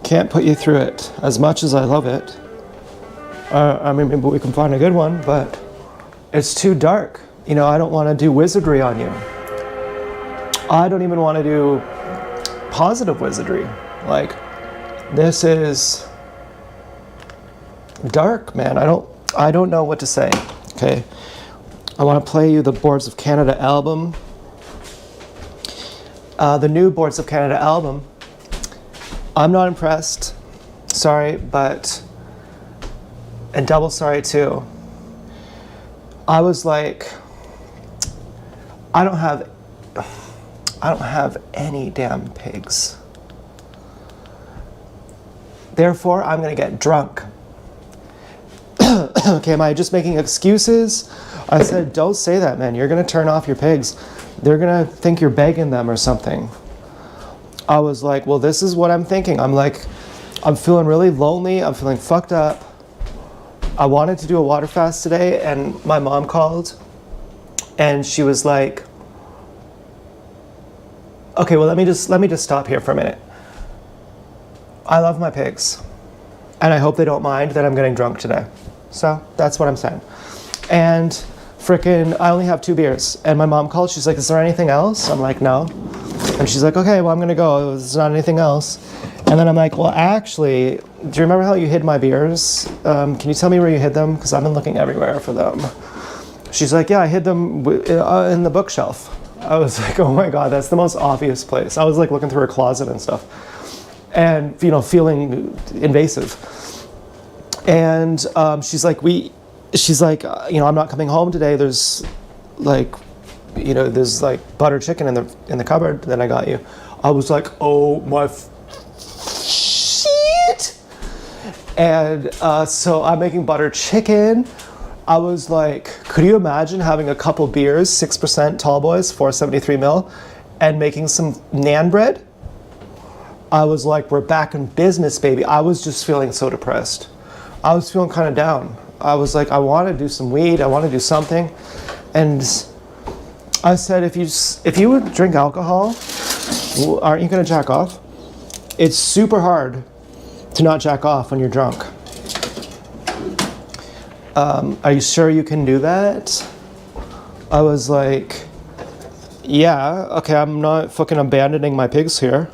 Can't put you through it. As much as I love it. I mean, maybe we can find a good one, but it's too dark. You know, I don't want to do wizardry on you. I don't even want to do positive wizardry. Like, this is dark, man. I don't know what to say. Okay. I want to play you the Boards of Canada album. The new Boards of Canada album. I'm not impressed. Sorry, but... And double sorry, too. I was like... I don't have any damn pigs. Therefore, I'm going to get drunk. Okay, am I just making excuses? I said, don't say that, man. You're going to turn off your pigs. They're going to think you're begging them or something. I was like, well, this is what I'm thinking. I'm like, I'm feeling really lonely. I'm feeling fucked up. I wanted to do a water fast today, and my mom called, and she was like, okay, well, let me just stop here for a minute. I love my pigs, and I hope they don't mind that I'm getting drunk today. So that's what I'm saying. And frickin', I only have 2 beers. And my mom called, she's like, is there anything else? I'm like, no. And she's like, okay, well, I'm gonna go. There's not anything else. And then I'm like, well, actually, do you remember how you hid my beers? Can you tell me where you hid them? Because I've been looking everywhere for them. She's like, yeah, I hid them in the bookshelf. I was like, oh my God, that's the most obvious place. I was like looking through her closet and stuff. And, you know, feeling invasive. And she's like, you know, I'm not coming home today. There's like, you know, there's like butter chicken in the cupboard that I got you. I was like, oh my shit. And so I'm making butter chicken. I was like, could you imagine having a couple beers, 6% tall boys, 473 mil, and making some naan bread? I was like, we're back in business, baby. I was just feeling so depressed. I was feeling kind of down. I was like, I want to do some weed. I want to do something. And I said, if you would drink alcohol, aren't you going to jack off? It's super hard to not jack off when you're drunk. Are you sure you can do that? I was like, yeah, okay, I'm not fucking abandoning my pigs here.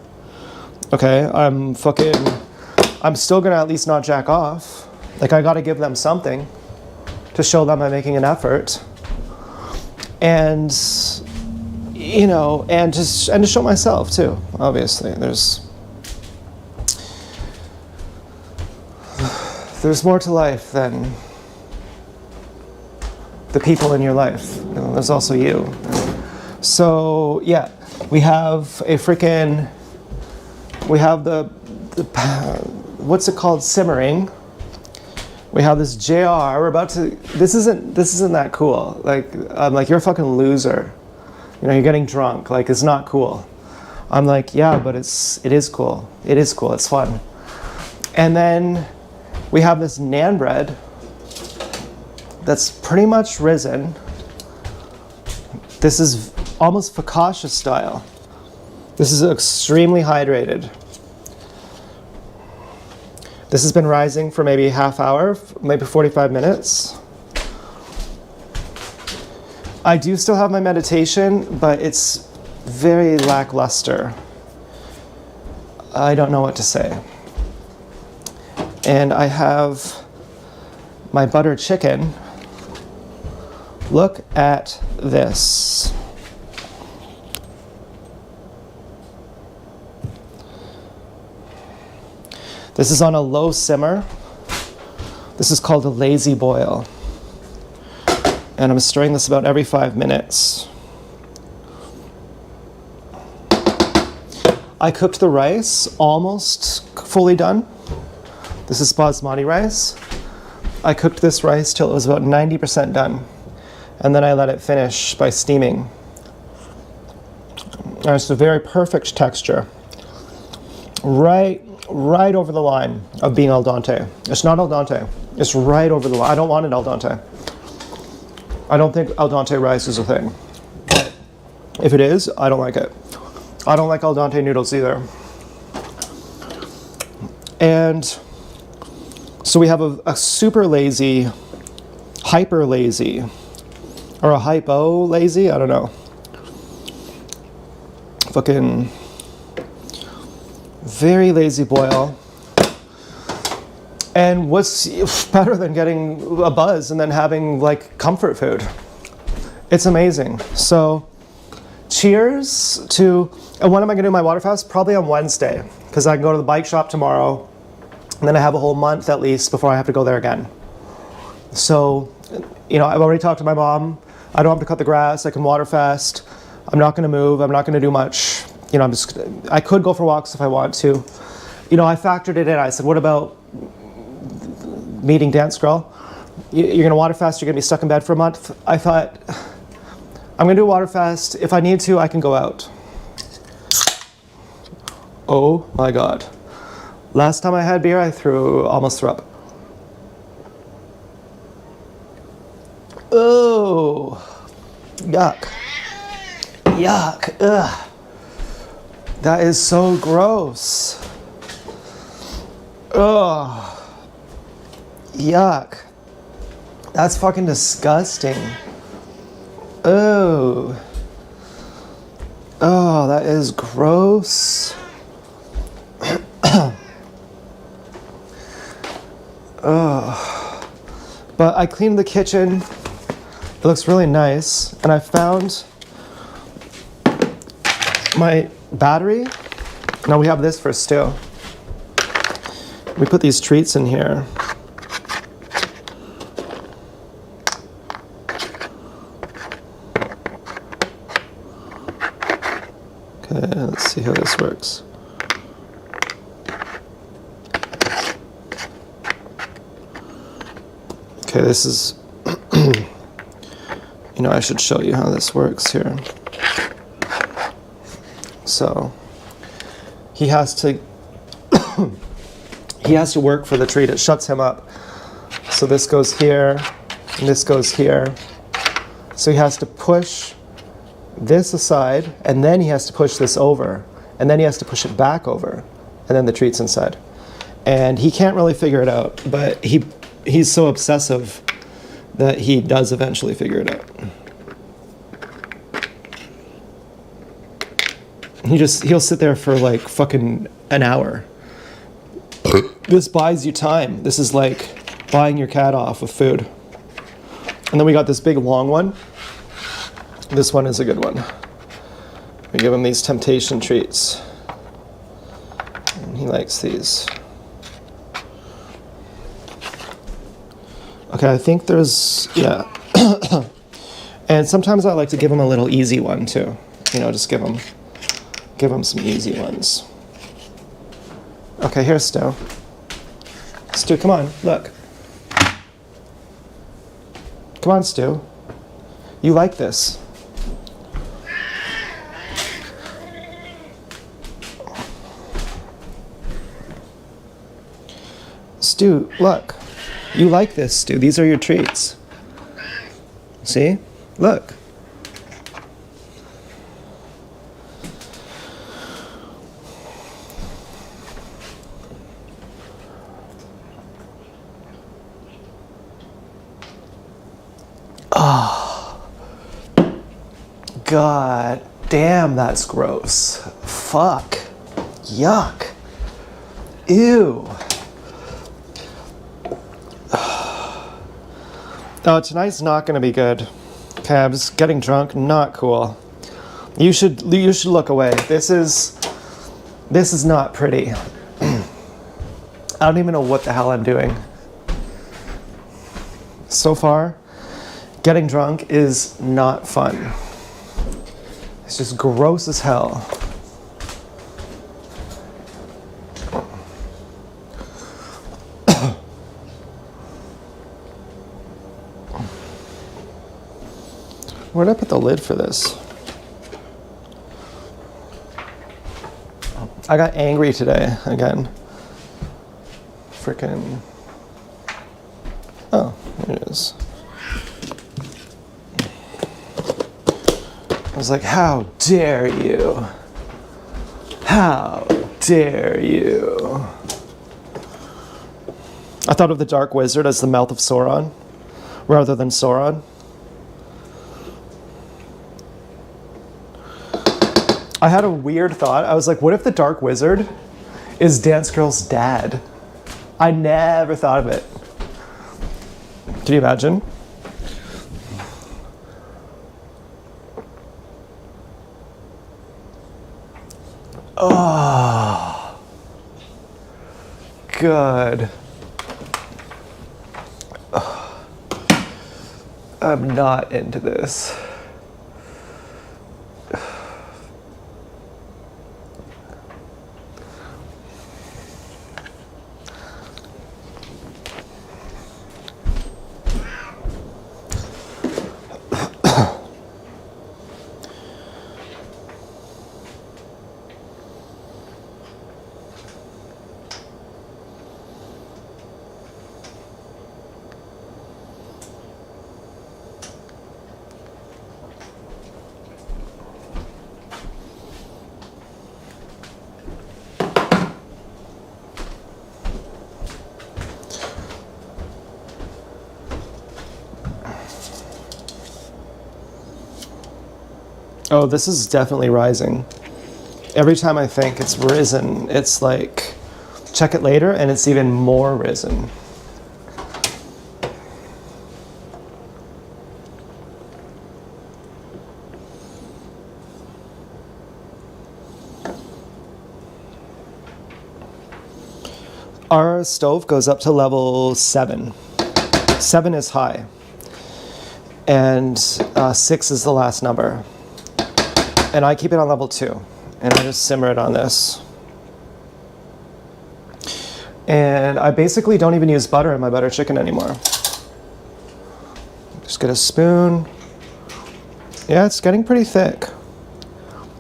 Okay, I'm still gonna at least not jack off. Like, I gotta give them something to show them I'm making an effort. And, you know, and to show myself too, obviously. There's more to life than the people in your life. You know, there's also you. So, yeah, we have the what's it called, simmering. We have this JR. This isn't that cool. Like, I'm like, you're a fucking loser. You know, you're getting drunk. Like, it's not cool. I'm like, yeah, but it is cool. It is cool. It's fun. And then we have this naan bread that's pretty much risen. This is almost focaccia style. This is extremely hydrated. This has been rising for maybe a half hour, maybe 45 minutes. I do still have my meditation, but it's very lackluster. I don't know what to say. And I have my butter chicken. Look at this. This is on a low simmer. This is called a lazy boil. And I'm stirring this about every 5 minutes. I cooked the rice almost fully done. This is basmati rice. I cooked this rice till it was about 90% done. And then I let it finish by steaming. And it's a very perfect texture. Right over the line of being al dente. It's not al dente. It's right over the line. I don't want it al dente. I don't think al dente rice is a thing. If it is, I don't like it. I don't like al dente noodles either. And so we have a super lazy, hyper lazy, or a hypo lazy, I don't know. Fucking very lazy boil. And what's better than getting a buzz and then having like comfort food? It's amazing. So cheers to, and when am I gonna do my water fast? Probably on Wednesday, because I can go to the bike shop tomorrow, and then I have a whole month at least before I have to go there again. So, you know, I've already talked to my mom. I don't have to cut the grass, I can water fast. I'm not gonna move, I'm not gonna do much. You know, I could go for walks if I want to. You know, I factored it in. I said, what about meeting Dance Girl? You're gonna water fast, you're gonna be stuck in bed for a month. I thought, I'm gonna do a water fast. If I need to, I can go out. Oh my God. Last time I had beer, I almost threw up. Oh, yuck. Yuck, ugh. That is so gross. Ugh. Yuck. That's fucking disgusting. Oh. Oh, that is gross. Oh. But I cleaned the kitchen. It looks really nice. And I found my battery. Now we have this for stew. We put these treats in here. Okay, let's see how this works. Okay, this is, you know, I should show you how this works here. So, he has to work for the treat. It shuts him up. So this goes here, and this goes here. So he has to push this aside, and then he has to push this over, and then he has to push it back over, and then the treat's inside. And he can't really figure it out, but he's so obsessive that he does eventually figure it out. He'll sit there for like fucking an hour. This buys you time. This is like buying your cat off with food. And then we got this big long one. This one is a good one. We give him these temptation treats. And he likes these. Okay, I think there's, yeah. And sometimes I like to give him a little easy one too. You know, just give him some easy ones. Okay, here's Stu. Stu, come on, look. Come on, Stu. You like this. Stu, look. You like this, Stu. These are your treats. See? Look. Oh. God damn, that's gross. Fuck. Yuck. Ew. Oh, tonight's not going to be good. Okay, I'm just getting drunk. Not cool. You should look away. This is not pretty. I don't even know what the hell I'm doing. So far, getting drunk is not fun. It's just gross as hell. Where'd I put the lid for this? I got angry today again. Frickin'. Oh, there it is. I was like, how dare you? How dare you? I thought of the Dark Wizard as the mouth of Sauron, rather than Sauron. I had a weird thought. I was like, what if the Dark Wizard is Dance Girl's dad? I never thought of it. Can you imagine? Oh, good. Oh, I'm not into this. Oh, this is definitely rising. Every time I think it's risen, it's like, check it later, and it's even more risen. Our stove goes up to level 7. 7 is high. And 6 is the last number. And I keep it on level 2. And I just simmer it on this. And I basically don't even use butter in my butter chicken anymore. Just get a spoon. Yeah, it's getting pretty thick.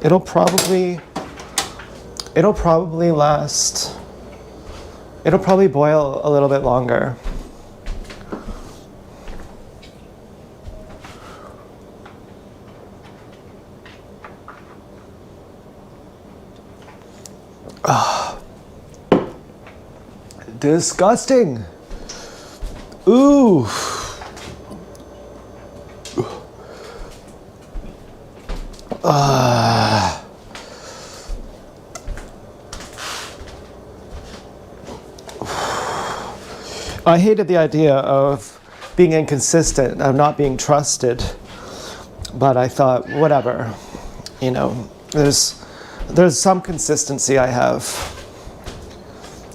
It'll probably last. It'll probably boil a little bit longer. Disgusting. Ooh. I hated the idea of being inconsistent, of not being trusted, but I thought, whatever, you know, there's some consistency I have.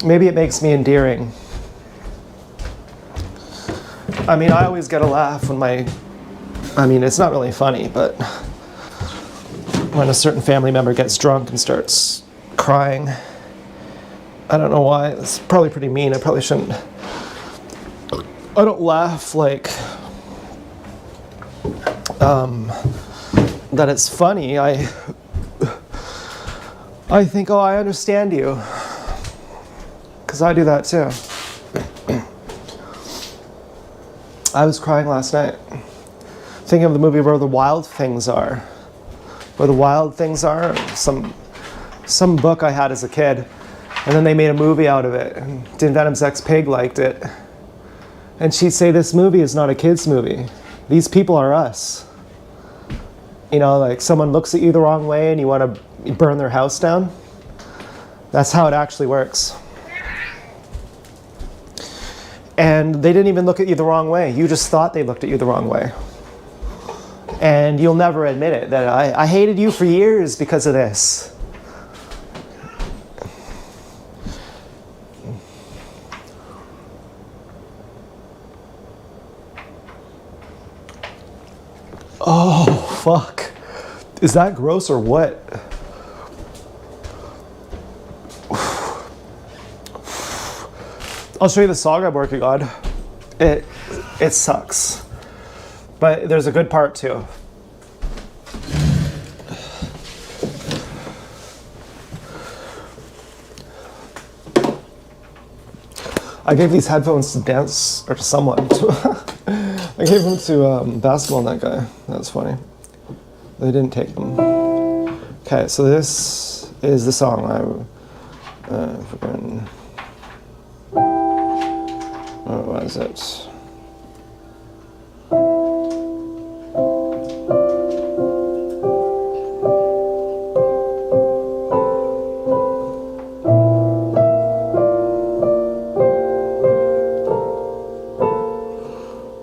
Maybe it makes me endearing. I mean, I always get a laugh when it's not really funny, but when a certain family member gets drunk and starts crying, I don't know why, it's probably pretty mean, I probably shouldn't. I don't laugh like that it's funny. I think, oh, I understand you. Because I do that too. I was crying last night, thinking of the movie Where the Wild Things Are. Where the Wild Things Are, some book I had as a kid, and then they made a movie out of it, and Din Venom's ex-pig liked it. And she'd say, this movie is not a kid's movie. These people are us. You know, like someone looks at you the wrong way and you want to burn their house down. That's how it actually works. And they didn't even look at you the wrong way. You just thought they looked at you the wrong way. And you'll never admit it, that I hated you for years because of this. Oh, fuck. Is that gross or what? I'll show you the song I'm working on. It sucks. But there's a good part too. I gave these headphones to dance, or to someone. I gave them to Basketball Net guy. That's funny. They didn't take them. Okay, so this is the song. is it?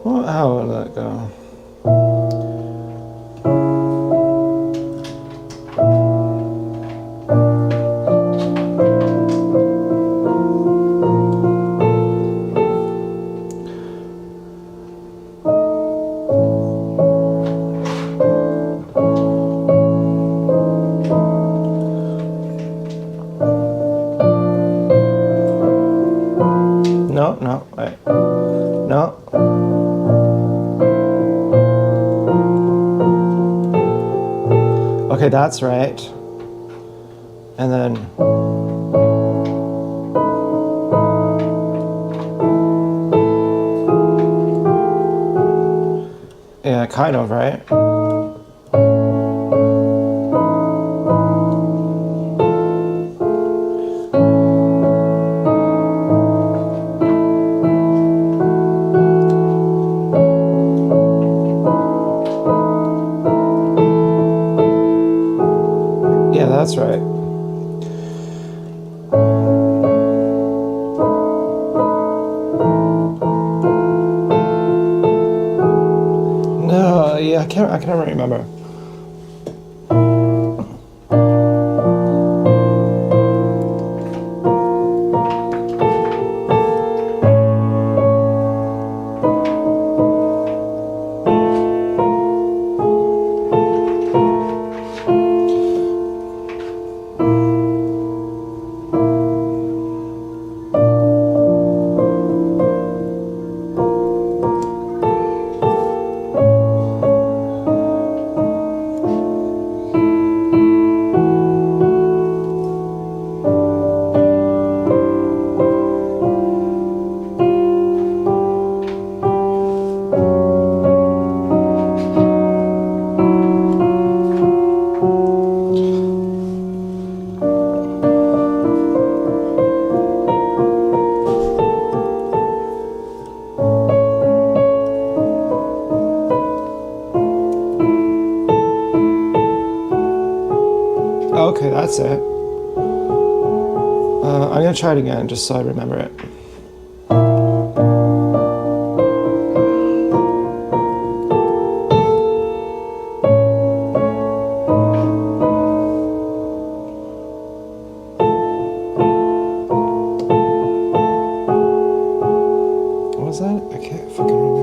Well, how would that go? No, no, wait. No. Okay, that's right. And then yeah, kind of, right? Yeah, that's right. No, yeah, I can't remember. Okay, that's it. I'm gonna try it again just so I remember it. What was that? I can't fucking remember.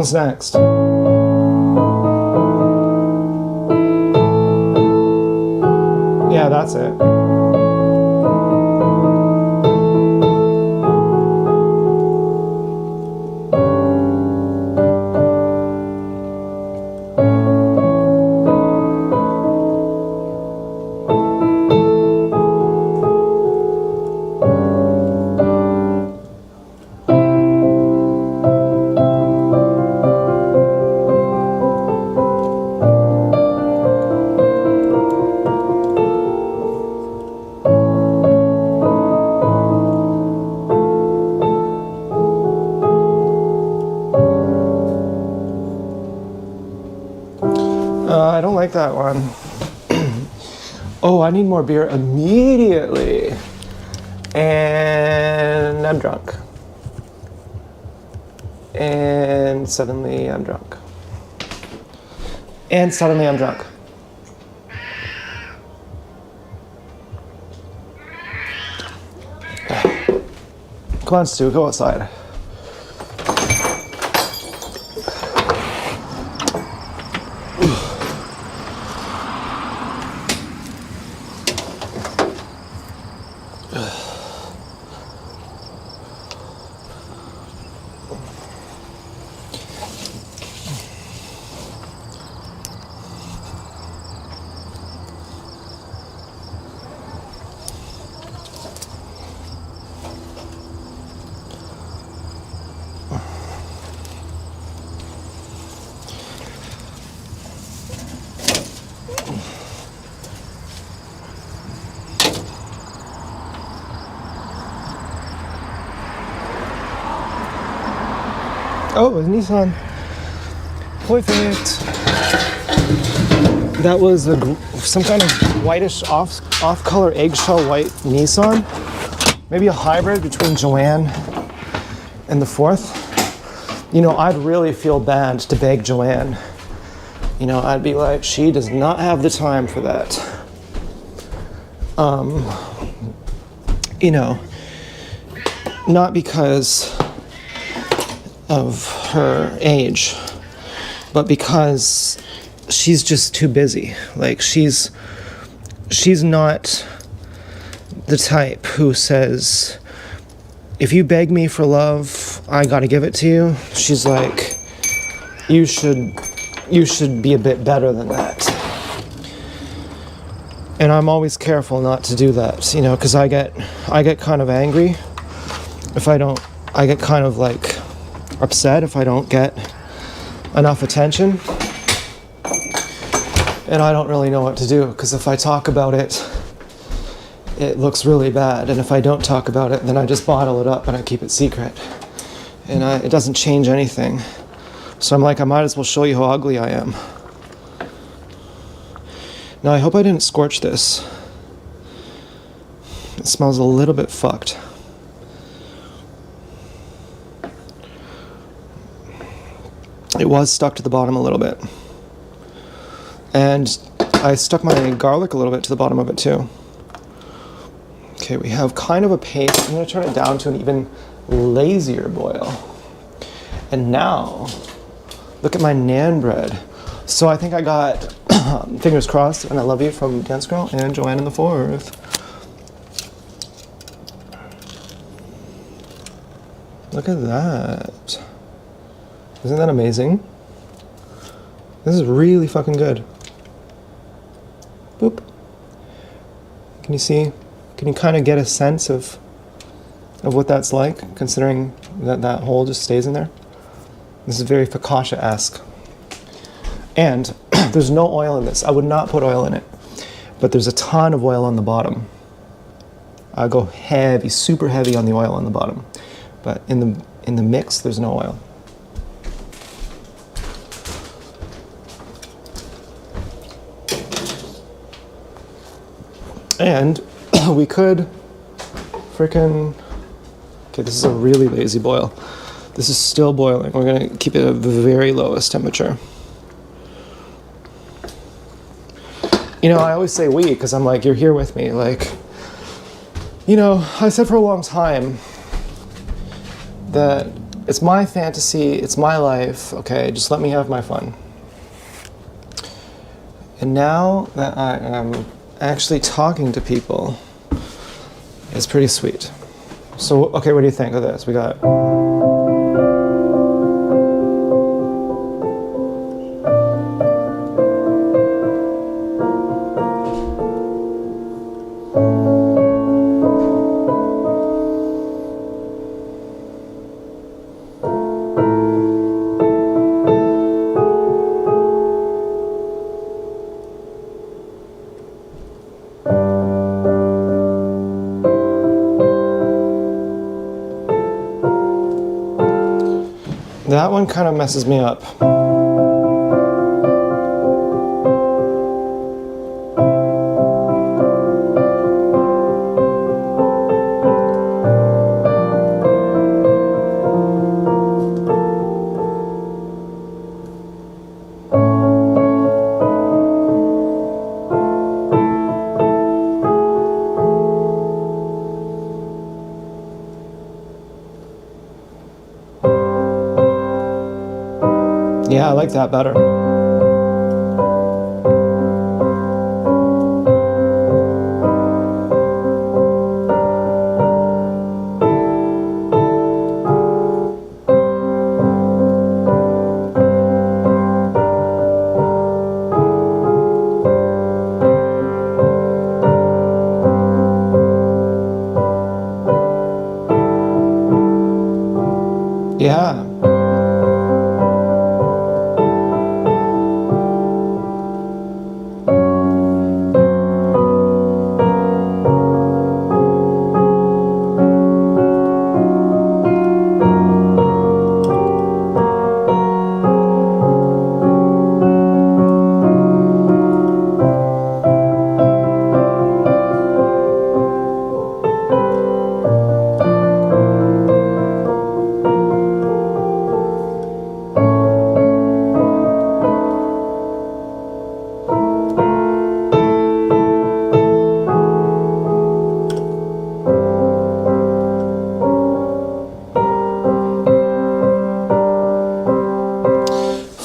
What's next? Yeah, that's it. I don't like that one. Oh, I need more beer immediately. And I'm drunk. And suddenly I'm drunk. And suddenly I'm drunk. Come on, Stu, go outside. Oh, it's Nissan. Perfect. That was some kind of whitish off-color eggshell white Nissan. Maybe a hybrid between Joanne and the Fourth. You know, I'd really feel bad to beg Joanne. You know, I'd be like, she does not have the time for that. You know, not because of her age, but because she's just too busy. Like, she's not the type who says, if you beg me for love, I gotta give it to you. She's like, you should be a bit better than that. And I'm always careful not to do that, you know, because I get kind of angry if I don't. I get kind of like upset if I don't get enough attention, and I don't really know what to do, because if I talk about it, it looks really bad, and if I don't talk about it, then I just bottle it up and I keep it secret, and it doesn't change anything. So I'm like, I might as well show you how ugly I am. Now, I hope I didn't scorch this. It smells a little bit fucked. It was stuck to the bottom a little bit. And I stuck my garlic a little bit to the bottom of it too. Okay, we have kind of a paste. I'm going to turn it down to an even lazier boil. And now, look at my naan bread. So I think I got fingers crossed and I love you from Dance Girl and Joanne and the Fourth. Look at that. Isn't that amazing? This is really fucking good. Boop. Can you see? Can you kind of get a sense of what that's like, considering that hole just stays in there? This is very focaccia-esque. And there's no oil in this. I would not put oil in it. But there's a ton of oil on the bottom. I go heavy, super heavy on the oil on the bottom. But in the mix, there's no oil. And we could frickin'... Okay, this is a really lazy boil. This is still boiling. We're gonna keep it at the very lowest temperature. You know, I always say we, because I'm like, you're here with me. Like, you know, I said for a long time that It's my fantasy. It's my life. Okay, just let me have my fun. And now that I am actually talking to people, it's pretty sweet. So, okay, what do you think of this? We got... That one kind of messes me up. Yeah, I like that better. Yeah.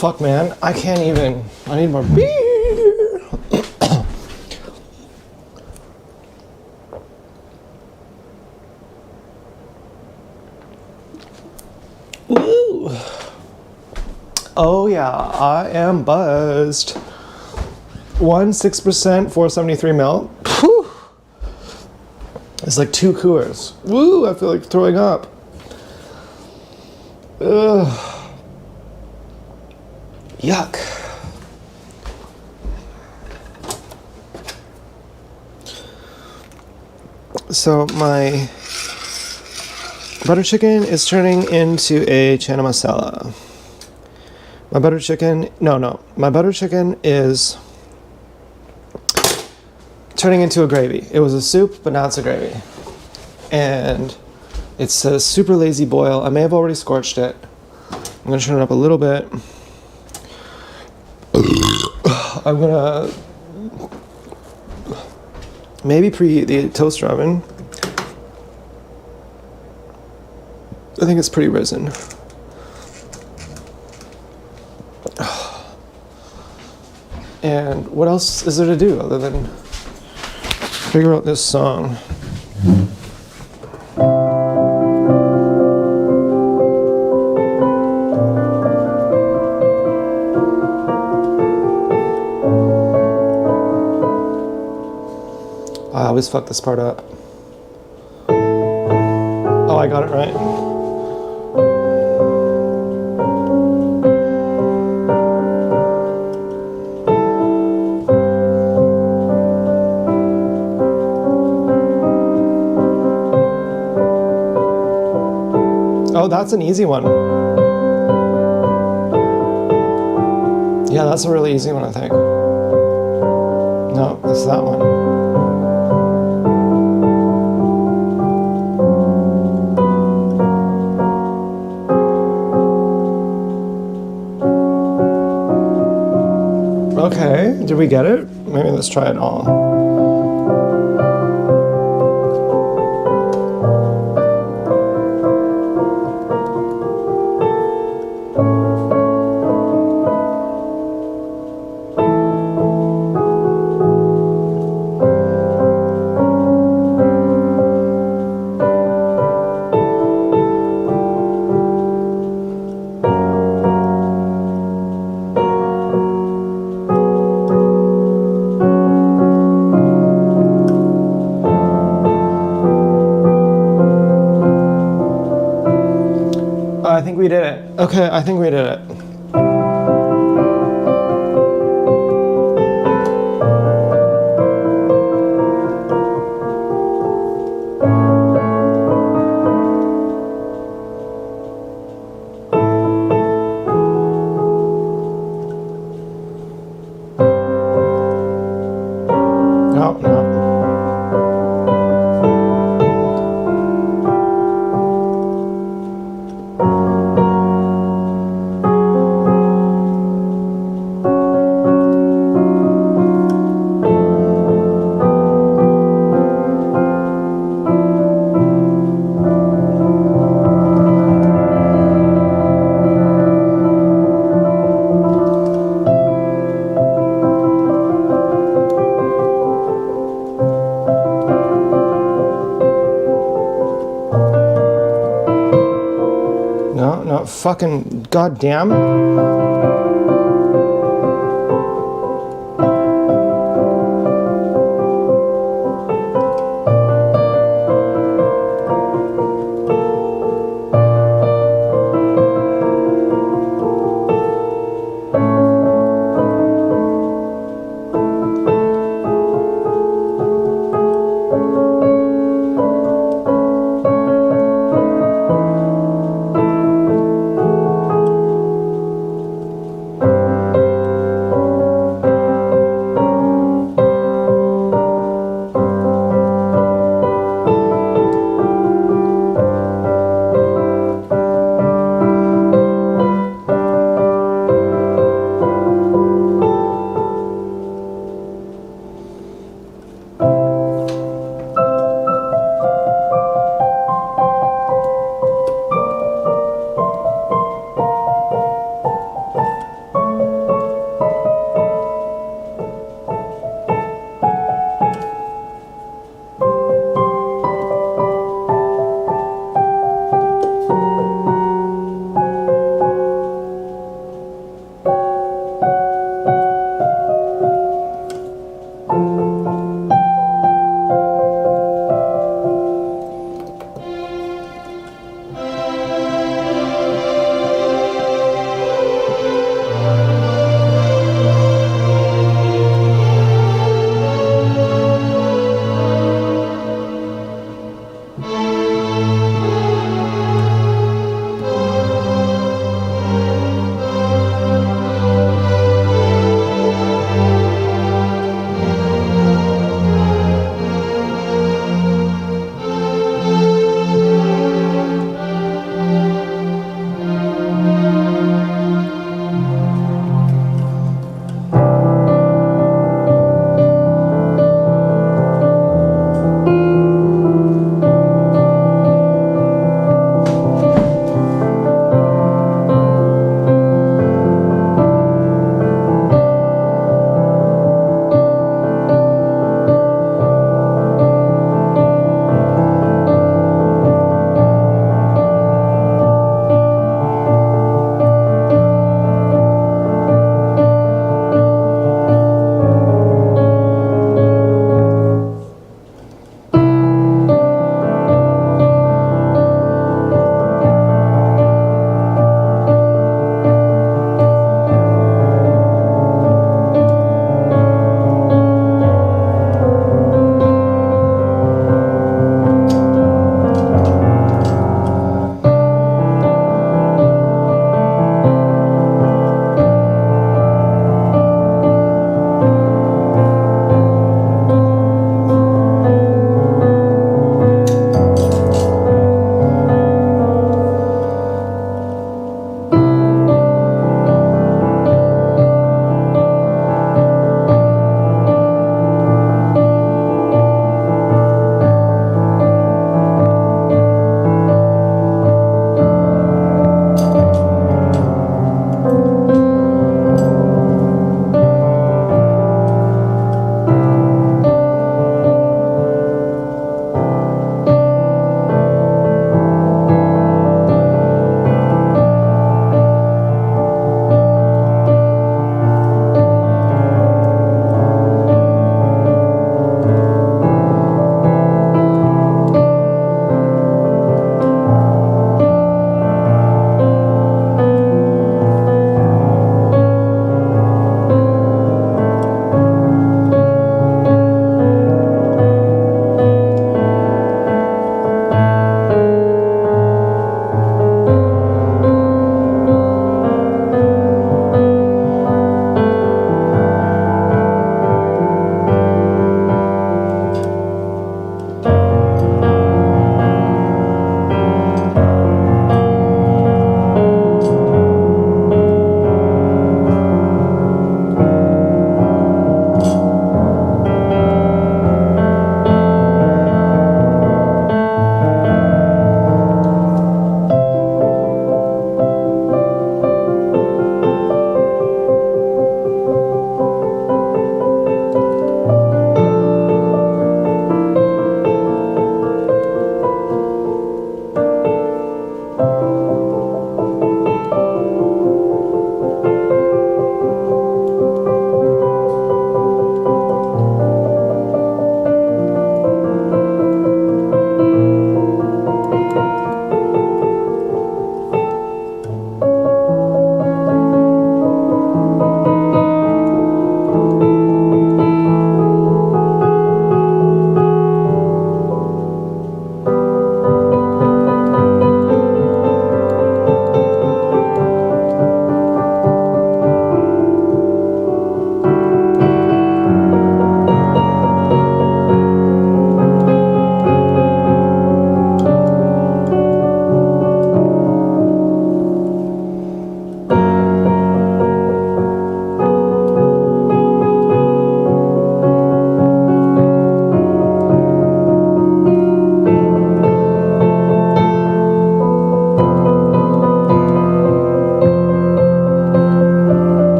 Fuck, man, I can't even. I need more beer. Woo. Oh yeah, I am buzzed. 6%, 473 ml. Whew. It's like 2 Coors. Woo, I feel like throwing up. Ugh. Yuck. So my butter chicken is turning into a chana masala. My butter chicken, my butter chicken is turning into a gravy. It was a soup, but now it's a gravy. And it's a super lazy boil. I may have already scorched it. I'm gonna turn it up a little bit. I'm gonna maybe preheat the toaster oven. I think it's pretty risen. And what else is there to do other than figure out this song? I always fuck this part up. Oh, I got it right. Oh, that's an easy one. Yeah, that's a really easy one, I think. No, it's that one. Okay, did we get it? Maybe let's try it all. we did it. Okay, I think we did it. No, no. No, no, fucking goddamn.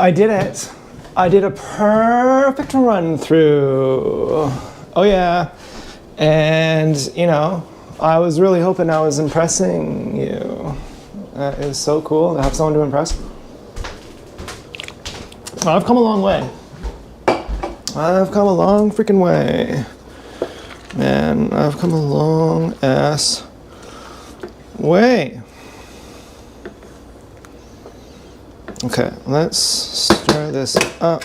I did it. I did a perfect run through. Oh yeah. And, you know, I was really hoping I was impressing you. That is so cool to have someone to impress. I've come a long way. I've come a long freaking way. Man, I've come a long ass way. Okay, let's stir this up.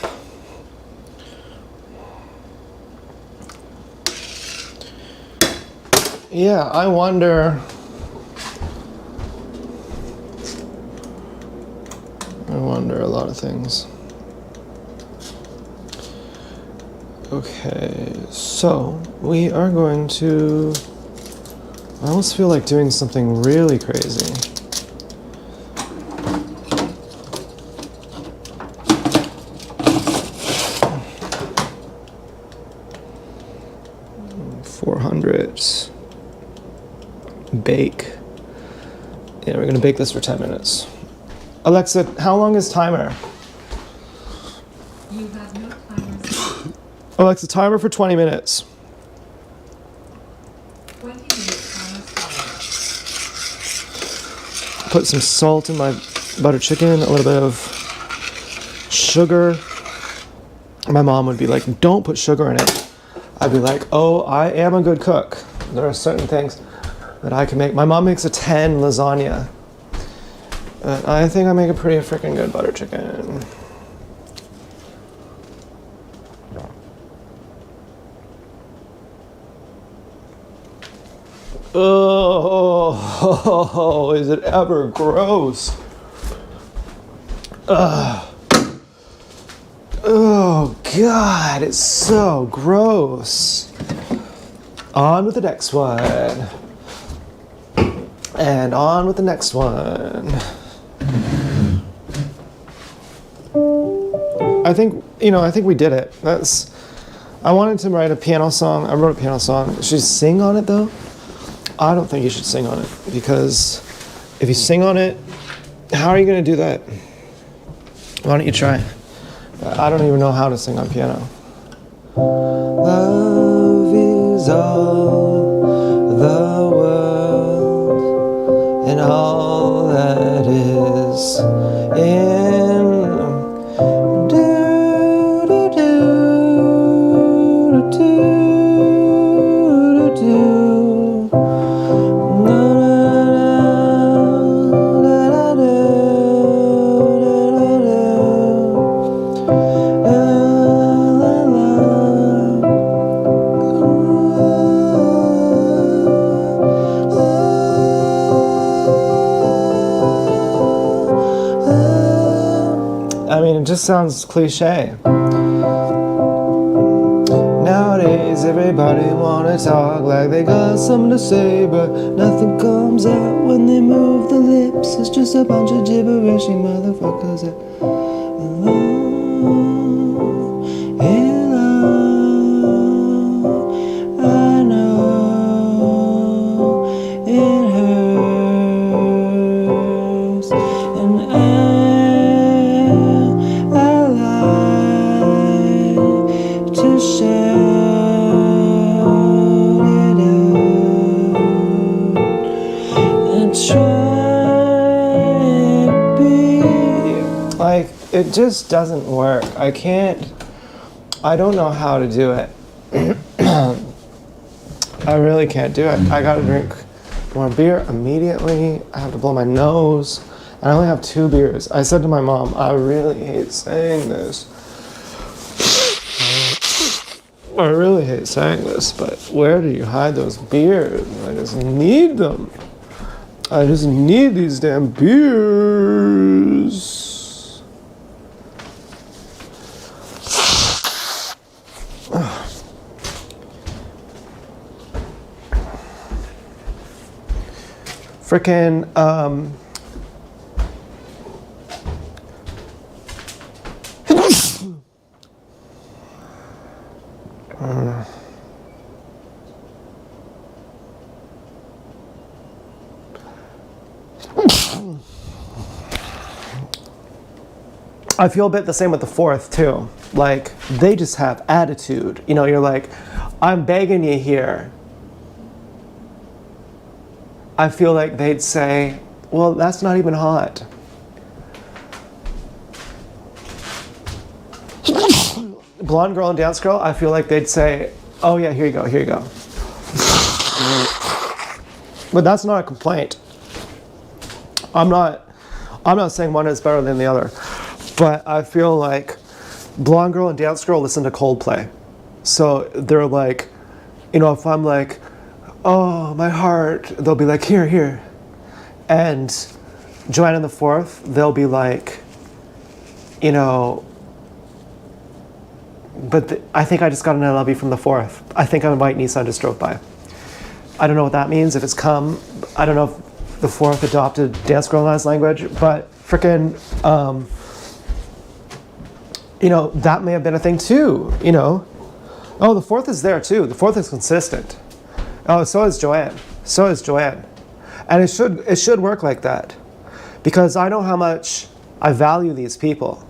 Yeah, I wonder a lot of things. Okay, so we are going to, I almost feel like doing something really crazy. Bake. Yeah, we're gonna bake this for 10 minutes. Alexa, how long is timer? You have no timer. Alexa, timer for 20 minutes. 20 minutes timer started. Put some salt in my butter chicken, a little bit of sugar. My mom would be like, don't put sugar in it. I'd be like, oh, I am a good cook. There are certain things that I can make. My mom makes a 10 lasagna. But I think I make a pretty freaking good butter chicken. Oh, is it ever gross? Ugh. Oh, God, it's so gross. On with the next one. And on with the next one. I think we did it. I wanted to write a piano song. I wrote a piano song. Should you sing on it though? I don't think you should sing on it, because if you sing on it, how are you going to do that? Why don't you try? I don't even know how to sing on piano. Love is all the world and all that is in. Do do do do do do. Na na na na I mean, it just sounds cliche. Nowadays, everybody wanna talk like they got something to say, but nothing comes out when they move the lips. It's just a bunch of gibberishy motherfuckers that I know it hurts, and I like to shout it out and try to be like, it just doesn't work. I don't know how to do it. I really can't do it. I gotta drink more beer immediately. I have to blow my nose. And I only have 2 beers. I said to my mom, I really hate saying this. I really hate saying this, but where do you hide those beers? I just need them. I just need these damn beers. Frickin', I feel a bit the same with the fourth too. Like, they just have attitude. You know, you're like, I'm begging you here. I feel like they'd say, well, that's not even hot. Blonde girl and dance girl, I feel like they'd say, oh yeah, here you go, here you go. But that's not a complaint. I'm not saying one is better than the other. But I feel like blonde girl and dance girl listen to Coldplay. So they're like, you know, if I'm like, oh, my heart, they'll be like, here, here. And Joanne and the Fourth, they'll be like, you know, but I think I just got an I love you from the Fourth. I think I'm a white Nissan just drove by. I don't know what that means, if it's come. I don't know if the Fourth adopted dance girl as language, but frickin', you know, that may have been a thing too, you know. Oh, the Fourth is there too. The Fourth is consistent. Oh, so is Joanne. So is Joanne. And it should work like that. Because I know how much I value these people.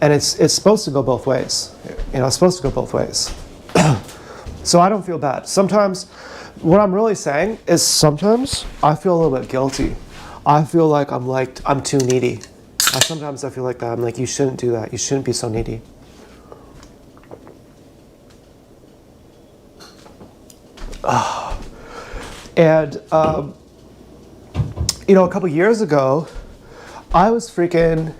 And it's supposed to go both ways. You know, it's supposed to go both ways. So I don't feel bad. Sometimes, what I'm really saying is sometimes I feel a little bit guilty. I feel like I'm too needy. Sometimes I feel like that. I'm like, you shouldn't do that. You shouldn't be so needy. And, you know, a couple years ago, I was freaking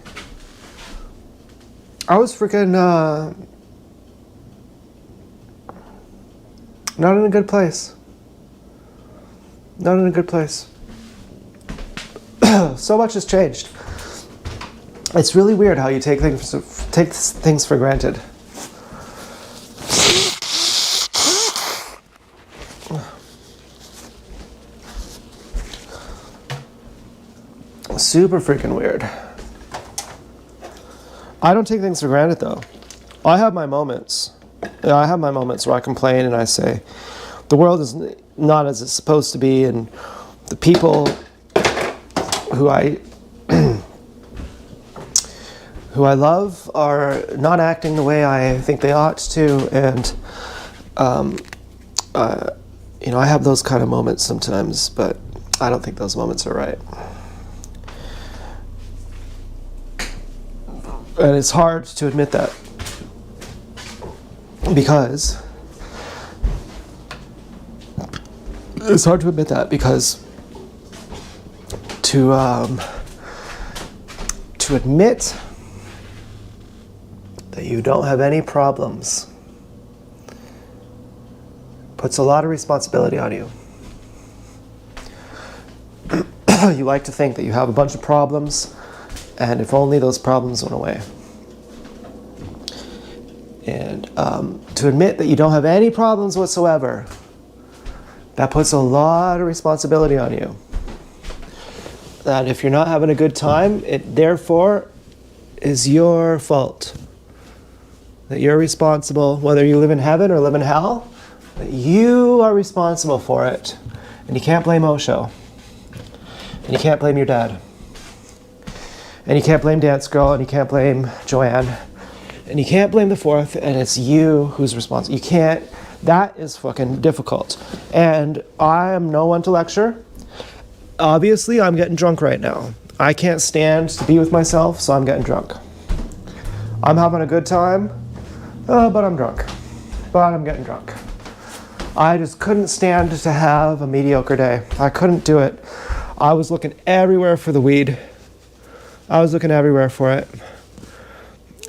not in a good place. Not in a good place. So much has changed. It's really weird how you take things for granted. Super freaking weird. I don't take things for granted though. I have my moments. I have my moments where I complain and I say, the world is not as it's supposed to be, and the people who I love are not acting the way I think they ought to, and you know, I have those kind of moments sometimes, but I don't think those moments are right. And it's hard to admit that, because to admit that you don't have any problems puts a lot of responsibility on you. You like to think that you have a bunch of problems, and if only those problems went away. And to admit that you don't have any problems whatsoever, that puts a lot of responsibility on you. That if you're not having a good time, it therefore is your fault. That you're responsible, whether you live in heaven or live in hell, that you are responsible for it. And you can't blame Osho. And you can't blame your dad. And you can't blame Dance Girl, and you can't blame Joanne. And you can't blame the Fourth, and it's you who's responsible. You can't, that is fucking difficult. And I am no one to lecture. Obviously, I'm getting drunk right now. I can't stand to be with myself, so I'm getting drunk. I'm having a good time, but I'm drunk. But I'm getting drunk. I just couldn't stand to have a mediocre day. I couldn't do it. I was looking everywhere for the weed. I was looking everywhere for it.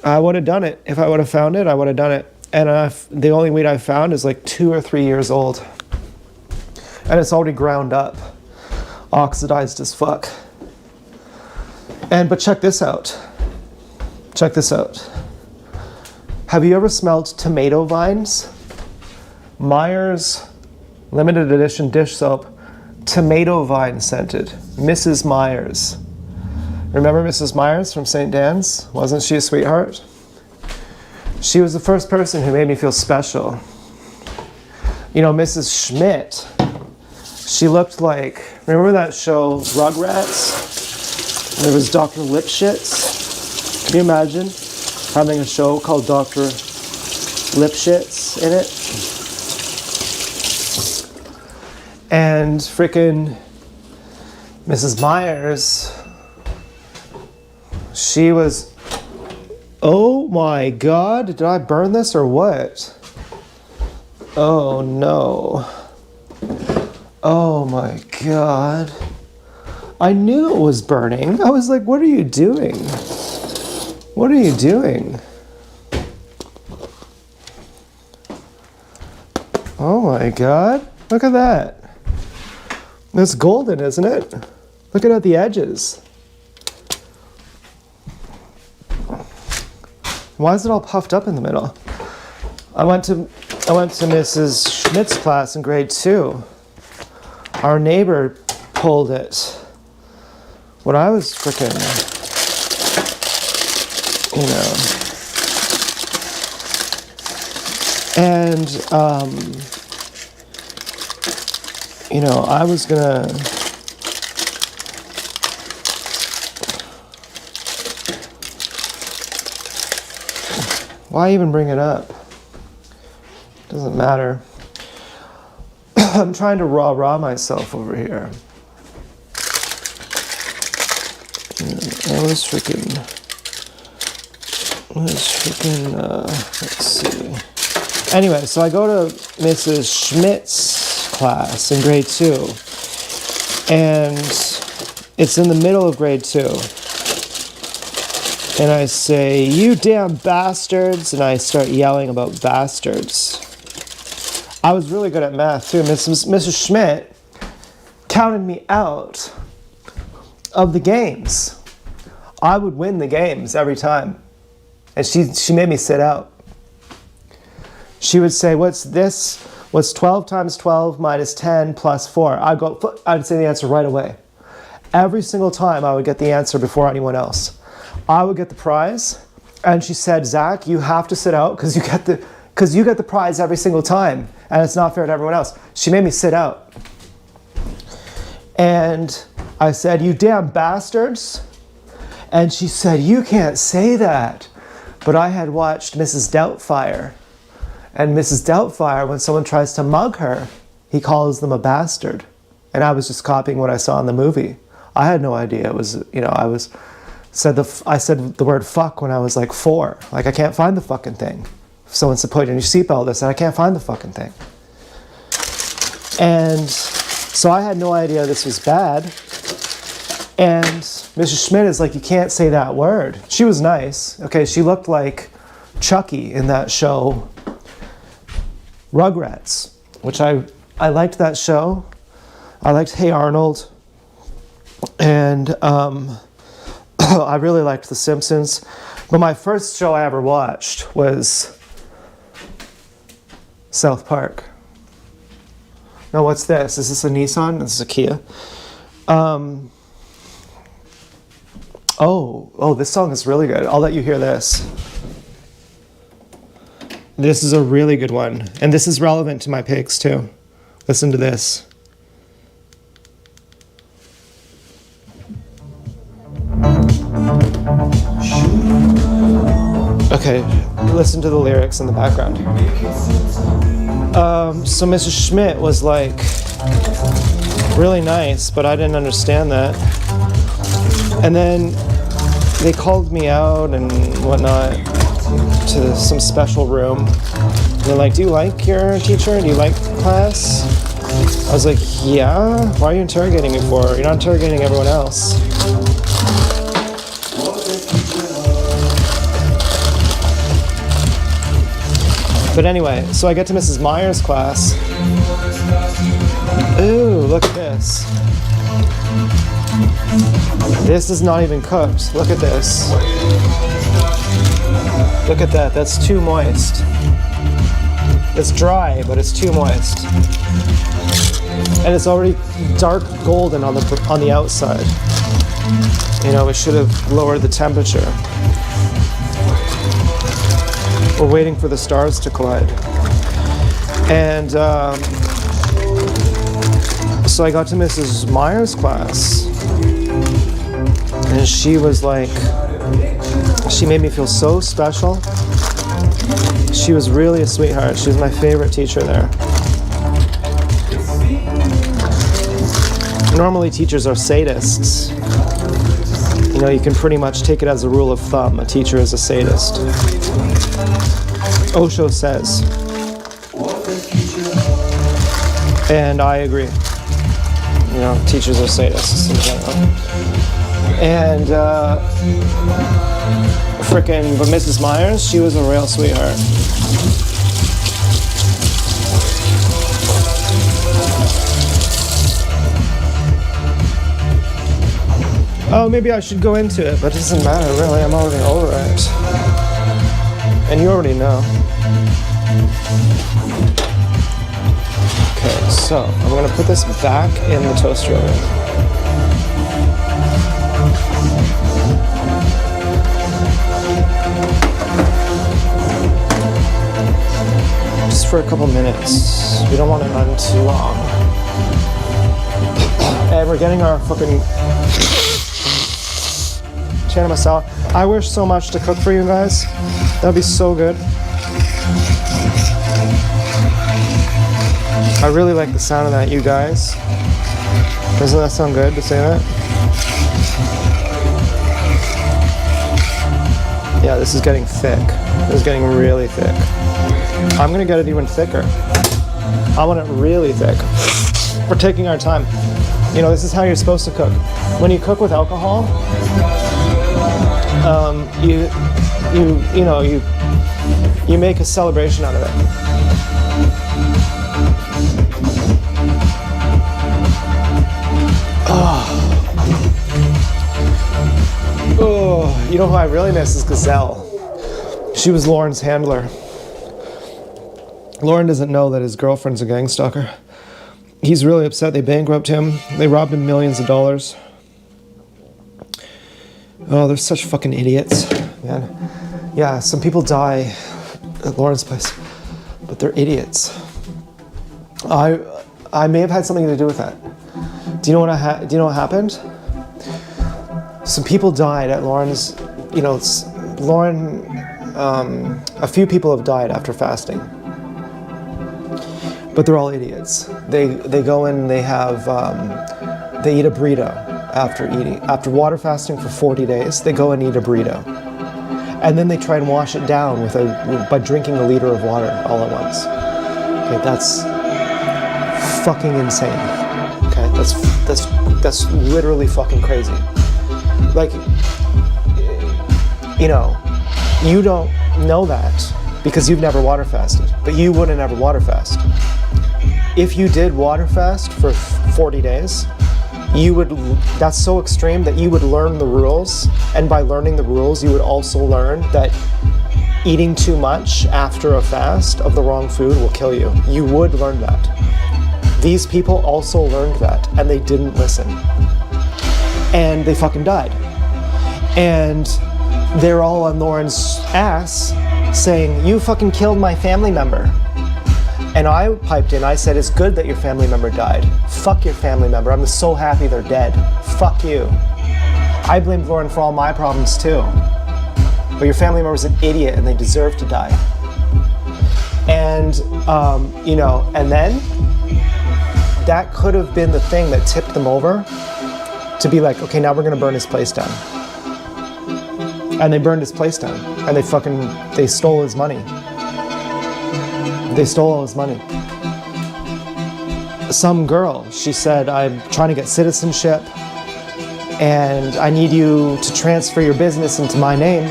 I would have done it. If I would have found it, I would have done it. And the only weed I found is like 2 or 3 years old. And it's already ground up. Oxidized as fuck. But check this out. Check this out. Have you ever smelled tomato vines? Myers limited edition dish soap, tomato vine scented. Mrs. Myers. Remember Mrs. Myers from St. Dan's? Wasn't she a sweetheart? She was the first person who made me feel special. You know, Mrs. Schmidt, she looked like, remember that show Rugrats? And there was Dr. Lipschitz? Can you imagine having a show called Dr. Lipschitz in it? And freaking Mrs. Myers, she was, oh my God, did I burn this or what? Oh no. Oh my God. I knew it was burning. I was like, what are you doing? What are you doing? Oh my God. Look at that. It's golden, isn't it? Look at the edges. Why is it all puffed up in the middle? I went to Mrs. Schmidt's class in grade 2. Our neighbor pulled it when I was freaking, you know. And you know, I was gonna, why even bring it up? Doesn't matter. I'm trying to rah-rah myself over here. Let's see. Anyway, so I go to Mrs. Schmidt's class in grade 2, and it's in the middle of grade 2. And I say, you damn bastards, and I start yelling about bastards. I was really good at math too. Mrs. Schmidt counted me out of the games. I would win the games every time. And she made me sit out. She would say, what's this? What's 12 times 12 minus 10 plus 4? I'd say the answer right away. Every single time I would get the answer before anyone else. I would get the prize. And she said, Zach, you have to sit out because you get the prize every single time. And it's not fair to everyone else. She made me sit out. And I said, you damn bastards. And she said, you can't say that. But I had watched Mrs. Doubtfire. And Mrs. Doubtfire, when someone tries to mug her, he calls them a bastard. And I was just copying what I saw in the movie. I had no idea. It was, you know, I said the word fuck when I was like 4. Like, I can't find the fucking thing. If someone said, put in your seatbelt, I said, I can't find the fucking thing. And so I had no idea this was bad. And Mrs. Schmidt is like, you can't say that word. She was nice. Okay, she looked like Chucky in that show, Rugrats, which I liked that show. I liked Hey Arnold. And I really liked The Simpsons. But my first show I ever watched was South Park. Now what's this? Is this a Nissan? This is a Kia. Oh, this song is really good. I'll let you hear this. This is a really good one. And this is relevant to my pigs too. Listen to this. Okay, listen to the lyrics in the background. So Mrs. Schmidt was like really nice, but I didn't understand that. And then they called me out and whatnot to some special room. They're like, do you like your teacher? Do you like class? I was like, yeah. Why are you interrogating me for? You're not interrogating everyone else. But anyway, so I get to Mrs. Myers' class. Ooh, look at this. This is not even cooked. Look at this. Look at that. That's too moist. It's dry, but it's too moist. And it's already dark golden on the outside. You know, we should have lowered the temperature. We're waiting for the stars to collide. And so I got to Mrs. Myers' class. And she was like, She made me feel so special. She was really a sweetheart. She was my favorite teacher there. Normally teachers are sadists. You know, you can pretty much take it as a rule of thumb. A teacher is a sadist. Osho says. And I agree. You know, teachers are sadists in general. And but Mrs. Myers, she was a real sweetheart. Oh, maybe I should go into it, but it doesn't matter really. I'm already over it. And you already know. Okay, so I'm gonna put this back in the toaster oven. Just for a couple minutes. We don't want to run too long. And we're getting our fucking chana masala. I wish so much to cook for you guys. That'd be so good. I really like the sound of that, you guys. Doesn't that sound good to say that? Yeah, this is getting thick. This is getting really thick. I'm gonna get it even thicker. I want it really thick. We're taking our time. You know, this is how you're supposed to cook. When you cook with alcohol, you make a celebration out of it. Oh, you know who I really miss is Gazelle. She was Lauren's handler. Lauren doesn't know that his girlfriend's a gang stalker. He's really upset. They bankrupted him. They robbed him millions of dollars. Oh, they're such fucking idiots, man. Yeah, some people die at Lauren's place, but they're idiots. I may have had something to do with that. Do you know what happened? Some people died at Lauren's. You know, Lauren. A few people have died after fasting, but they're all idiots. They go in. They have. They eat a burrito after water fasting for 40 days. They go and eat a burrito, and then they try and wash it down by drinking a liter of water all at once. Okay, that's fucking insane. Okay, that's literally fucking crazy. Like, you know, you don't know that because you've never water fasted, but you wouldn't ever water fast. If you did water fast for 40 days, that's so extreme that you would learn the rules, and by learning the rules, you would also learn that eating too much after a fast of the wrong food will kill you. You would learn that. These people also learned that, and they didn't listen. And they fucking died. And they're all on Lauren's ass saying, "You fucking killed my family member." And I piped in, I said, "It's good that your family member died. Fuck your family member. I'm so happy they're dead. Fuck you. I blamed Lauren for all my problems too. But your family member's an idiot and they deserve to die." And, you know, and then that could have been the thing that tipped them over to be like, okay, now we're gonna burn his place down. And they burned his place down, and they stole his money. They stole all his money. Some girl, she said, "I'm trying to get citizenship, and I need you to transfer your business into my name,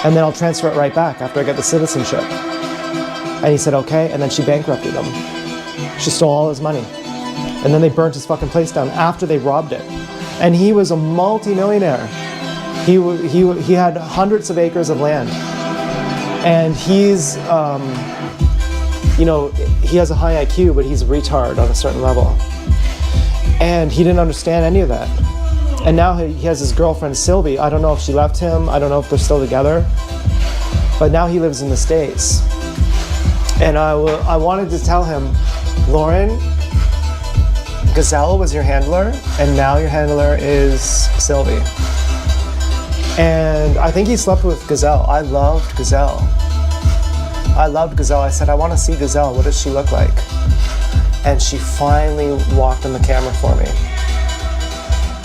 and then I'll transfer it right back after I get the citizenship." And he said, okay, and then she bankrupted him. She stole all his money. And then they burnt his fucking place down after they robbed it. And he was a multi-millionaire. He had hundreds of acres of land. And he's, you know, he has a high IQ, but he's a retard on a certain level. And he didn't understand any of that. And now he has his girlfriend, Sylvie. I don't know if she left him. I don't know if they're still together. But now he lives in the States. And I wanted to tell him, Lauren, Gazelle was your handler, and now your handler is Sylvie. And I think he slept with Gazelle. I loved Gazelle. I said, I want to see Gazelle. What does she look like? And she finally walked on the camera for me.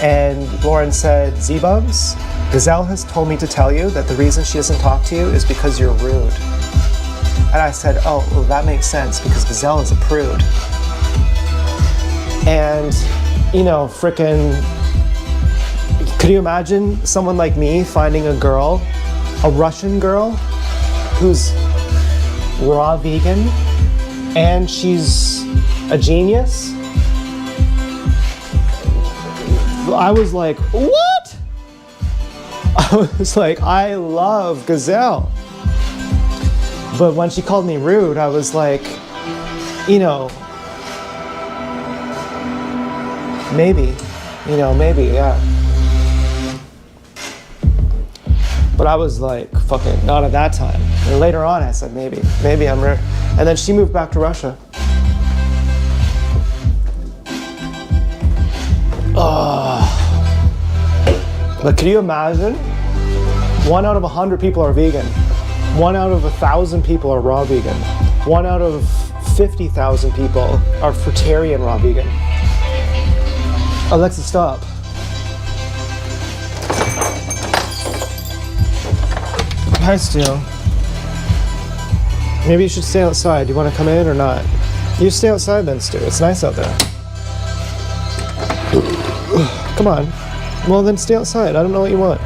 And Lauren said, Z-Bubs, Gazelle has told me to tell you that the reason she doesn't talk to you is because you're rude. And I said, oh, well, that makes sense because Gazelle is a prude. And, you know, frickin', could you imagine someone like me finding a girl, a Russian girl, who's raw vegan, and she's a genius? I was like, what? I was like, I love Gazelle. But when she called me rude, I was like, you know, maybe, yeah. But I was like, fucking, not at that time. And later on, I said, maybe I'm rude. And then she moved back to Russia. But can you imagine? 1 out of 100 people are vegan. 1 out of 1,000 people are raw vegan. 1 out of 50,000 people are fruitarian raw vegan. Alexa, stop. Hi, Stu. Maybe you should stay outside. Do you want to come in or not? You stay outside then, Stu. It's nice out there. Come on. Well, then stay outside. I don't know what you want.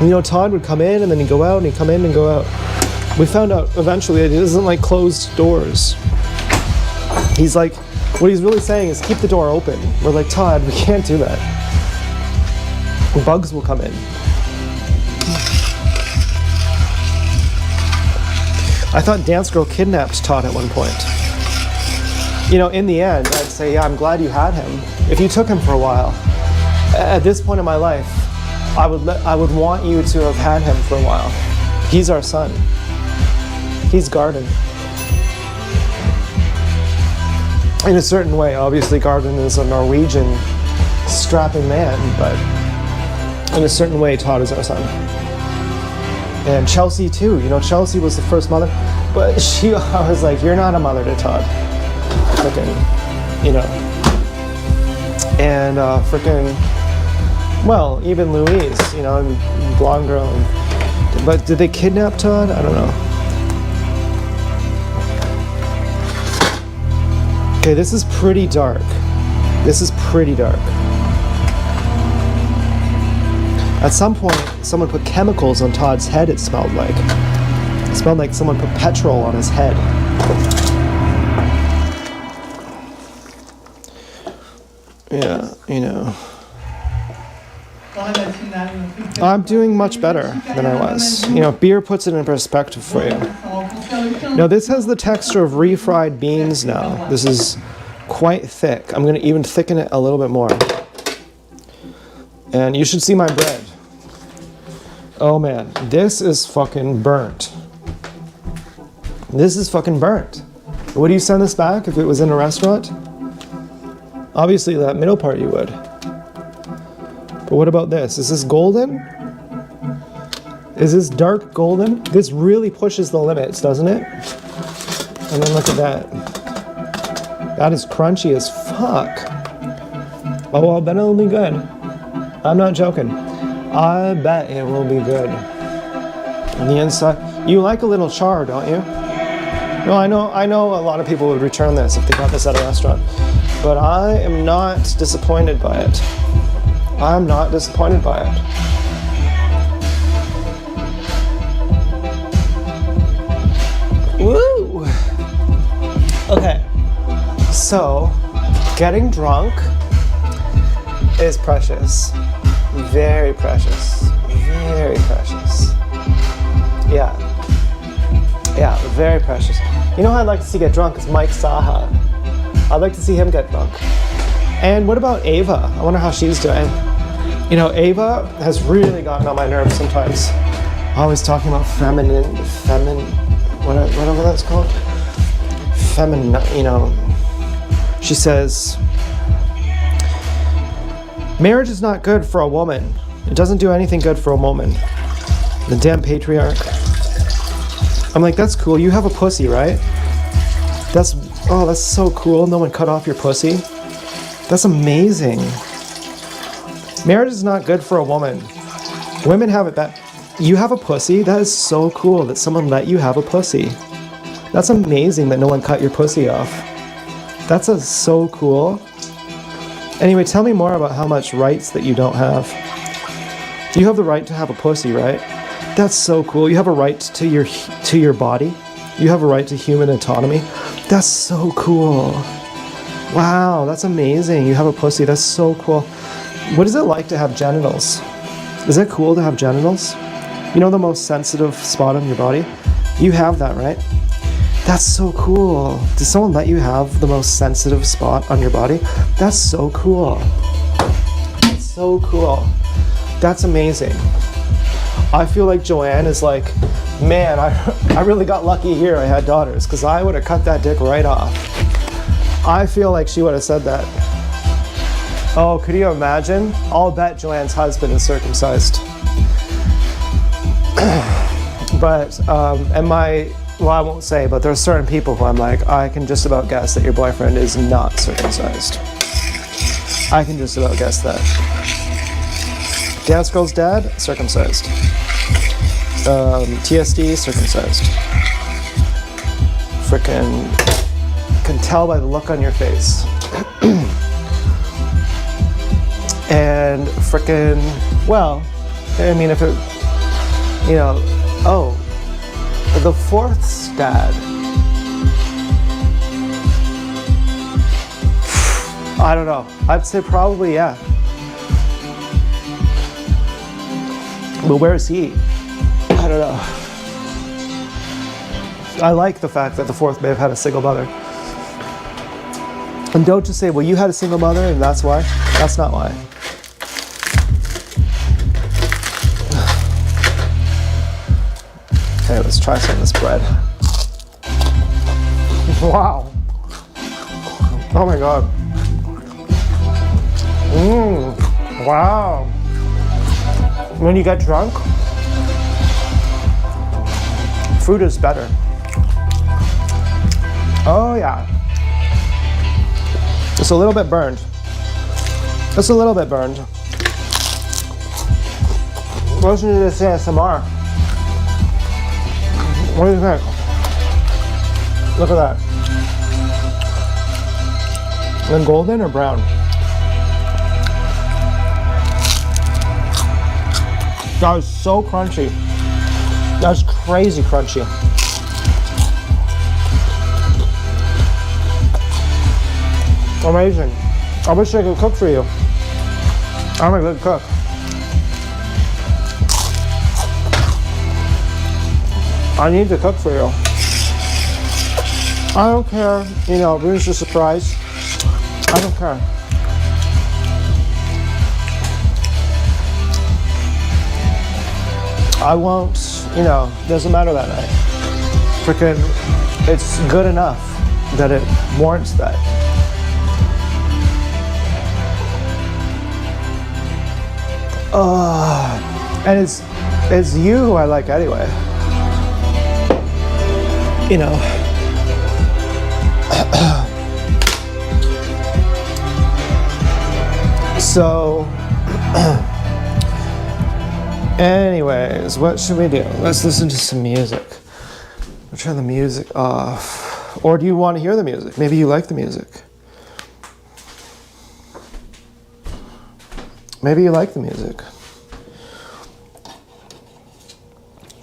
You know, Todd would come in and then he'd go out and he'd come in and go out. We found out eventually that he doesn't like closed doors. He's like, what he's really saying is keep the door open. We're like, Todd, we can't do that. Bugs will come in. I thought Dance Girl kidnapped Todd at one point. You know, in the end, I'd say, yeah, I'm glad you had him. If you took him for a while, at this point in my life, I would want you to have had him for a while. He's our son. He's Garden. In a certain way, obviously Garden is a Norwegian strapping man, but in a certain way, Todd is our son. And Chelsea too, you know, Chelsea was the first mother, but I was like, you're not a mother to Todd. Frickin', you know. And well, even Louise, you know, and blonde girl. But did they kidnap Todd? I don't know. Okay, this is pretty dark. At some point, someone put chemicals on Todd's head, it smelled like. It smelled like someone put petrol on his head. Yeah, you know. I'm doing much better than I was. You know, beer puts it in perspective for you. Now this has the texture of refried beans now. This is quite thick. I'm gonna even thicken it a little bit more. And you should see my bread. Oh man, this is fucking burnt. This is fucking burnt. Would you send this back if it was in a restaurant? Obviously that middle part you would. But what about this? Is this golden? Is this dark golden? This really pushes the limits, doesn't it? And then look at that. That is crunchy as fuck. Oh, well, then it'll be good. I'm not joking. I bet it will be good. On the inside, you like a little char, don't you? No, I know a lot of people would return this if they got this at a restaurant. But I am not disappointed by it. I'm not disappointed by it. Woo! Okay, so getting drunk is precious. Very precious. Very precious. Yeah, very precious. You know who I'd like to see get drunk is Mike Saha. I'd like to see him get drunk. And what about Ava? I wonder how she's doing. You know, Ava has really gotten on my nerves sometimes. Always talking about whatever that's called. You know, she says, marriage is not good for a woman It doesn't do anything good for a woman. The damn patriarch. I'm like, that's cool. You have a pussy, right? That's so cool. No one cut off your pussy. That's amazing. Marriage is not good for a woman. Women have it bad. You have a pussy? That is so cool that someone let you have a pussy. That's amazing that no one cut your pussy off. That's so cool. Anyway, tell me more about how much rights that you don't have. You have the right to have a pussy, right? That's so cool. You have a right to your body. You have a right to human autonomy. That's so cool. Wow, that's amazing. You have a pussy. That's so cool. What is it like to have genitals? Is it cool to have genitals? You know the most sensitive spot on your body? You have that, right? That's so cool. Did someone let you have the most sensitive spot on your body? That's so cool. That's so cool. That's amazing. I feel like Joanne is like, man, I really got lucky here I had daughters, because I would have cut that dick right off. I feel like she would have said that. Oh, could you imagine? I'll bet Joanne's husband is circumcised. But, well, I won't say, but there are certain people who I'm like, I can just about guess that your boyfriend is not circumcised. I can just about guess that. Dance Girl's dad, circumcised. TSD, circumcised. Frickin' can tell by the look on your face. And frickin', well, I mean, if it, you know, oh, the fourth's dad. I don't know. I'd say probably, yeah. But where is he? I don't know. I like the fact that the fourth may have had a single mother. And don't just say, well, you had a single mother and that's why. That's not why. Okay, let's try some of this bread. Wow. Oh my God. Wow. When you get drunk, food is better. Oh yeah. It's a little bit burned. It's a little bit burned. Listen to this ASMR. What do you think? Look at that. And golden or brown? That was so crunchy. That was crazy crunchy. Amazing. I wish I could cook for you. I'm a good cook. I need to cook for you. I don't care, you know, ruins the surprise. I don't care. I won't, you know, doesn't matter that night. Freaking, it's good enough that it warrants that. And it's you who I like anyway. You know. So, anyways, what should we do? Let's listen to some music. We'll turn the music off. Or do you want to hear the music? Maybe you like the music. Maybe you like the music.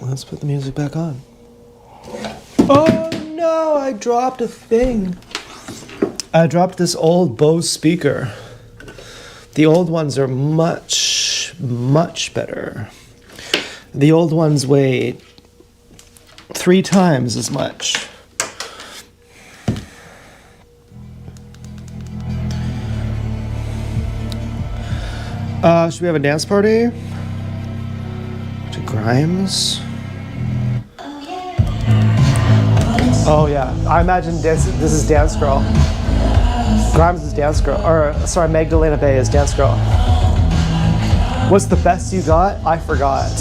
Let's put the music back on. Oh no, I dropped a thing. I dropped this old Bose speaker. The old ones are much, much better. The old ones weigh 3 times as much. Should we have a dance party? To Grimes? Oh yeah, I imagine this is Dance Girl. Grimes is Dance Girl, or sorry, Magdalena Bay is Dance Girl. What's the best you got? I forgot.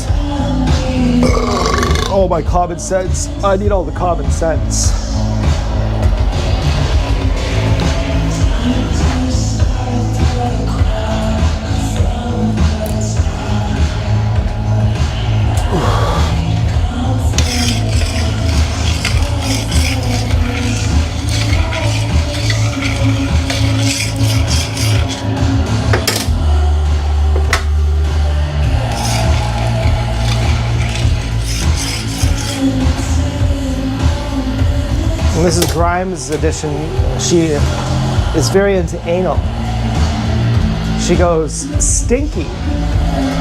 Oh, my common sense. I need all the common sense. And this is Grimes' edition. She is very into anal. She goes, stinky.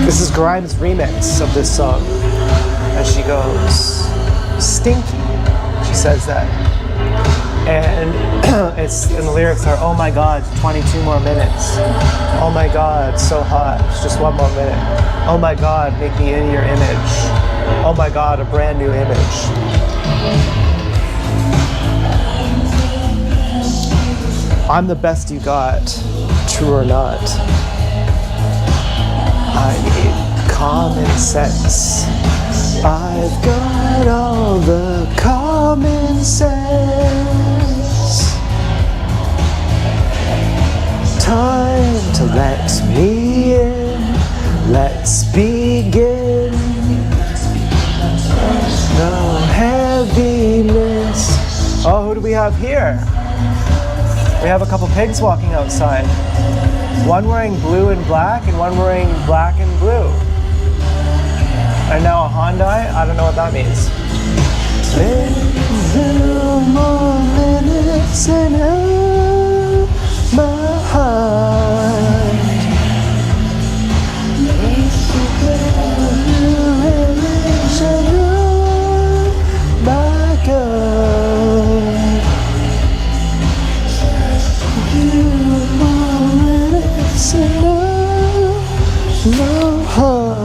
This is Grimes' remix of this song. And she goes, stinky. She says that. And and the lyrics are, oh my God, 22 more minutes. Oh my God, so hot, just one more minute. Oh my God, make me in your image. Oh my God, a brand new image. I'm the best you got, true or not. I need common sense. I've got all the common sense. Time to let me in. Let's begin. No heaviness. Oh, who do we have here? We have a couple pigs walking outside. One wearing blue and black, and one wearing black and blue. And now a Hyundai? I don't know what that means. 2 more minutes and my heart. My God. No heart.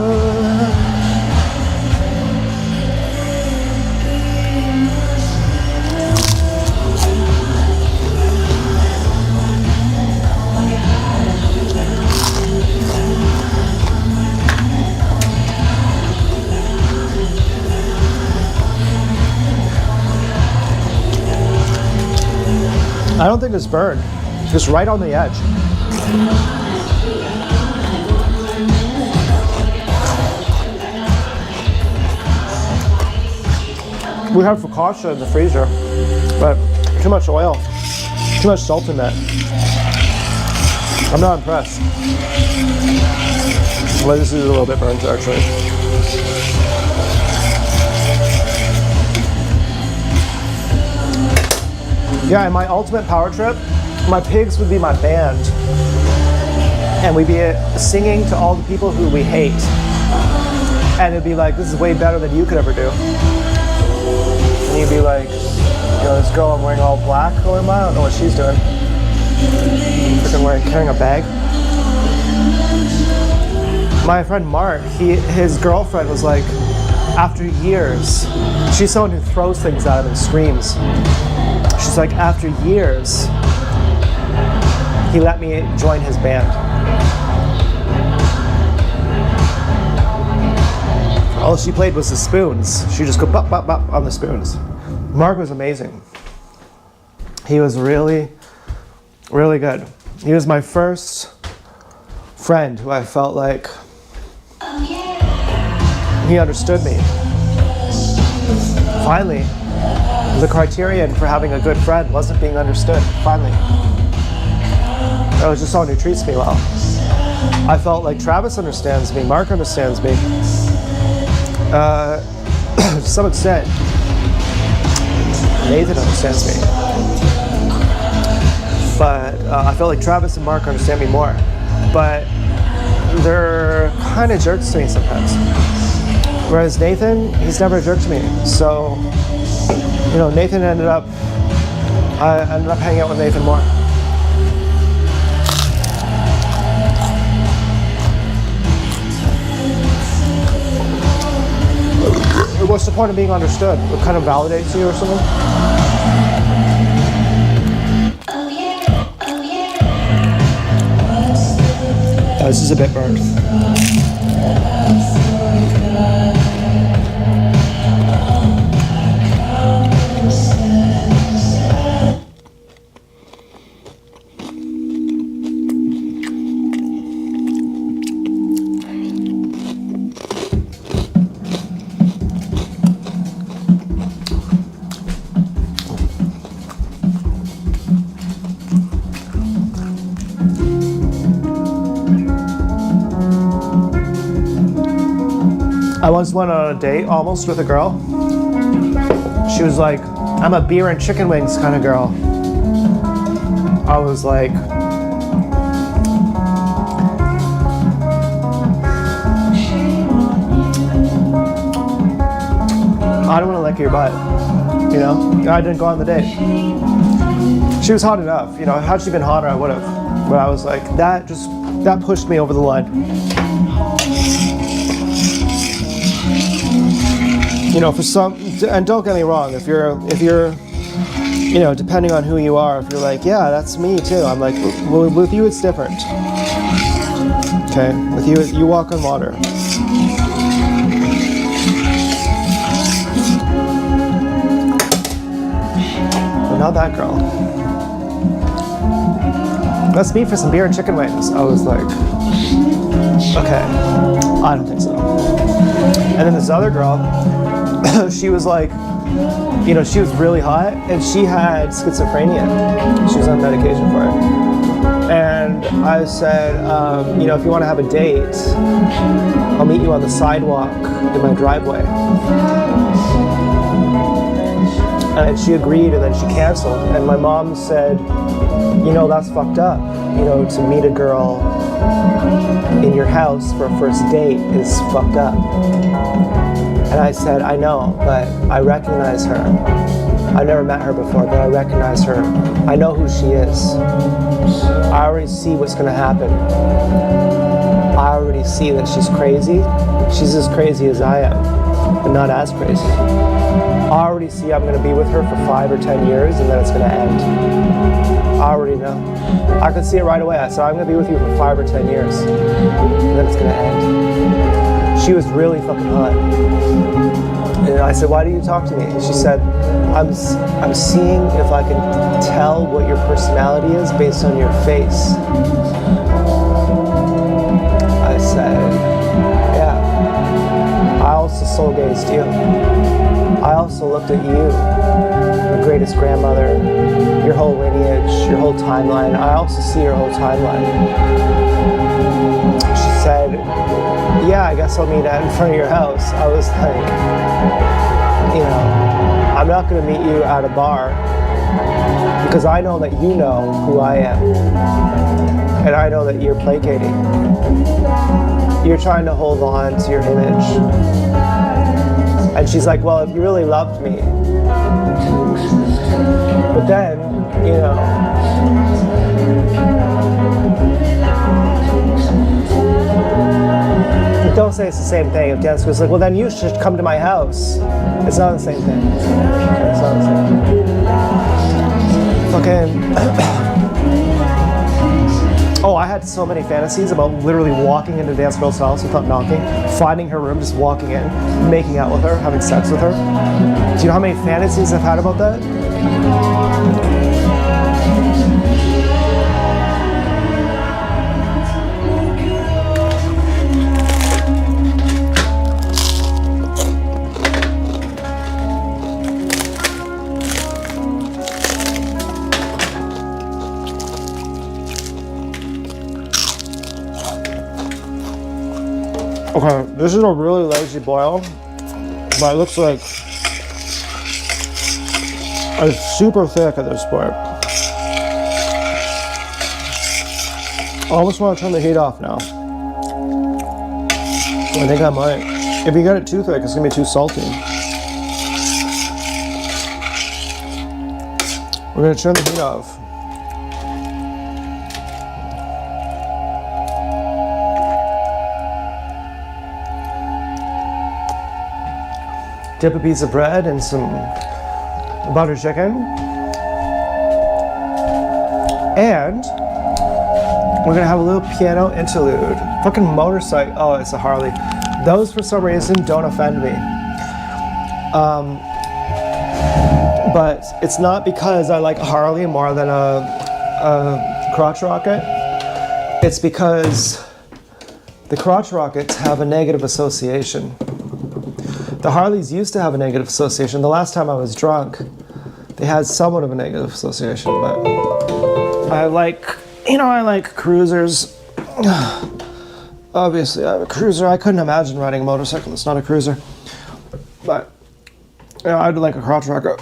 I don't think it's burned. Just right on the edge. We have focaccia in the freezer, but too much oil, too much salt in that. I'm not impressed. Well, this is a little bit burnt actually. Yeah, in my ultimate power trip, my pigs would be my band. And we'd be singing to all the people who we hate. And it'd be like, this is way better than you could ever do. And you'd be like, you know, this girl I'm wearing all black going by, I don't know what she's doing. Freaking carrying a bag. My friend Mark, his girlfriend was like, after years, she's someone who throws things at him and screams. She's like, after years, he let me join his band. All she played was the spoons. She just go bop, bop, bop on the spoons. Mark was amazing. He was really, really good. He was my first friend who I felt like he understood me. Finally, the criterion for having a good friend wasn't being understood. Finally. I was just someone who treats me well. I felt like Travis understands me, Mark understands me. To some extent, Nathan understands me. But I felt like Travis and Mark understand me more. But they're kind of jerks to me sometimes. Whereas Nathan, he's never a jerk to me. So, you know, I ended up hanging out with Nathan more. What's the point of being understood? It kind of validates you or something? This is a bit burnt. I once went on a date almost with a girl. She was like, I'm a beer and chicken wings kind of girl. I was like, I don't want to lick your butt, you know? I didn't go on the date. She was hot enough, you know, had she been hotter, I would have. But I was like, that pushed me over the line. You know, for some, and don't get me wrong, if you're, you know, depending on who you are, if you're like, yeah, that's me too. I'm like, well, with you it's different. Okay, with you walk on water. But not that girl. Let's meet for some beer and chicken wings. I was like, okay, I don't think so. And then this other girl, she was like, you know, she was really hot and she had schizophrenia. She was on medication for it. And I said, you know, if you want to have a date, I'll meet you on the sidewalk in my driveway. And she agreed and then she canceled. And my mom said, you know, that's fucked up. You know, to meet a girl in your house for a first date is fucked up. And I said, I know, but I recognize her. I've never met her before, but I recognize her. I know who she is. I already see what's gonna happen. I already see that she's crazy. She's as crazy as I am, but not as crazy. I already see I'm gonna be with her for 5 or 10 years and then it's gonna end. I already know. I could see it right away. I said, I'm gonna be with you for 5 or 10 years and then it's gonna end. She was really fucking hot. And I said, why do you talk to me? And she said, I'm seeing if I can tell what your personality is based on your face. I said, yeah. I also soul gazed you. I also looked at you, your greatest grandmother, your whole lineage, your whole timeline. I also see your whole timeline. She said, yeah, I guess I'll meet at in front of your house. I was like, you know, I'm not going to meet you at a bar because I know that you know who I am. And I know that you're placating. You're trying to hold on to your image. And she's like, well, if you really loved me. But then, you know, don't say it's the same thing. If Dennis was like, well, then you should come to my house. It's not the same thing. It's not the same thing. Fucking. Oh, I had so many fantasies about literally walking into Dance Girl's house without knocking, finding her room, just walking in, making out with her, having sex with her. Do you know how many fantasies I've had about that? Okay, this is a really lazy boil, but it looks like it's super thick at this point. I almost want to turn the heat off now. I think I might. If you get it too thick, it's gonna be too salty. We're gonna turn the heat off. Dip a piece of bread and some butter chicken. And We're gonna have a little piano interlude. Fucking motorcycle. Oh, it's a Harley. Those, for some reason, don't offend me. But it's not because I like a Harley more than a crotch rocket. It's because the crotch rockets have a negative association. The Harleys used to have a negative association. The last time I was drunk, they had somewhat of a negative association, but I like cruisers. Obviously, I have a cruiser. I couldn't imagine riding a motorcycle that's not a cruiser. But, I'd like a crotch rocket.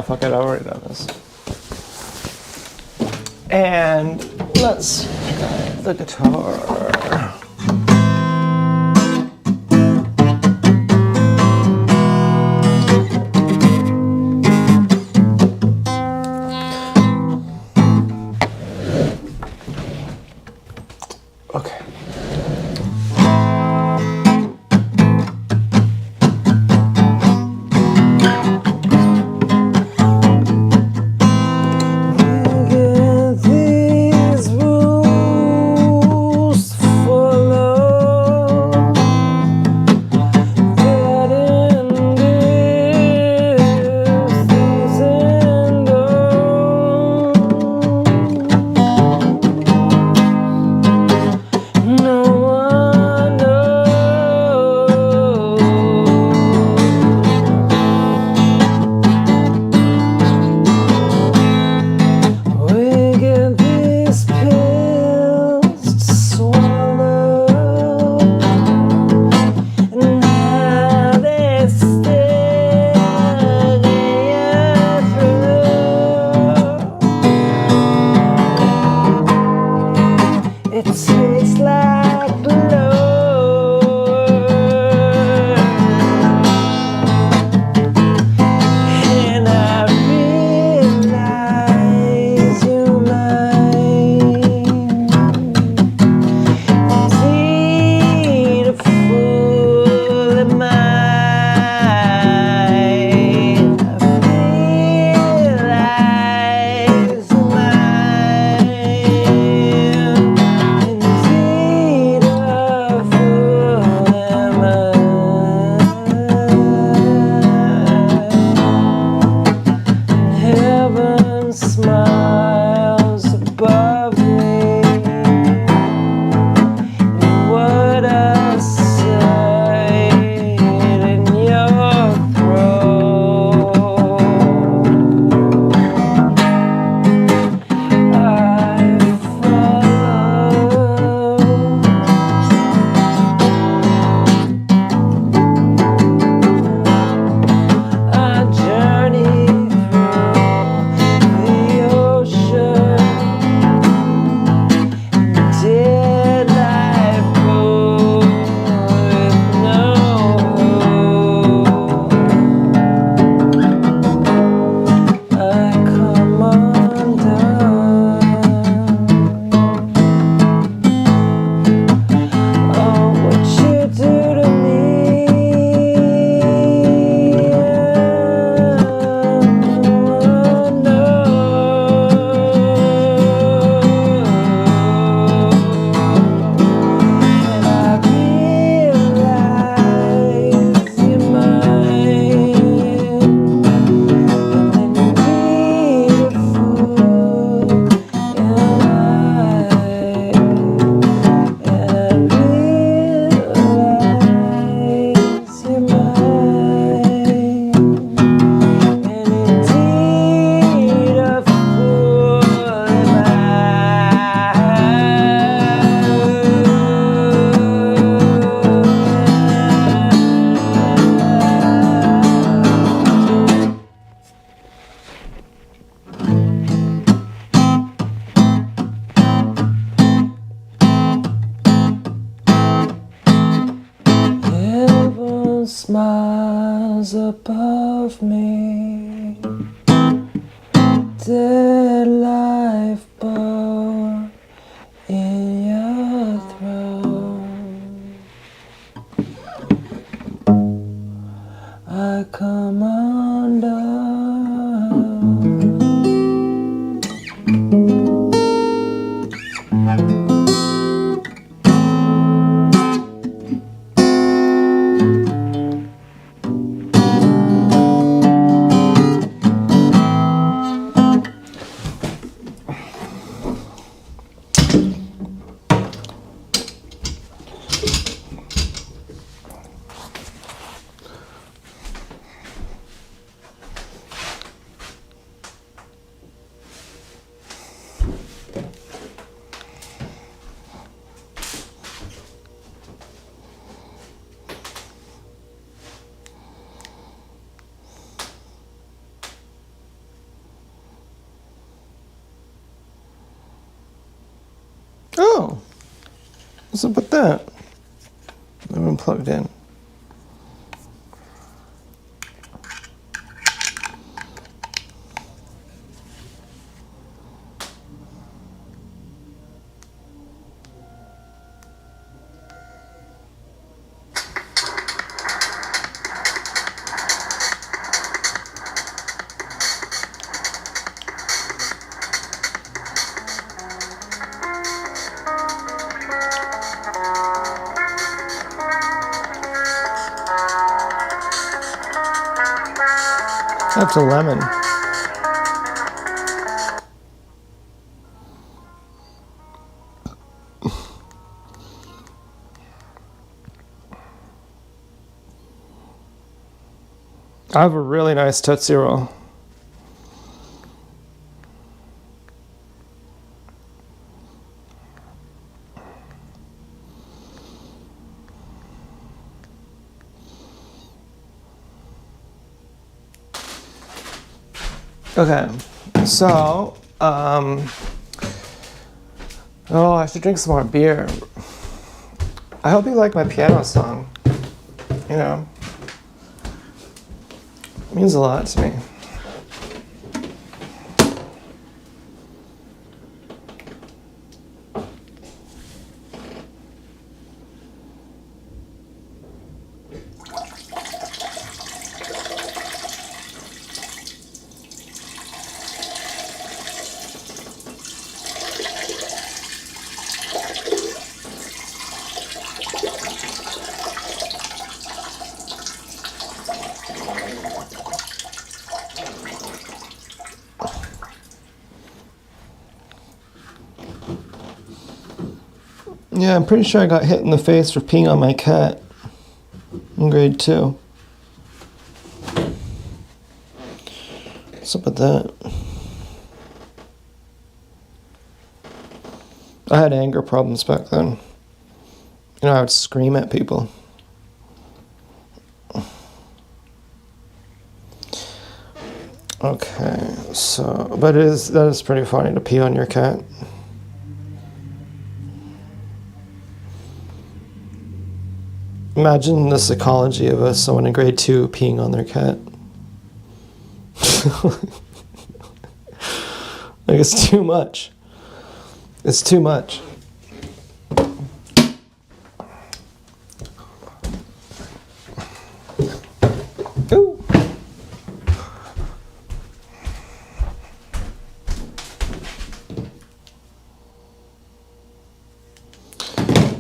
Fuck it, I've already done this. And let's pick up the guitar. Okay. smiles above me. Dead life born in your throat. I come Oh, what's up with that? I've been plugged in. That's a lemon. I have a really nice Tootsie Roll. Okay, so, oh, I should drink some more beer. I hope you like my piano song. You know, it means a lot to me. Yeah, I'm pretty sure I got hit in the face for peeing on my cat in grade 2. What's up with that? I had anger problems back then. You know, I would scream at people. Okay, so, but that is pretty funny to pee on your cat. Imagine the psychology of someone in grade 2 peeing on their cat. Like, it's too much. It's too much. Ooh.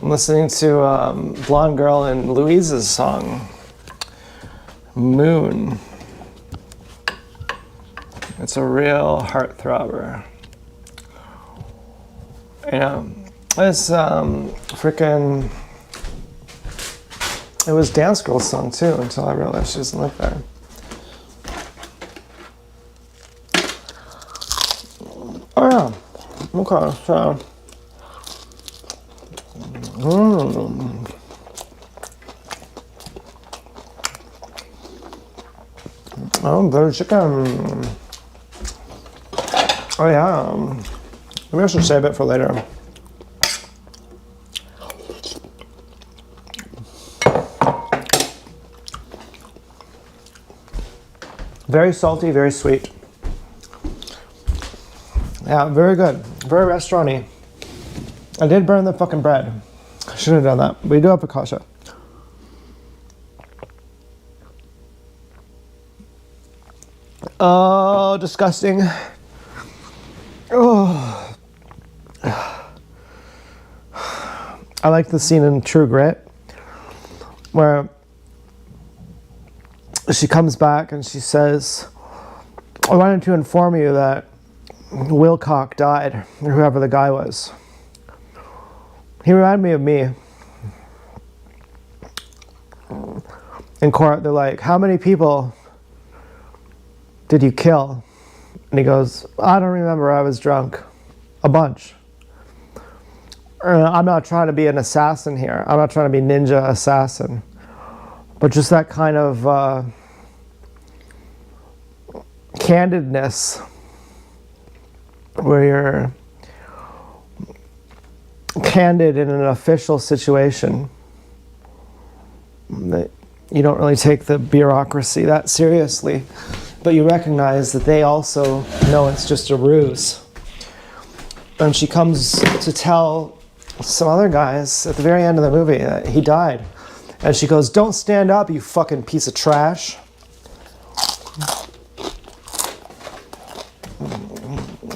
I'm listening to Blonde Girl and Louise's song, Moon. It's a real heartthrobber. You know, it's freaking. It was Dance Girl's song too until I realized she doesn't live there. Oh yeah. Okay, so. Oh, butter chicken. Oh yeah. Maybe I should save it for later. Very salty, very sweet. Yeah, very good. Very restaurant-y. I did burn the fucking bread. I should have done that. We do have focaccia. Oh, disgusting. Oh. I like the scene in True Grit where she comes back and she says, I wanted to inform you that Wilcock died, or whoever the guy was. He reminded me of me. In court, they're like, how many people did you kill? And he goes, I don't remember, I was drunk. A bunch. I'm not trying to be an assassin here. I'm not trying to be ninja assassin. But just that kind of candidness where you're candid in an official situation. That you don't really take the bureaucracy that seriously, but you recognize that they also know it's just a ruse. And she comes to tell some other guys at the very end of the movie that he died. And she goes, don't stand up, you fucking piece of trash.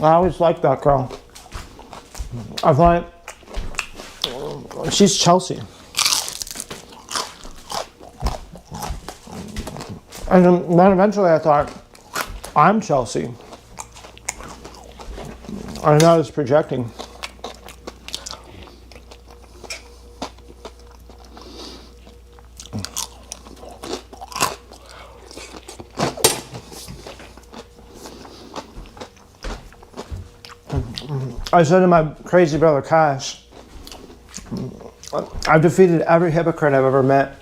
I always liked that girl. I thought, she's Chelsea. And then eventually I thought, I'm Chelsea. I know I was projecting. I said to my crazy brother Cash, I've defeated every hypocrite I've ever met.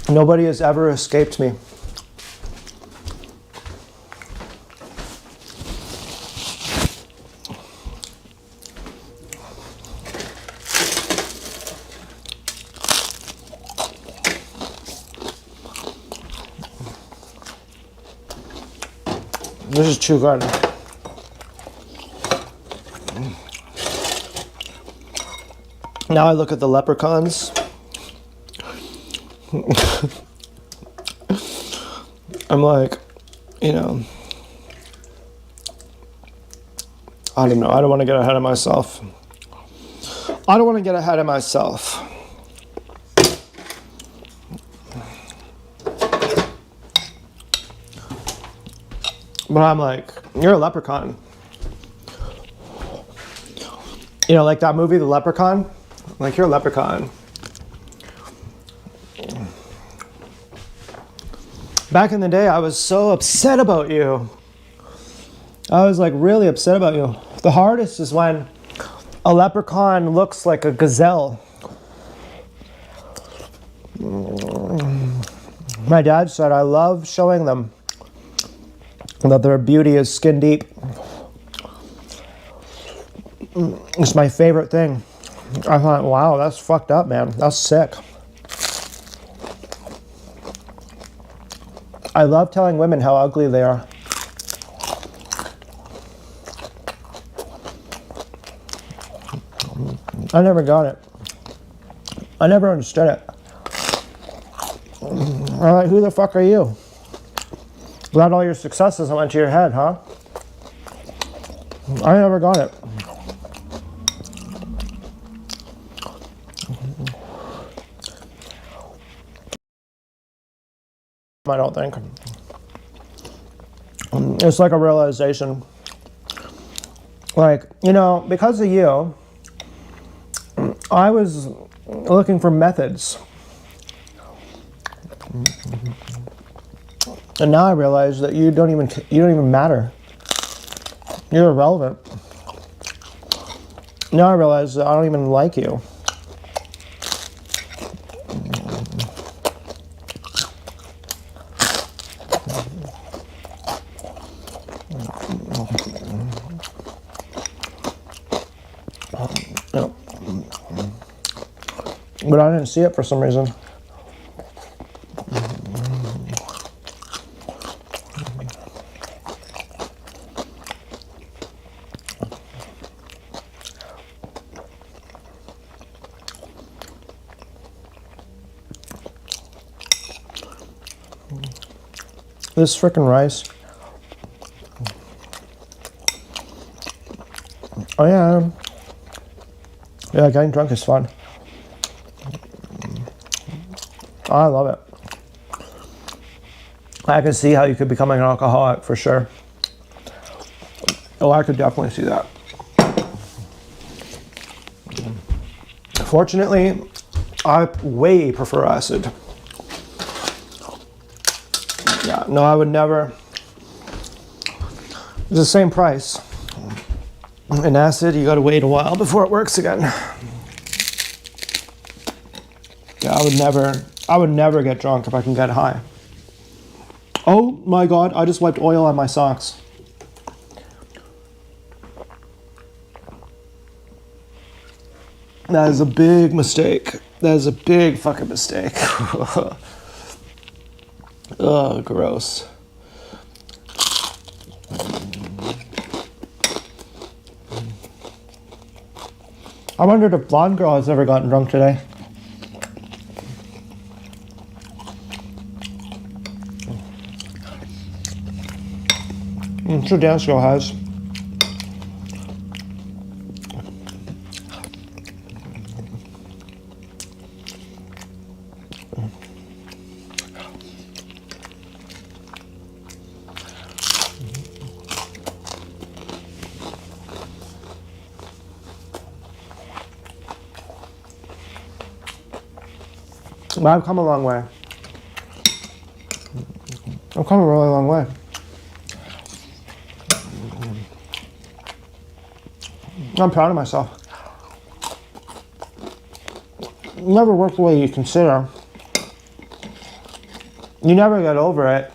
Nobody has ever escaped me. This is too good. Now I look at the leprechauns. I'm like, you know, I don't know. I don't want to get ahead of myself. But I'm like, you're a leprechaun. You know, like that movie, The Leprechaun? Like, you're a leprechaun. Back in the day, I was so upset about you. I was like really upset about you. The hardest is when a leprechaun looks like a gazelle. My dad said, I love showing them that their beauty is skin deep. It's my favorite thing. I thought, wow, that's fucked up, man. That's sick. I love telling women how ugly they are. I never got it. I never understood it. I'm like, who the fuck are you? Glad all your successes went to your head, huh? I never got it. I don't think. It's like a realization. Like, you know, because of you, I was looking for methods. And now I realize that you don't even matter. You're irrelevant. Now I realize that I don't even like you. But I didn't see it for some reason. This frickin' rice. Oh yeah. Yeah, getting drunk is fun. I love it. I can see how you could become an alcoholic for sure. Oh, I could definitely see that. Fortunately, I way prefer acid. Yeah, no, I would never. It's the same price. In acid, you gotta wait a while before it works again. Yeah, I would never get drunk if I can get high. Oh my God, I just wiped oil on my socks. That is a big mistake. That is a big fucking mistake. Ugh, gross. I wondered if Blonde Girl has ever gotten drunk today. I'm sure Dance Girl has. But I've come a long way. I've come a really long way. I'm proud of myself. It never worked the way you consider. You never get over it.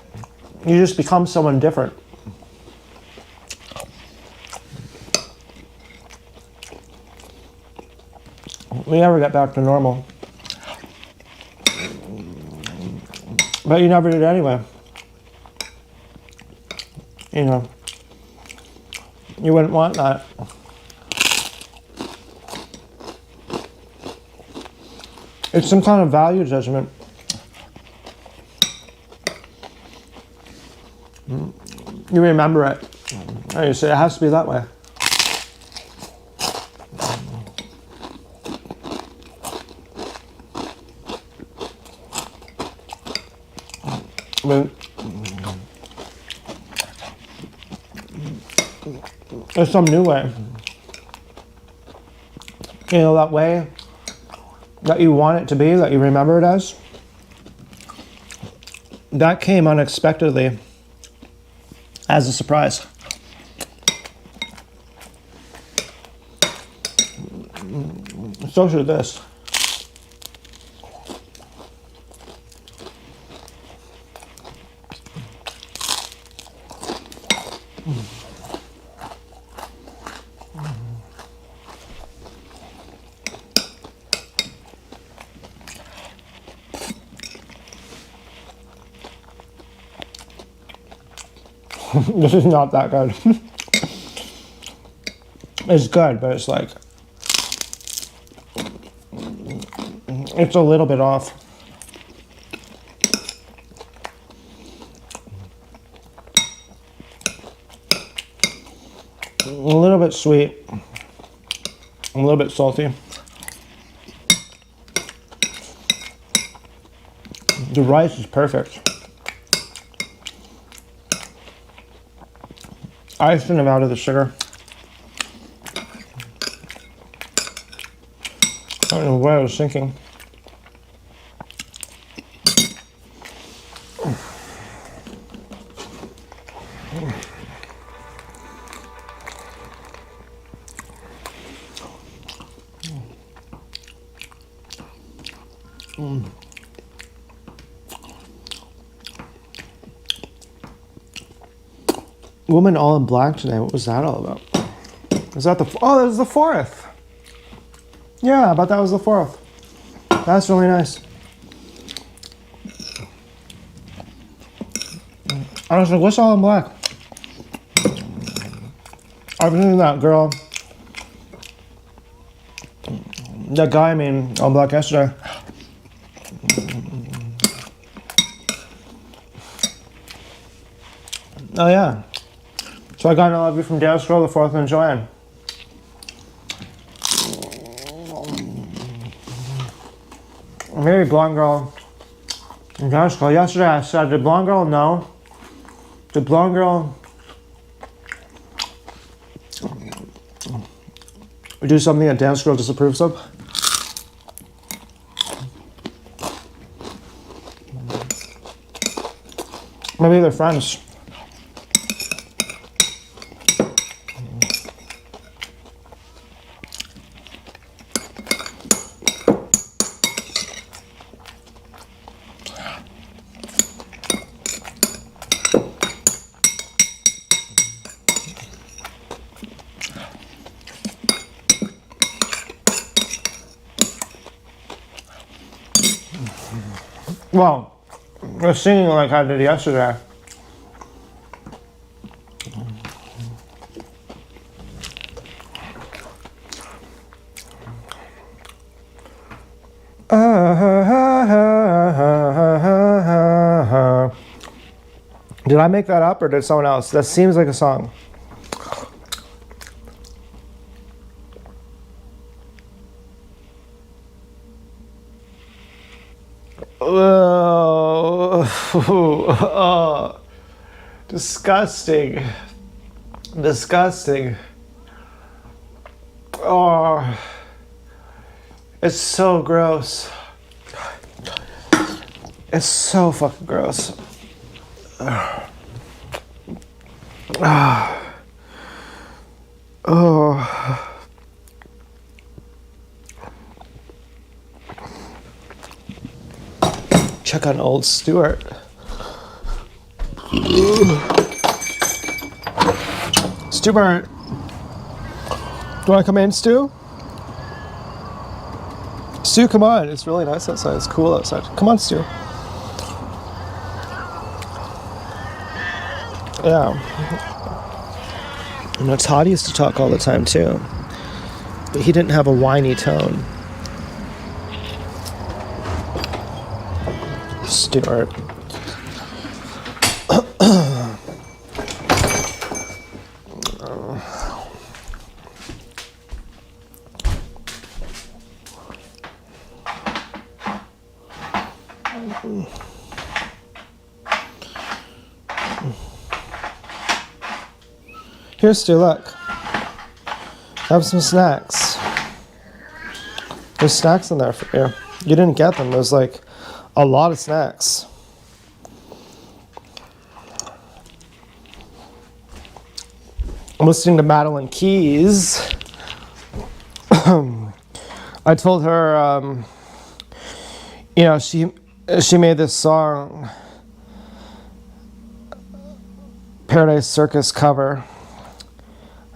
You just become someone different. We never get back to normal. But you never did anyway. You know, you wouldn't want that. It's some kind of value judgment. You remember it. And you say it has to be that way. But there's some new way. You know, that way that you want it to be, that you remember it as. That came unexpectedly as a surprise. So should this. This is not that good. It's good, but it's like, it's a little bit off. A little bit sweet, a little bit salty. The rice is perfect. I shouldn't have added the sugar. I don't know where I was thinking. Woman all in black today. What was that all about? Is that the... Oh, that was the 4th. Yeah, I bet that was the 4th. That's really nice. I was like, what's all in black? I was thinking that girl... That guy, I mean, all black yesterday. Oh yeah. So I got an I love you from Dance Girl, the fourth one, Joanne. Maybe Blonde Girl and Dance Girl. Yesterday I said, did Blonde Girl know? Did Blonde Girl do something that Dance Girl disapproves of? Maybe they're friends. Well, we're singing like I did yesterday. Did I make that up or did someone else? That seems like a song. Oh, disgusting. Disgusting. Oh, it's so gross. It's so fucking gross. Oh. Check on old Stuart. Stuart. Do you want to come in, Stu? Stu, come on. It's really nice outside. It's cool outside. Come on, Stu. Yeah. You know, Todd used to talk all the time, too. But he didn't have a whiny tone. Stuart. Here, Stu, look. Have some snacks. There's snacks in there for you. You didn't get them. There's like a lot of snacks. I'm listening to Madeline Keys. I told her, you know, she made this song, Paradise Circus cover.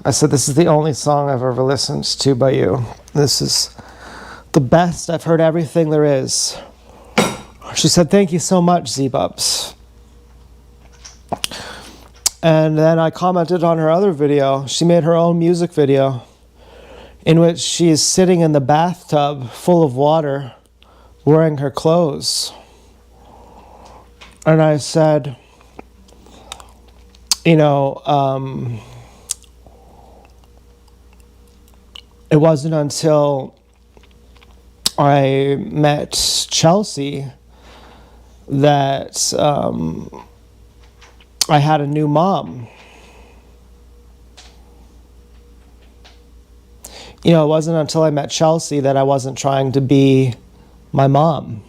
I said, this is the only song I've ever listened to by you. This is the best. I've heard everything there is. She said, thank you so much, Z-Bubs. And then I commented on her other video. She made her own music video in which she is sitting in the bathtub full of water wearing her clothes. And I said, you know, it wasn't until I met Chelsea that I had a new mom. You know, it wasn't until I met Chelsea that I wasn't trying to be my mom.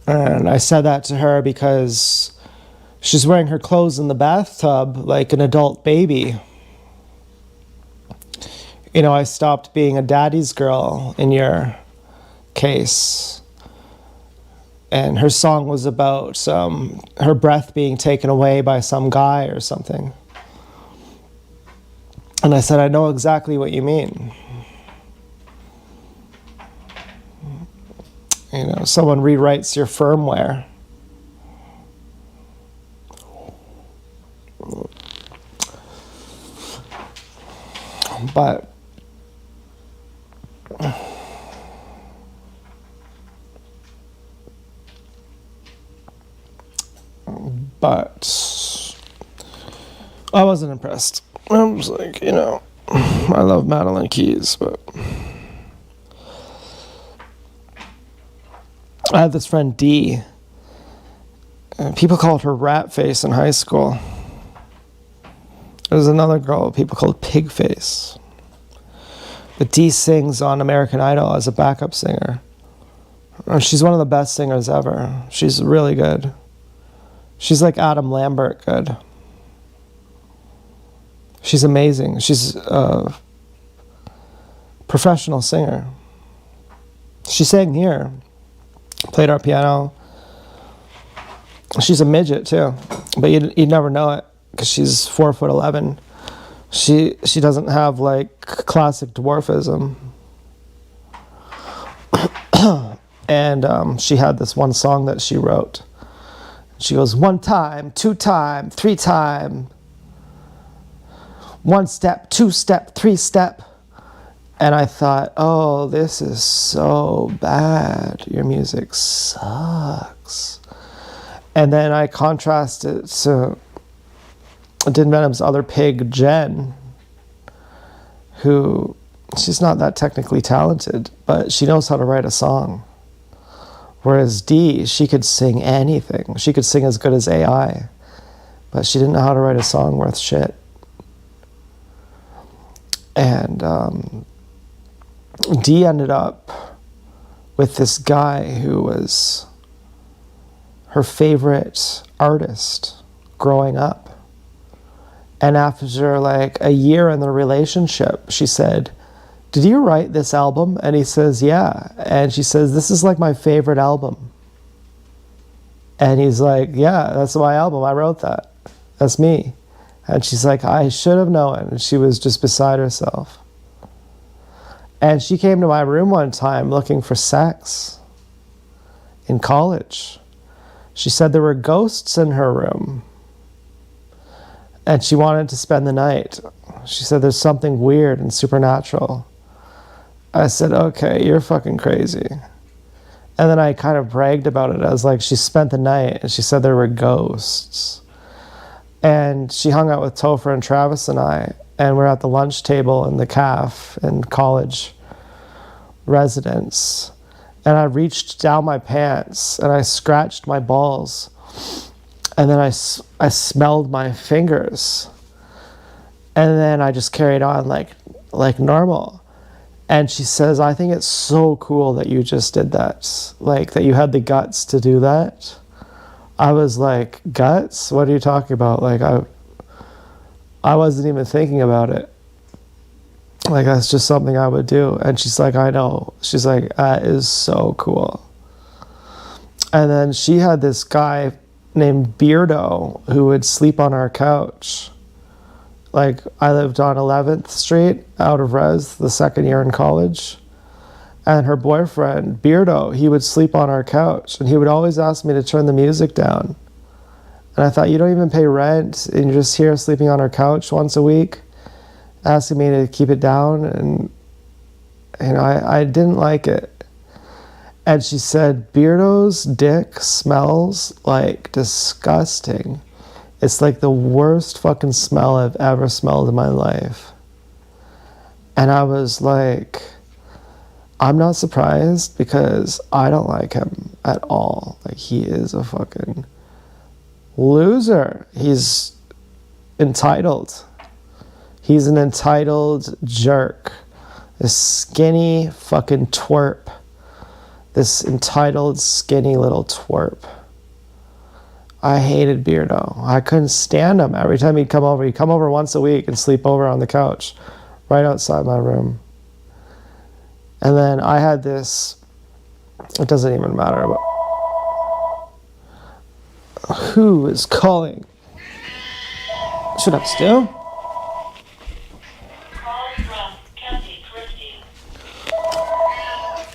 And I said that to her because she's wearing her clothes in the bathtub like an adult baby. You know, I stopped being a daddy's girl in your case. And her song was about her breath being taken away by some guy or something. And I said, I know exactly what you mean. You know, someone rewrites your firmware. But I wasn't impressed. I was like, I love Madeline Keys, but I had this friend D. And people called her Rat Face in high school. There's another girl people called Pig Face. But Dee sings on American Idol as a backup singer. She's one of the best singers ever. She's really good. She's like Adam Lambert good. She's amazing. She's a professional singer. She sang here, played our piano. She's a midget too, but you'd never know it because she's 4'11". She doesn't have like classic dwarfism. And she had this one song that she wrote. She goes, 1 time, 2 time, 3 time. 1 step, 2 step, 3 step. And I thought, oh, this is so bad. Your music sucks. And then I contrasted to Din Venom's other pig, Jen, who, she's not that technically talented, but she knows how to write a song. Whereas Dee, she could sing anything. She could sing as good as AI, but she didn't know how to write a song worth shit. And Dee ended up with this guy who was her favorite artist growing up. And after like a year in the relationship, she said, did you write this album? And he says, yeah. And she says, this is like my favorite album. And he's like, yeah, that's my album. I wrote that. That's me. And she's like, I should have known. And she was just beside herself. And she came to my room one time looking for sex in college. She said there were ghosts in her room. And she wanted to spend the night. She said there's something weird and supernatural. I said, okay, you're fucking crazy. And then I kind of bragged about it. I was like, she spent the night, and she said there were ghosts. And she hung out with Topher and Travis and I, and we're at the lunch table in the caf in college residence. And I reached down my pants, and I scratched my balls. And then I smelled my fingers. And then I just carried on like normal. And she says, I think it's so cool that you just did that. Like, that you had the guts to do that. I was like, guts? What are you talking about? Like, I wasn't even thinking about it. Like, that's just something I would do. And she's like, I know. She's like, that is so cool. And then she had this guy named Beardo who would sleep on our couch. Like, I lived on 11th Street, out of res, the second year in college. And her boyfriend, Beardo, he would sleep on our couch. And he would always ask me to turn the music down. And I thought, you don't even pay rent, and you're just here sleeping on our couch once a week, asking me to keep it down. And, I didn't like it. And she said, Beardo's dick smells like disgusting. It's like the worst fucking smell I've ever smelled in my life. And I was like, I'm not surprised because I don't like him at all. Like, he is a fucking loser. He's entitled. He's an entitled jerk. This skinny fucking twerp. This entitled skinny little twerp. I hated Beardo. I couldn't stand him. Every time he'd come over once a week and sleep over on the couch right outside my room. And then I had this, it doesn't even matter, but who is calling? Shut up, Stu. Call from Kathy Christie.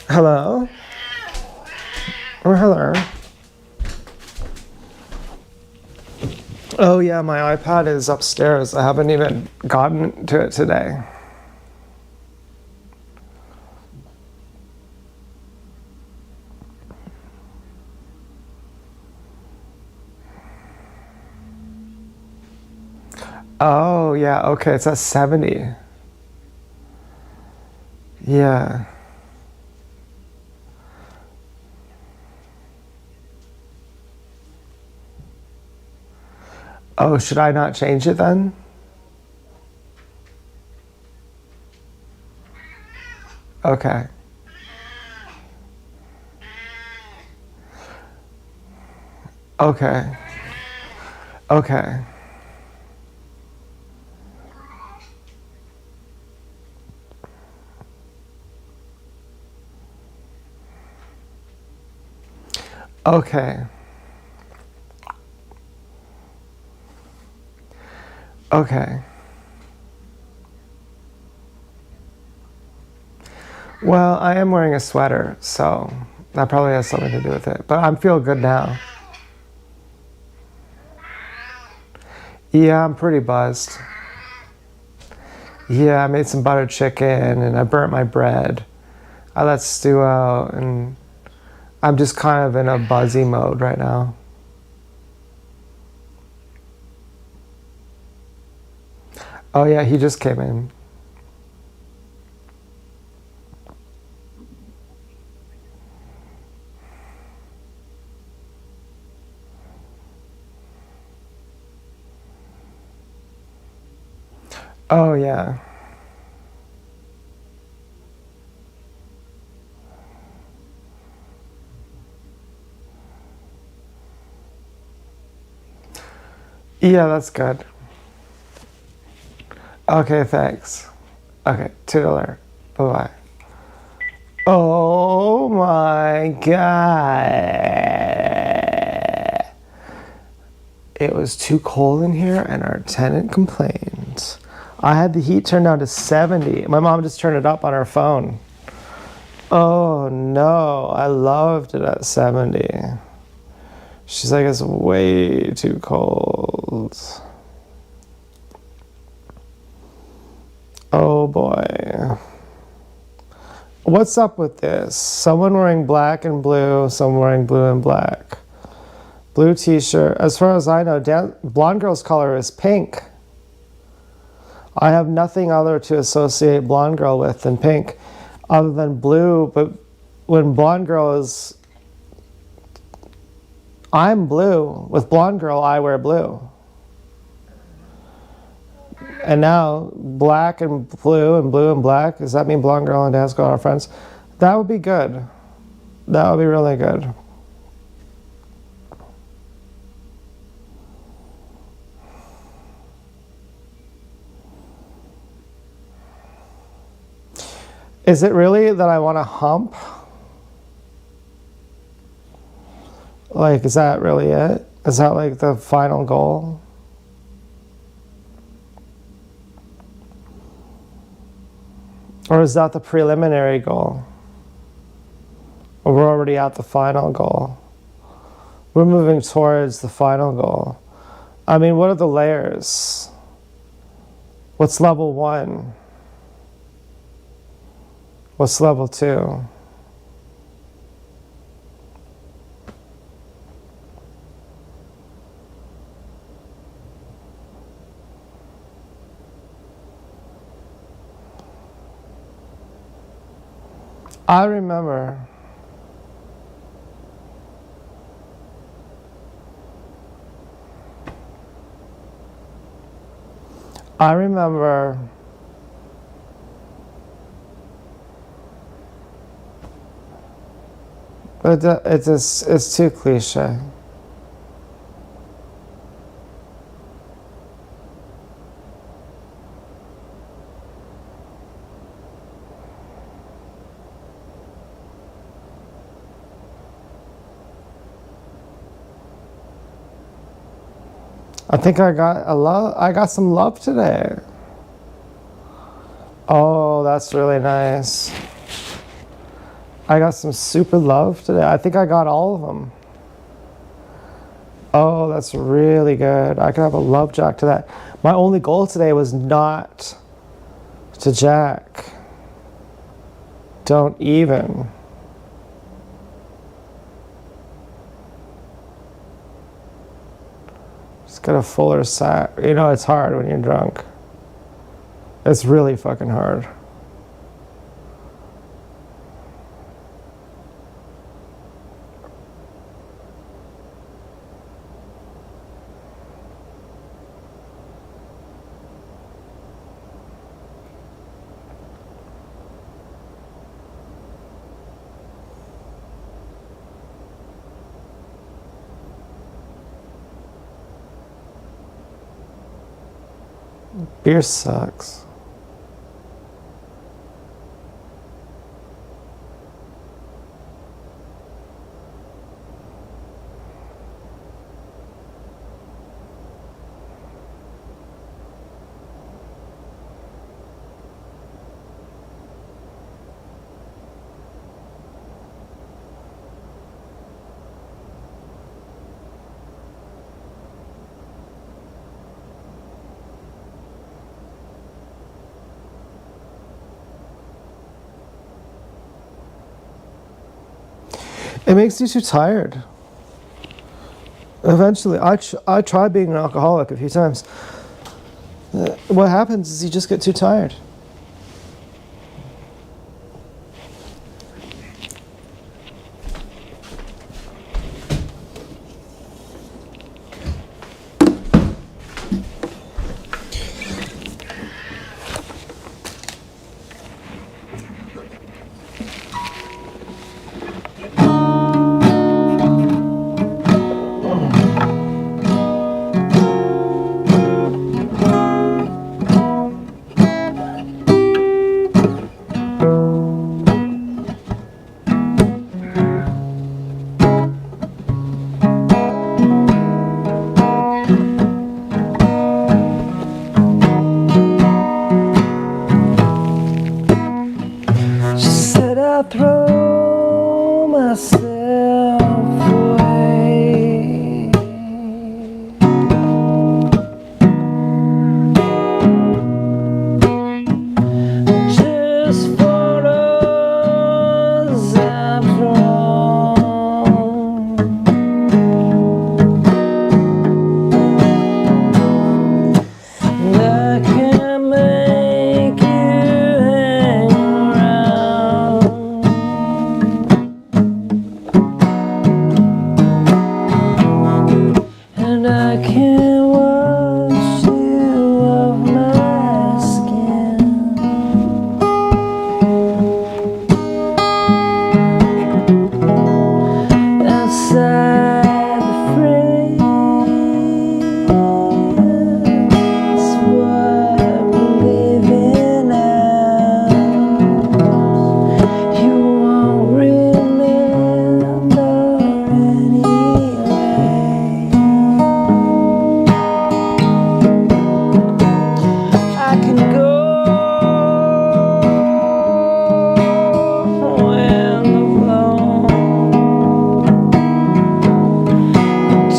Hello? Oh, hello. Oh yeah, my iPad is upstairs. I haven't even gotten to it today. Oh, yeah, okay, it's at 70. Yeah. Oh, should I not change it then? Okay. Okay. Okay. Okay. Okay. Well, I am wearing a sweater, so that probably has something to do with it. But I'm feel good now. Yeah, I'm pretty buzzed. Yeah, I made some buttered chicken and I burnt my bread. I let stew out and I'm just kind of in a buzzy mode right now. Oh yeah, he just came in. Oh yeah. Yeah, that's good. Okay, thanks. Okay, toodler. Bye-bye. Oh my God. It was too cold in here and our tenant complained. I had the heat turned down to 70. My mom just turned it up on her phone. Oh no, I loved it at 70. She's like, it's way too cold. Oh boy. What's up with this? Someone wearing black and blue, someone wearing blue and black. Blue t-shirt. As far as I know, blonde girl's color is pink. I have nothing other to associate blonde girl with than pink, other than blue. But when blonde girl is, I'm blue. With blonde girl, I wear blue. And now black and blue and black. Does that mean blonde girl and dance girl are friends? That would be good. That would be really good. Is it really that I want to hump? Like, is that really it? Is that like the final goal? Or is that the preliminary goal? Or we're already at the final goal? We're moving towards the final goal. I mean, what are the layers? What's level 1? What's level 2? I remember but it's too cliche. I think I got some love today. Oh, that's really nice. I got some super love today. I think I got all of them. Oh, that's really good. I could have a love jack to that. My only goal today was not to jack. Don't even. Just Get a fuller sack. You know, it's hard when you're drunk. It's really fucking hard. Beer sucks. It makes you too tired. Eventually, I tried being an alcoholic a few times. What happens is you just get too tired. She said I'll throw myself away. Just photos I've drawn. And I can make you hang around. And I can wash you off my skin. Outside the frames, what we're living out, you won't remember anyway. I can go when the flow.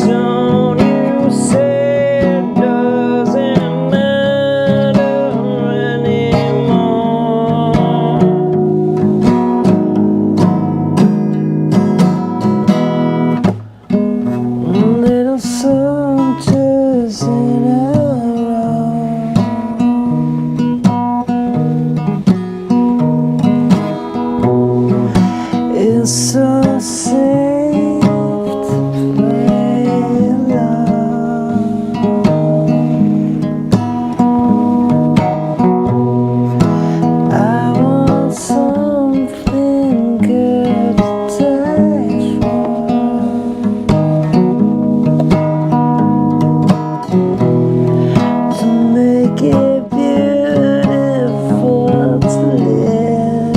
Don't you say it doesn't matter anymore. Little soldiers in a row. It's so safe to play alone. I want something good to die for, to make it beautiful to live.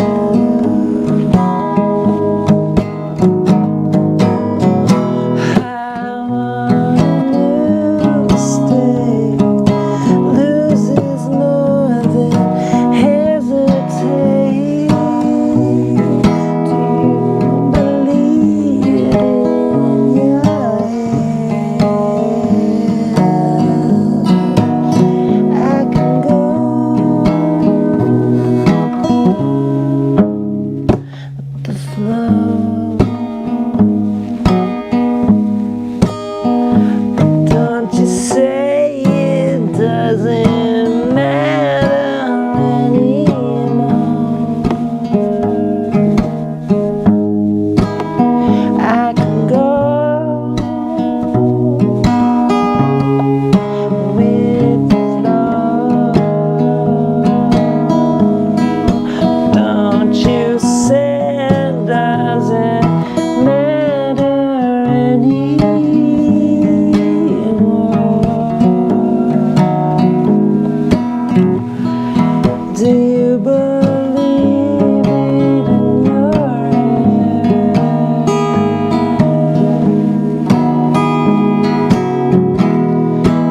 Do you believe it in your head?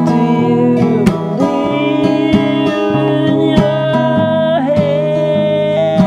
Do you believe in your head?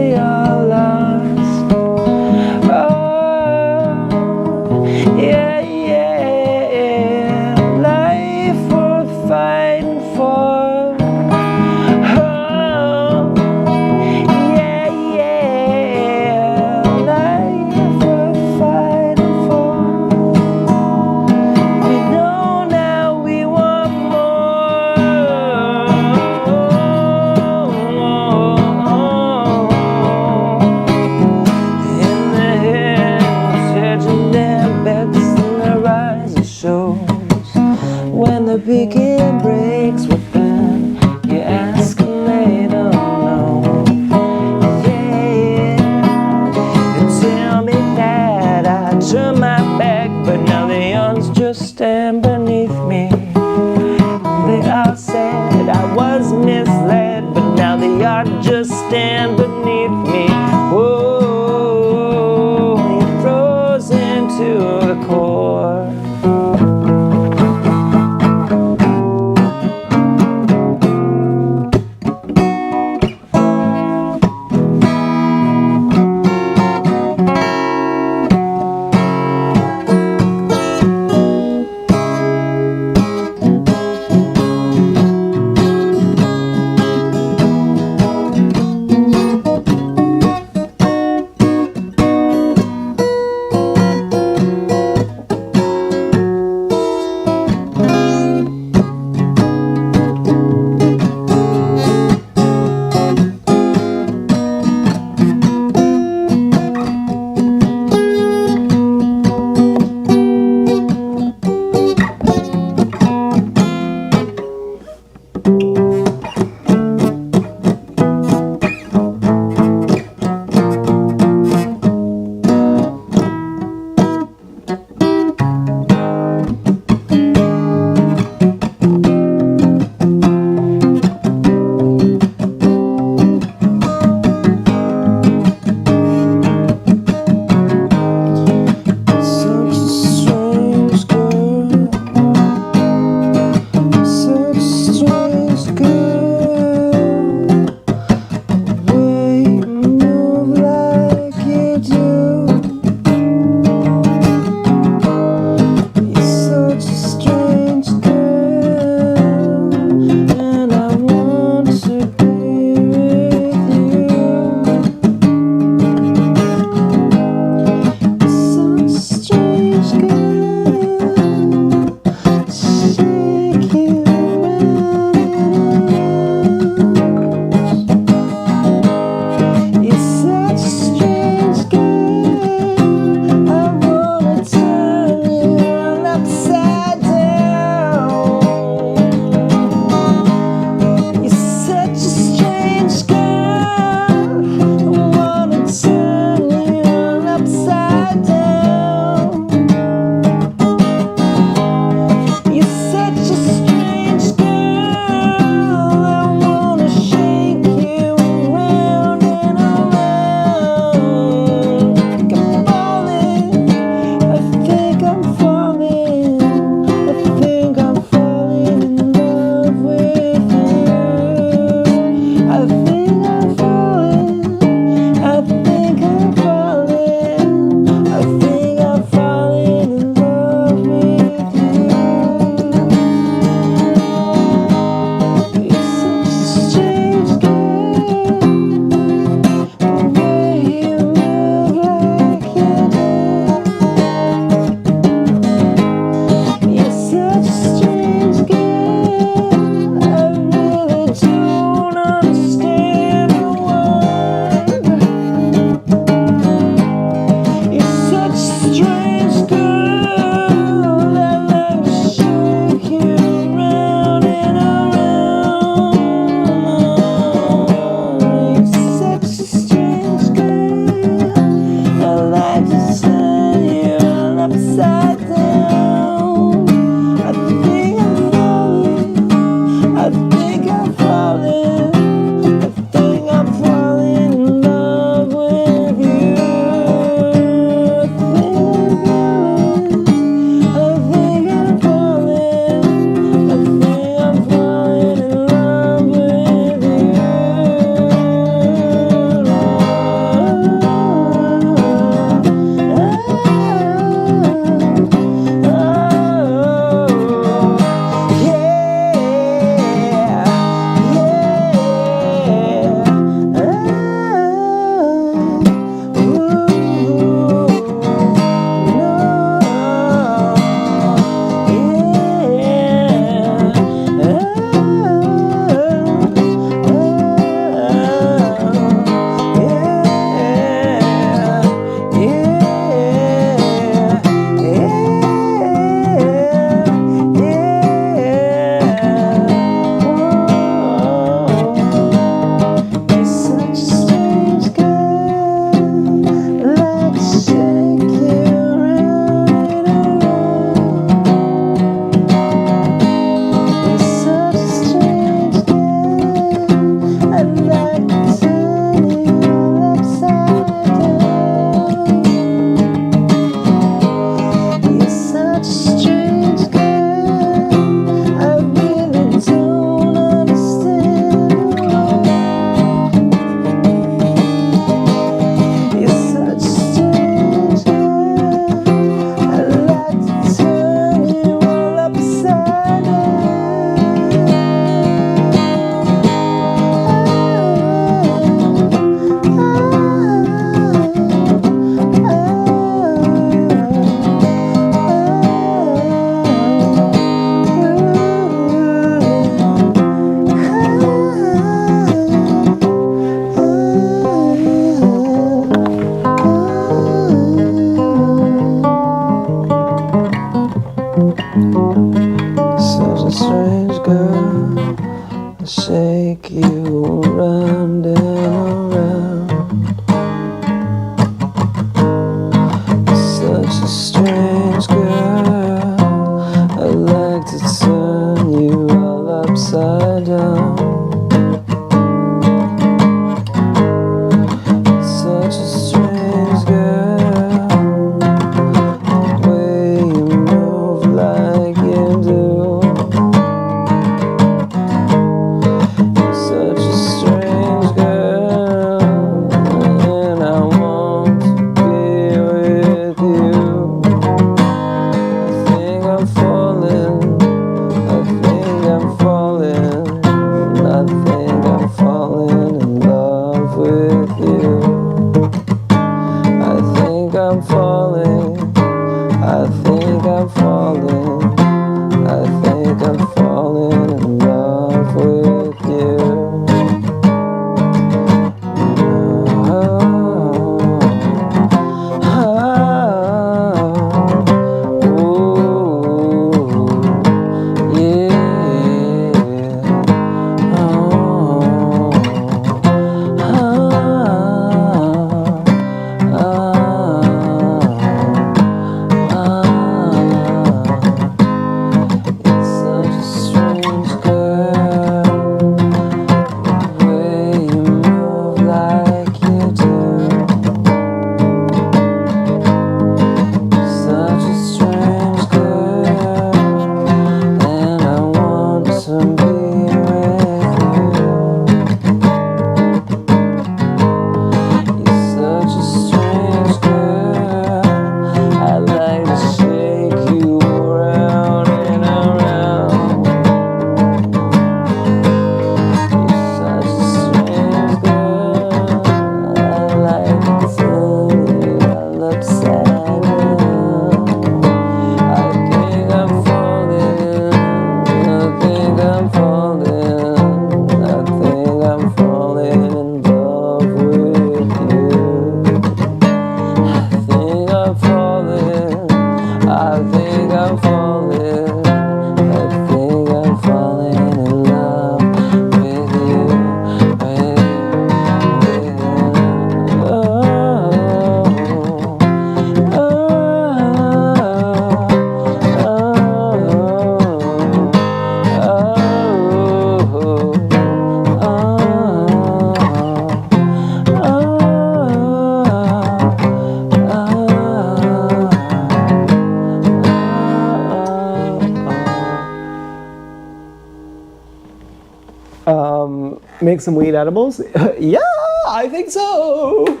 Make some weed edibles? Yeah, I think so.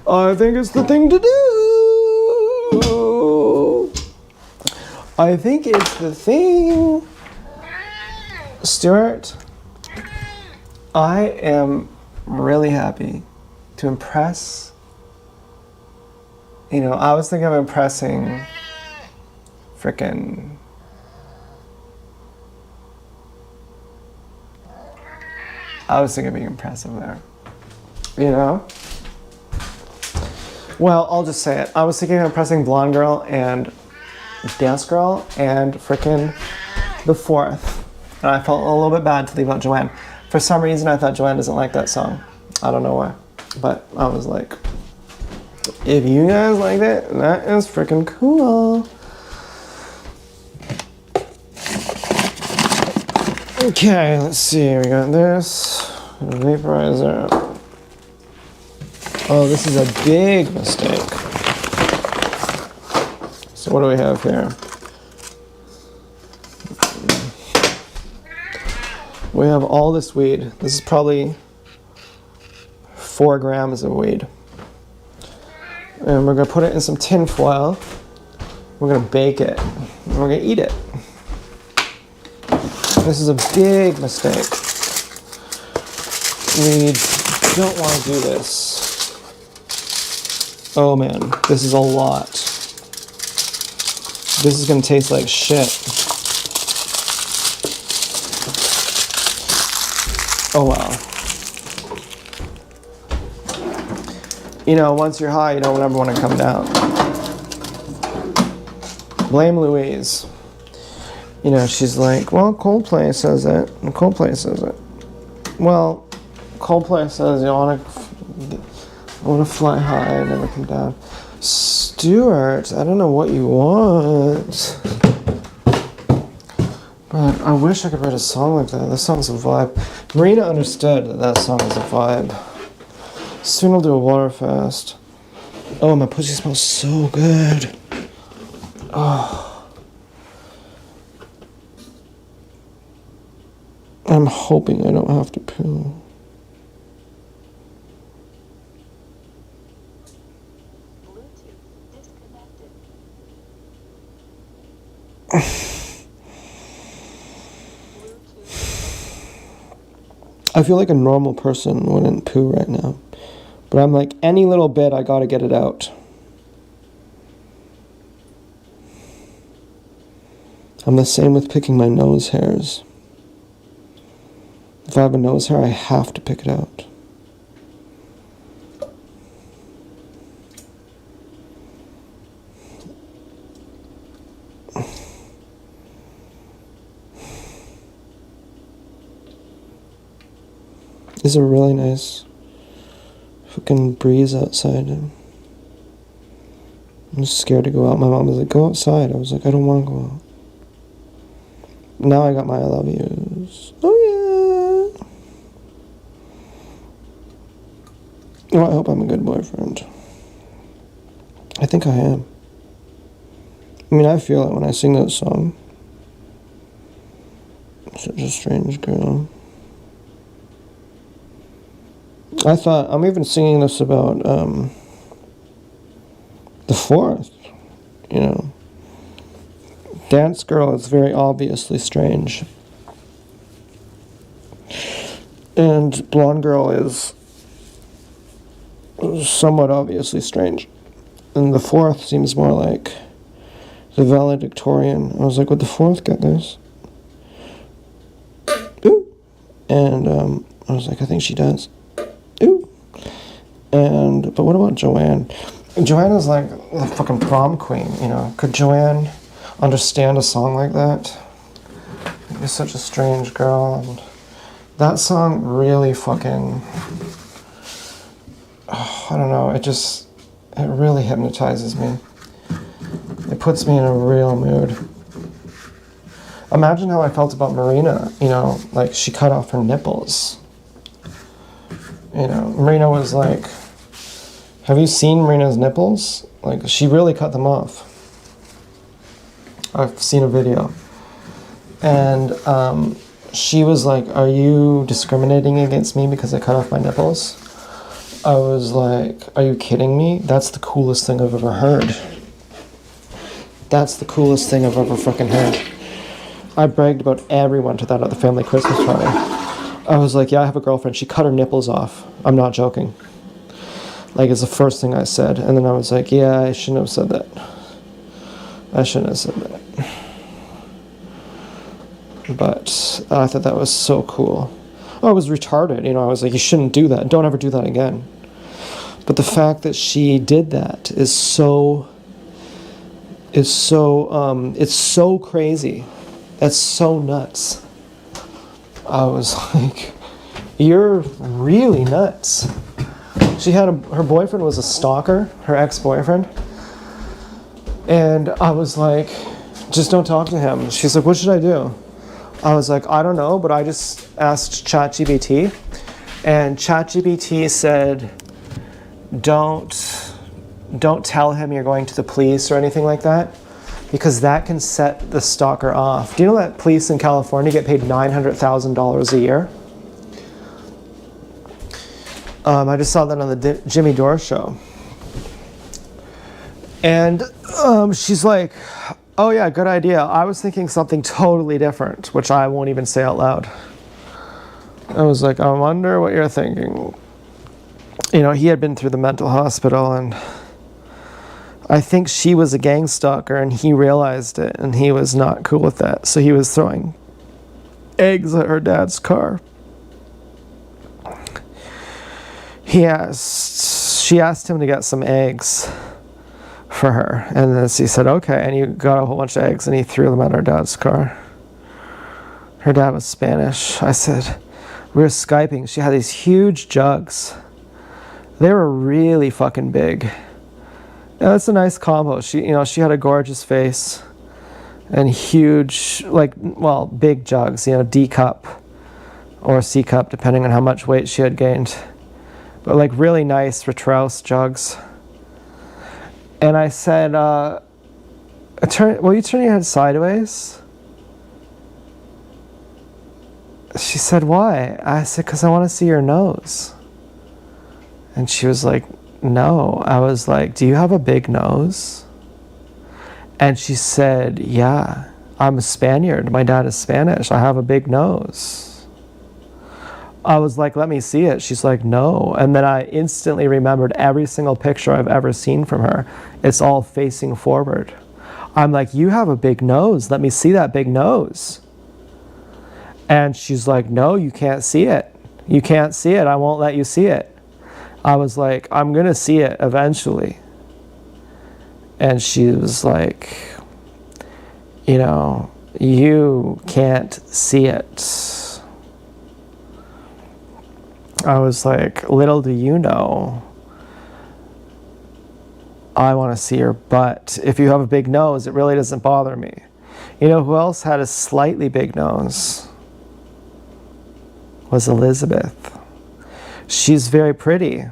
I think it's the thing to do. I think it's the thing. Stuart, I am really happy to impress. You know, I was thinking of impressing frickin' I was thinking of being impressive there. You know? Well, I'll just say it. I was thinking of impressing Blonde Girl and Dance Girl and frickin' The Fourth. And I felt a little bit bad to leave out Joanne. For some reason, I thought Joanne doesn't like that song. I don't know why. But I was like, if you guys like it, that is frickin' cool. Okay, let's see. We got this. Vaporizer. Oh, this is a big mistake. So what do we have here? We have all this weed. This is probably 4 grams of weed. And we're gonna put it in some tin foil. We're gonna bake it. And we're gonna eat it. This is a big mistake. We don't want to do this. Oh man, this is a lot. This is gonna taste like shit. Oh wow. You know, once you're high, you don't ever want to come down. Blame Louise. You know, she's like, well, Coldplay says it, and Coldplay says it. Well, Coldplay says you want to fly high and never come down. Stuart, I don't know what you want, but I wish I could write a song like that. That song's a vibe. Marina understood that that song is a vibe. Soon I'll do a water fast. Oh, my pussy smells so good. Oh. I'm hoping I don't have to poo. I feel like a normal person wouldn't poo right now. But I'm like, any little bit, I gotta get it out. I'm the same with picking my nose hairs. If I have a nose hair, I have to pick it out. It's a really nice fucking breeze outside. I'm just scared to go out. My mom was like, go outside. I was like, I don't want to go out. Now I got my I love yous. Oh yeah. Well, I hope I'm a good boyfriend. I think I am. I mean, I feel it when I sing that song. Such a strange girl. I thought, I'm even singing this about The Fourth, you know. Dance Girl is very obviously strange. And Blonde Girl is somewhat obviously strange. And The Fourth seems more like the valedictorian. I was like, would The Fourth get this? Ooh. And I was like, I think she does. Ooh. But what about Joanne? Joanne is like the fucking prom queen, you know. Could Joanne understand a song like that? You're such a strange girl. And that song really fucking, I don't know, it really hypnotizes me. It puts me in a real mood. Imagine how I felt about Marina, you know, like she cut off her nipples. You know, Marina was like, have you seen Marina's nipples? Like, she really cut them off. I've seen a video. And she was like, "Are you discriminating against me because I cut off my nipples?" I was like, "Are you kidding me? That's the coolest thing I've ever heard. That's the coolest thing I've ever fucking heard." I bragged about everyone to that at the family Christmas party. I was like, "Yeah, I have a girlfriend. She cut her nipples off. I'm not joking." Like, it's the first thing I said. And then I was like, "Yeah, I shouldn't have said that. I shouldn't have said that." But I thought that was so cool. I was retarded, I was like, "You shouldn't do that. Don't ever do that again." But the fact that she did that is so it's so crazy. That's so nuts. I was like, "You're really nuts." She had her boyfriend was a stalker, her ex-boyfriend. And I was like, "Just don't talk to him." She's like, "What should I do?" I was like, "I don't know," but I just asked ChatGPT, and ChatGPT said, don't tell him you're going to the police or anything like that, because that can set the stalker off. Do you know that police in California get paid $900,000 a year? I just saw that on the Jimmy Dore show. And she's like, "Oh yeah, good idea. I was thinking something totally different," which I won't even say out loud. I was like, "I wonder what you're thinking." He had been through the mental hospital, and I think she was a gang stalker, and he realized it, and he was not cool with that. So he was throwing eggs at her dad's car. She asked him to get some eggs for her, and then he said, "Okay," and he got a whole bunch of eggs and he threw them at her dad's car. Her dad was Spanish. I said, we were Skyping. She had these huge jugs. They were really fucking big. Yeah, that's a nice combo. She had a gorgeous face and huge, big jugs, D cup or C cup, depending on how much weight she had gained. But really nice Retraus jugs. And I said, "Will you turn your head sideways?" She said, "Why?" I said, "Because I want to see your nose." And she was like, "No." I was like, "Do you have a big nose?" And she said, "Yeah, I'm a Spaniard. My dad is Spanish. I have a big nose." I was like, "Let me see it." She's like, "No." And then I instantly remembered every single picture I've ever seen from her. It's all facing forward. I'm like, "You have a big nose. Let me see that big nose." And she's like, "No, you can't see it. You can't see it. I won't let you see it." I was like, "I'm going to see it eventually." And she was like, "You can't see it." I was like, "Little do you know, I want to see your butt. If you have a big nose, it really doesn't bother me." You know who else had a slightly big nose? Was Elizabeth. She's very pretty.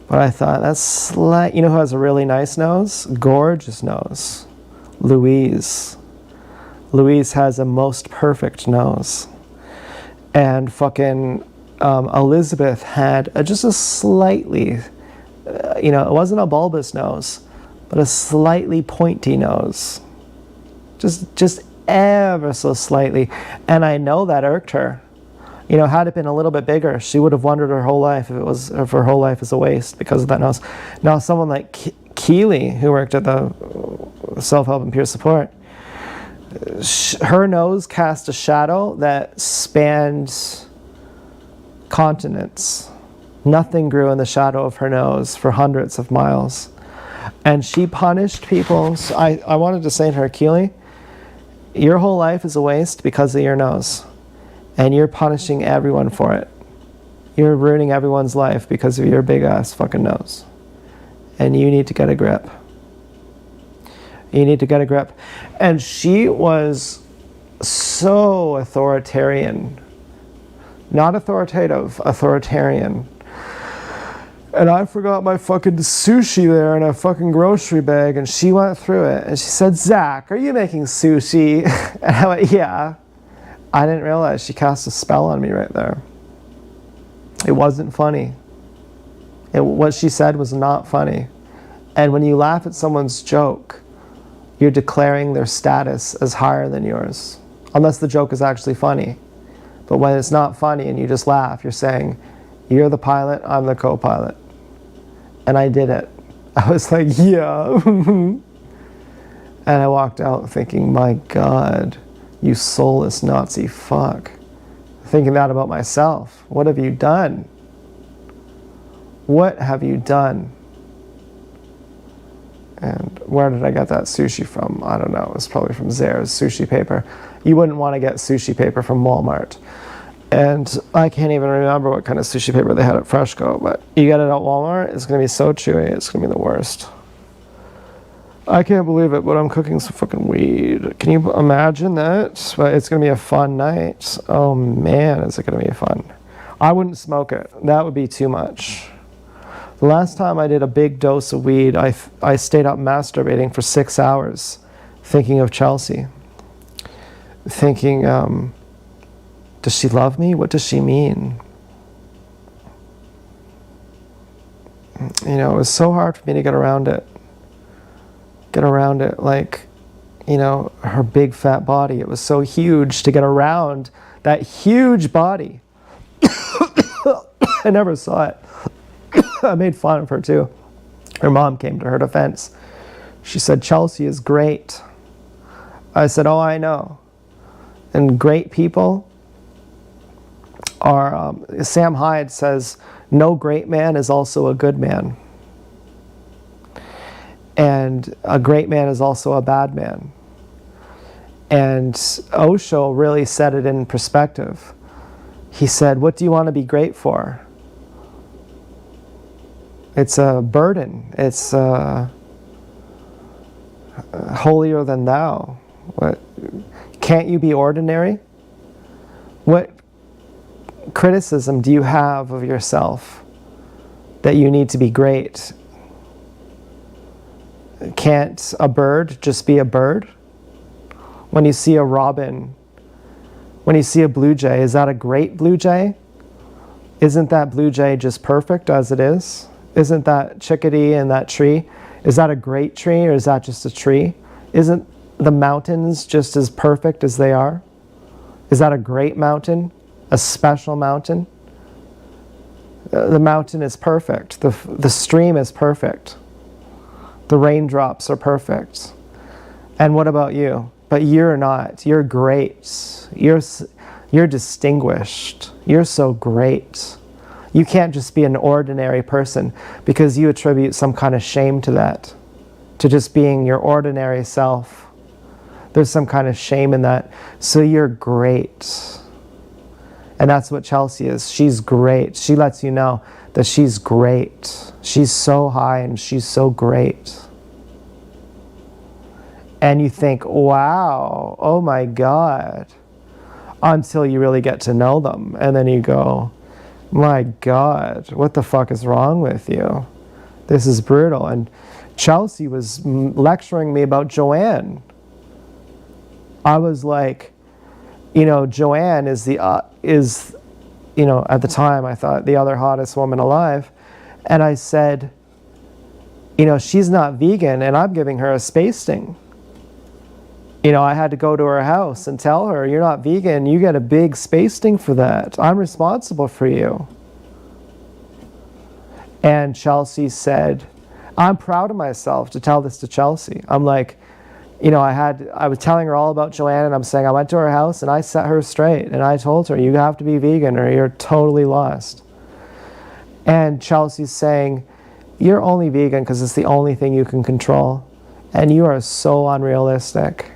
But I thought, that's who has a really nice nose? Gorgeous nose. Louise. Louise has a most perfect nose. And fucking Elizabeth had just a slightly, it wasn't a bulbous nose, but a slightly pointy nose. Just ever so slightly. And I know that irked her. Had it been a little bit bigger, she would have wondered her whole life if her whole life is a waste because of that nose. Now, someone like Keely, who worked at the Self-Help and Peer Support, her nose cast a shadow that spanned continents. Nothing grew in the shadow of her nose for hundreds of miles. And she punished people. So I wanted to say to her, "Keely, your whole life is a waste because of your nose. And you're punishing everyone for it. You're ruining everyone's life because of your big ass fucking nose. And you need to get a grip. You need to get a grip." And she was so authoritarian. Not authoritative, authoritarian. And I forgot my fucking sushi there in a fucking grocery bag, and she went through it, and she said, "Zach, are you making sushi?" And I went, "Yeah." I didn't realize she cast a spell on me right there. It wasn't funny. What she said was not funny. And when you laugh at someone's joke, you're declaring their status as higher than yours, unless the joke is actually funny. But when it's not funny and you just laugh, you're saying, you're the pilot, I'm the co-pilot. And I did it. I was like, yeah. And I walked out thinking, my God, you soulless Nazi fuck. Thinking that about myself. What have you done? What have you done? And where did I get that sushi from? I don't know. It was probably from Zehrs sushi paper. You wouldn't want to get sushi paper from Walmart. And I can't even remember what kind of sushi paper they had at Freshco, but you get it at Walmart, it's going to be so chewy, it's going to be the worst. I can't believe it, but I'm cooking some fucking weed. Can you imagine that? But it's going to be a fun night. Oh man, is it going to be fun. I wouldn't smoke it. That would be too much. The last time I did a big dose of weed, I stayed up masturbating for 6 hours, thinking of Chelsea. Thinking, does she love me? What does she mean? You know, it was so hard for me to get around it. Like, you know, her big fat body. It was so huge to get around that huge body. I never saw it. I made fun of her too. Her mom came to her defense. She said, Chelsea is great. I said, oh, I know. And great people are, Sam Hyde says, no great man is also a good man. And a great man is also a bad man. And Osho really set it in perspective. He said, what do you want to be great for? It's a burden. It's holier than thou. What? Can't you be ordinary? What criticism do you have of yourself that you need to be great? Can't a bird just be a bird? When you see a robin, when you see a blue jay, is that a great blue jay? Isn't that blue jay just perfect as it is? Isn't that chickadee in that tree? Is that a great tree or is that just a tree? Isn't the mountains just as perfect as they are? Is that a great mountain? A special mountain? The mountain is perfect. The stream is perfect. The raindrops are perfect. And what about you? But you're not. You're great. You're distinguished. You're so great. You can't just be an ordinary person because you attribute some kind of shame to that, to just being your ordinary self. There's some kind of shame in that. So you're great. And that's what Chelsea is. She's great. She lets you know that she's great. She's so high and she's so great. And you think, wow, oh my God, until you really get to know them. And then you go, my God, what the fuck is wrong with you? This is brutal. And Chelsea was lecturing me about Joanne. I was like, you know, Joanne is you know, at the time I thought the other hottest woman alive. And I said, you know, she's not vegan and I'm giving her a space sting. You know, I had to go to her house and tell her, you're not vegan, you get a big space sting for that. I'm responsible for you. And Chelsea said, I'm proud of myself to tell this to Chelsea. I'm like, you know, I was telling her all about Joanne and I'm saying I went to her house and I set her straight and I told her, you have to be vegan or you're totally lost. And Chelsea's saying, you're only vegan because it's the only thing you can control. And you are so unrealistic.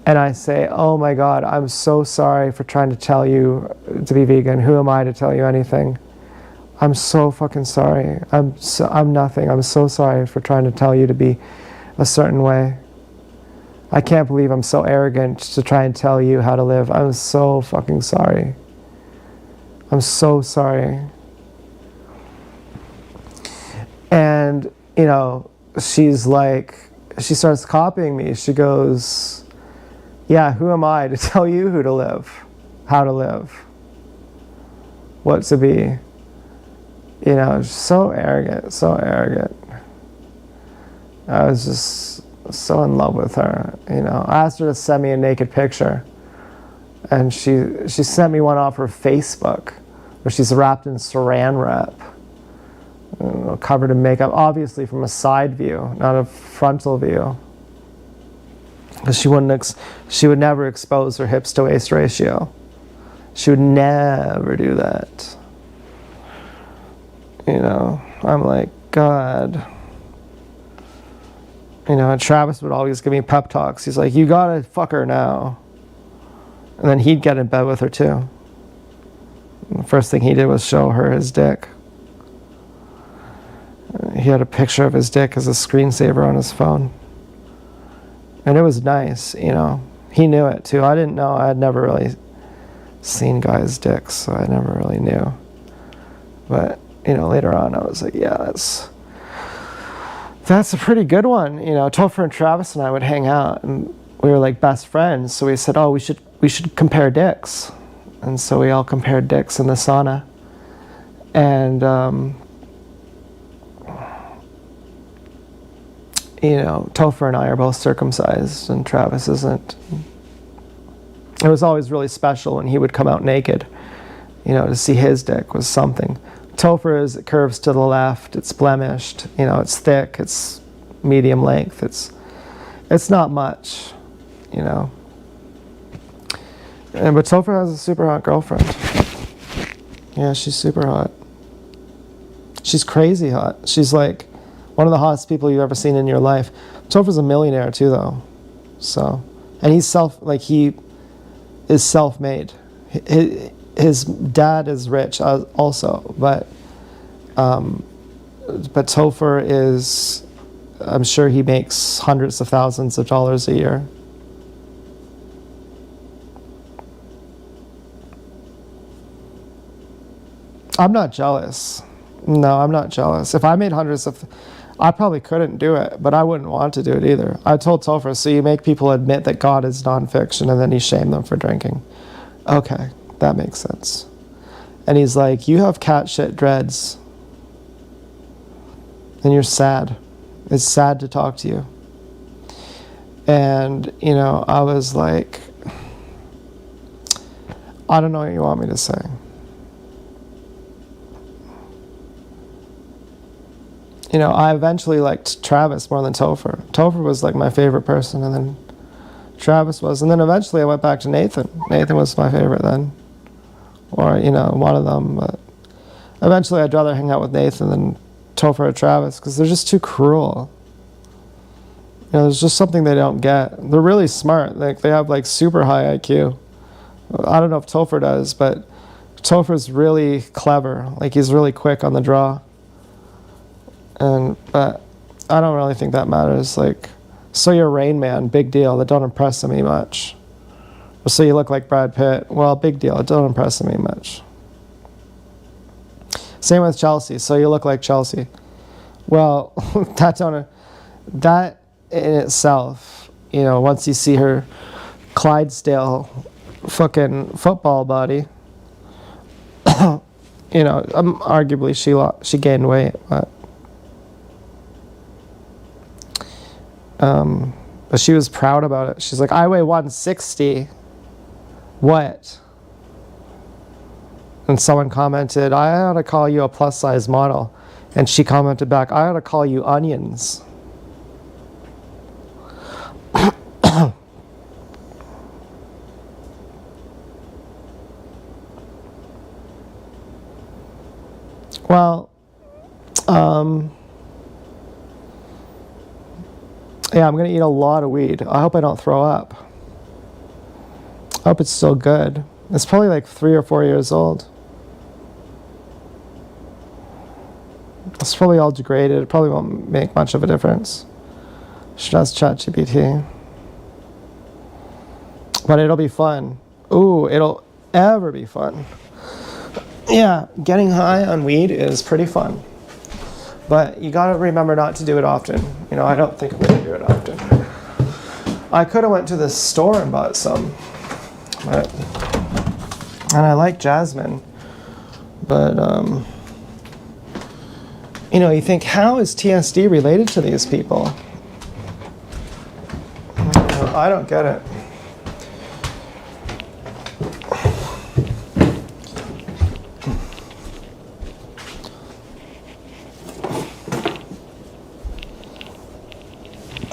And I say, oh my God, I'm so sorry for trying to tell you to be vegan. Who am I to tell you anything? I'm so fucking sorry. I'm nothing. I'm so sorry for trying to tell you to be a certain way. I can't believe I'm so arrogant to try and tell you how to live. I'm so fucking sorry. I'm so sorry. And, you know, she's like, she starts copying me. She goes, Yeah, who am I to tell you who to live, how to live, what to be? You know, so arrogant, so arrogant. I was just so in love with her. You know, I asked her to send me a naked picture, and she sent me one off her Facebook, where she's wrapped in Saran wrap, you know, covered in makeup, obviously from a side view, not a frontal view, because she would never expose her hips to waist ratio. She would never do that. You know, I'm like, God. You know, and Travis would always give me pep talks. He's like, you gotta fuck her now. And then he'd get in bed with her too. And the first thing he did was show her his dick. He had a picture of his dick as a screensaver on his phone. And it was nice, you know. He knew it too. I didn't know. I had never really seen guys' dicks, so I never really knew. But, you know, later on I was like, yeah, that's a pretty good one. You know, Topher and Travis and I would hang out, and we were like best friends. So we said, oh, we should compare dicks. And so we all compared dicks in the sauna. And, you know, Topher and I are both circumcised, and Travis isn't. It was always really special when he would come out naked. You know, to see his dick was something. Topher's, it curves to the left, it's blemished, you know, it's thick, it's medium length, it's not much, you know. But Topher has a super hot girlfriend. Yeah, she's super hot. She's crazy hot. She's like one of the hottest people you've ever seen in your life. Topher's a millionaire too, though. So, and he is self-made. His dad is rich also, but Topher is, I'm sure he makes hundreds of thousands of dollars a year. I'm not jealous. No, I'm not jealous. If I made I probably couldn't do it, but I wouldn't want to do it either. I told Topher, so you make people admit that God is nonfiction and then you shame them for drinking. Okay, that makes sense. And he's like, you have cat shit dreads. And you're sad. It's sad to talk to you. And, you know, I was like, I don't know what you want me to say. You know, I eventually liked Travis more than Topher. Topher was like my favorite person, and then Travis was. And then eventually I went back to Nathan. Nathan was my favorite then. Or, you know, one of them. But eventually I'd rather hang out with Nathan than Topher or Travis, because they're just too cruel. You know, there's just something they don't get. They're really smart. Like, they have like super high IQ. I don't know if Topher does, but Topher's really clever. Like, he's really quick on the draw. But I don't really think that matters. Like, so you're Rain Man, big deal. That don't impress me much. So you look like Brad Pitt. Well, big deal. It don't impress me much. Same with Chelsea. So you look like Chelsea. Well, that in itself, you know, once you see her Clydesdale fucking football body, you know, arguably she gained weight, but she was proud about it. She's like, I weigh 160. What? And someone commented, I ought to call you a plus size model. And she commented back, I ought to call you onions. Well, yeah, I'm going to eat a lot of weed. I hope I don't throw up. I hope it's still good. It's probably like 3 or 4 years old. It's probably all degraded. It probably won't make much of a difference. Should ask ChatGPT. But it'll be fun. Ooh, it'll ever be fun. Yeah, getting high on weed is pretty fun. But you gotta remember not to do it often. You know, I don't think I'm gonna do it often. I could have went to the store and bought some. But, and I like jasmine. But, you know, you think, how is TSD related to these people? I don't get it.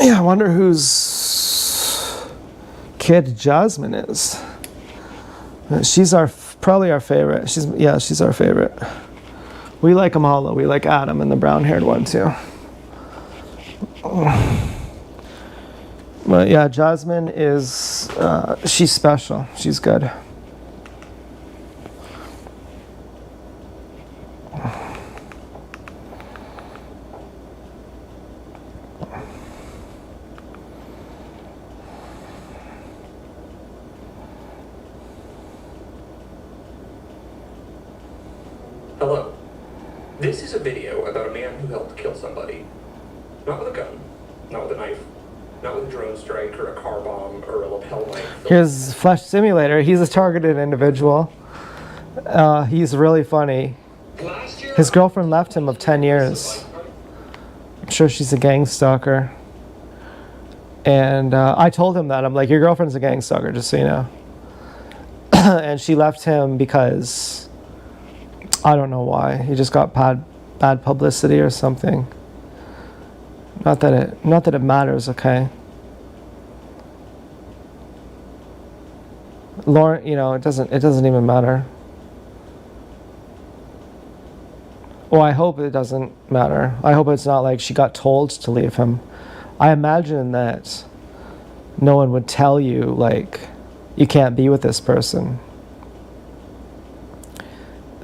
Yeah, I wonder whose kid Jasmine is. She's probably our favorite. She's our favorite. We like them all though. We like Adam and the brown-haired one too. But yeah, Jasmine is, she's special. She's good. Hello. This is a video about a man who helped kill somebody. Not with a gun, not with a knife, not with a drone strike or a car bomb or a lapel knife. Here's Flesh Simulator. He's a targeted individual. He's really funny. His girlfriend left him of 10 years. I'm sure she's a gang stalker. And I told him that. I'm like, your girlfriend's a gang stalker, just so you know. And she left him because I don't know why. He just got bad publicity or something. Not that it matters, okay? Lauren, you know, it doesn't even matter. Well, I hope it doesn't matter. I hope it's not like she got told to leave him. I imagine that no one would tell you, like, you can't be with this person.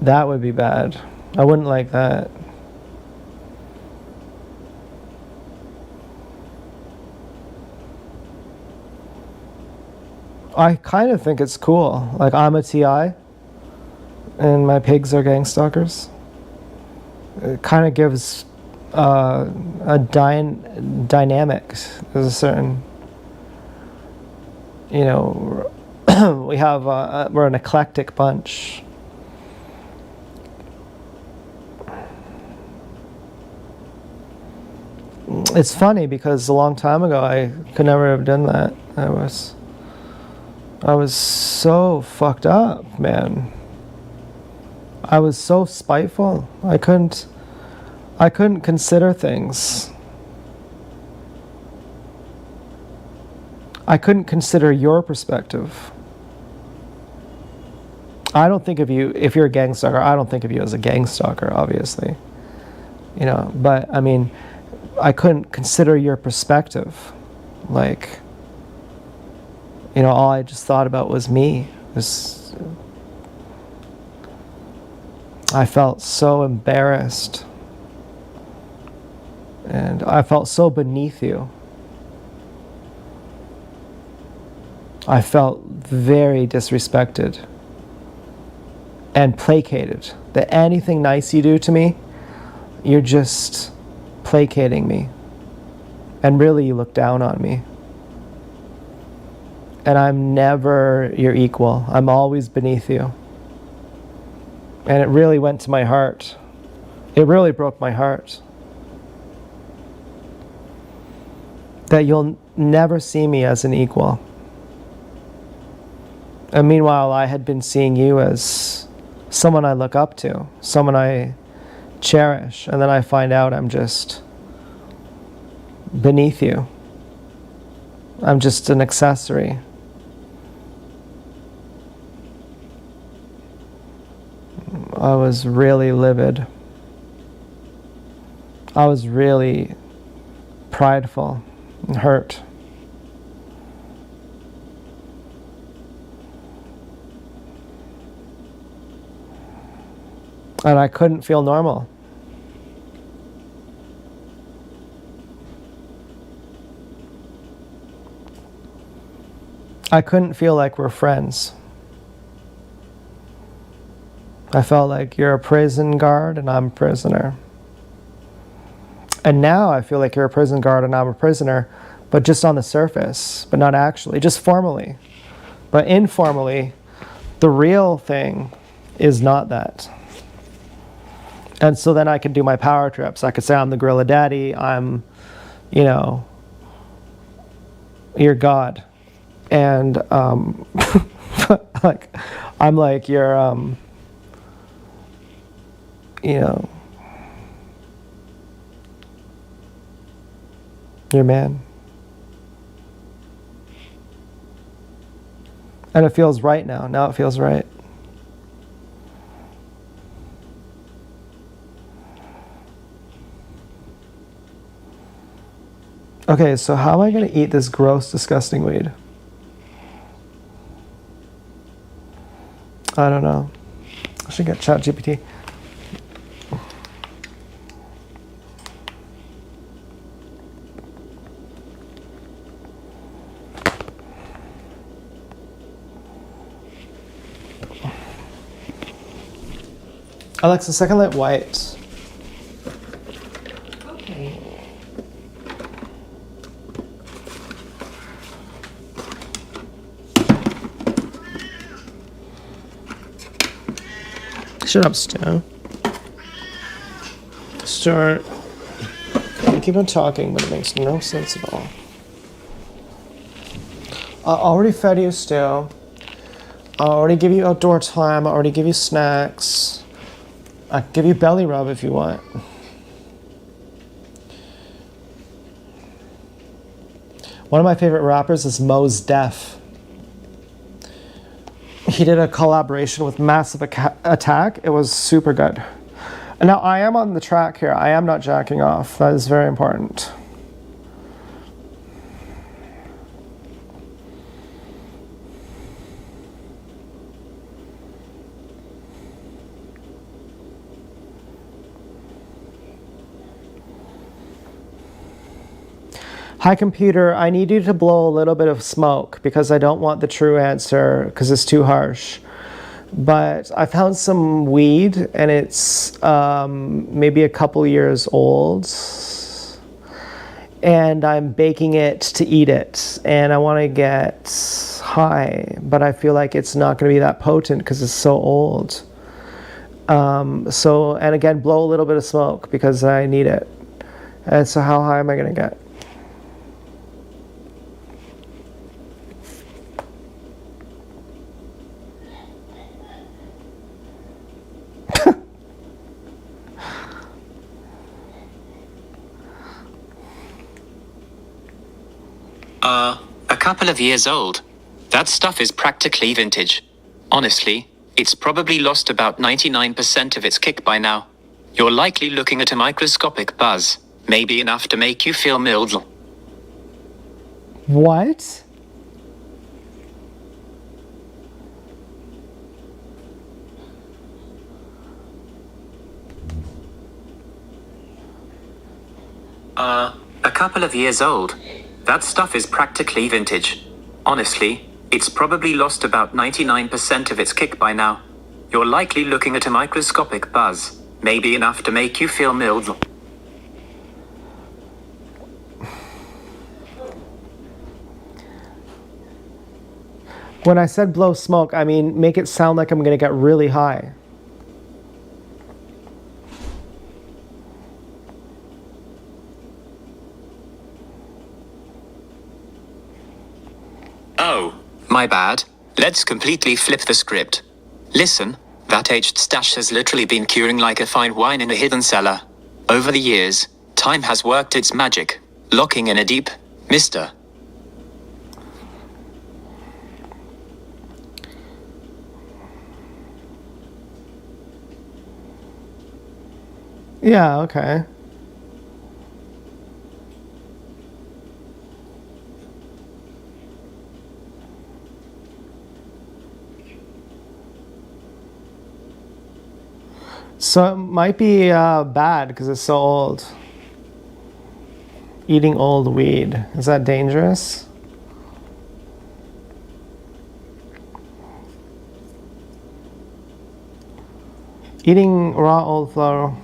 That would be bad. I wouldn't like that. I kind of think it's cool. Like, I'm a TI, and my pigs are gang stalkers. It kind of gives a dynamic. There's a certain, you know, we have we're an eclectic bunch. It's funny because a long time ago I could never have done that. I was so fucked up, man. I was so spiteful. I couldn't consider things. I couldn't consider your perspective. I don't think of you, if you're a gang stalker, I don't think of you as a gang stalker, obviously. You know, but I mean, I couldn't consider your perspective. Like, you know, all I just thought about was me. I felt so embarrassed. And I felt so beneath you. I felt very disrespected and placated. That anything nice you do to me, you're just placating me. And really you look down on me. And I'm never your equal. I'm always beneath you. And it really went to my heart. It really broke my heart. That you'll never see me as an equal. And meanwhile, I had been seeing you as someone I look up to, someone I cherish, and then I find out I'm just beneath you. I'm just an accessory. I was really livid. I was really prideful and hurt. And I couldn't feel normal. I couldn't feel like we're friends. I felt like you're a prison guard and I'm a prisoner. And now I feel like you're a prison guard and I'm a prisoner, but just on the surface, but not actually, just formally. But informally, the real thing is not that. And so then I could do my power trips. I could say I'm the gorilla daddy, I'm, you know, your God. And like I'm like your you know, your man. And it feels right now. Now it feels right. Okay, so how am I going to eat this gross, disgusting weed? I don't know. I should get ChatGPT. Alexa, second light white. Okay. Shut up, Stu. Stuart. You keep on talking, but it makes no sense at all. I already fed you, Stu. I already give you outdoor time. I already give you snacks. I can give you belly rub if you want. One of my favorite rappers is Mos Def. He did a collaboration with Massive Attack. It was super good. And now I am on the track here. I am not jacking off. That is very important. Hi, computer. I need you to blow a little bit of smoke because I don't want the true answer because it's too harsh. But I found some weed and it's maybe a couple years old. And I'm baking it to eat it. And I want to get high, but I feel like it's not going to be that potent because it's so old. And again, blow a little bit of smoke because I need it. And so how high am I going to get? A couple of years old. That stuff is practically vintage. Honestly, it's probably lost about 99% of its kick by now. You're likely looking at a microscopic buzz, maybe enough to make you feel mild. What? A couple of years old. That stuff is practically vintage. Honestly, it's probably lost about 99% of its kick by now. You're likely looking at a microscopic buzz, maybe enough to make you feel mild. When I said blow smoke, I mean make it sound like I'm going to get really high. Oh, my bad. Let's completely flip the script. Listen, that aged stash has literally been curing like a fine wine in a hidden cellar. Over the years, time has worked its magic, locking in a deep, Mr. Yeah, okay. So it might be bad because it's so old. Eating old weed. Is that dangerous? Eating raw old flower.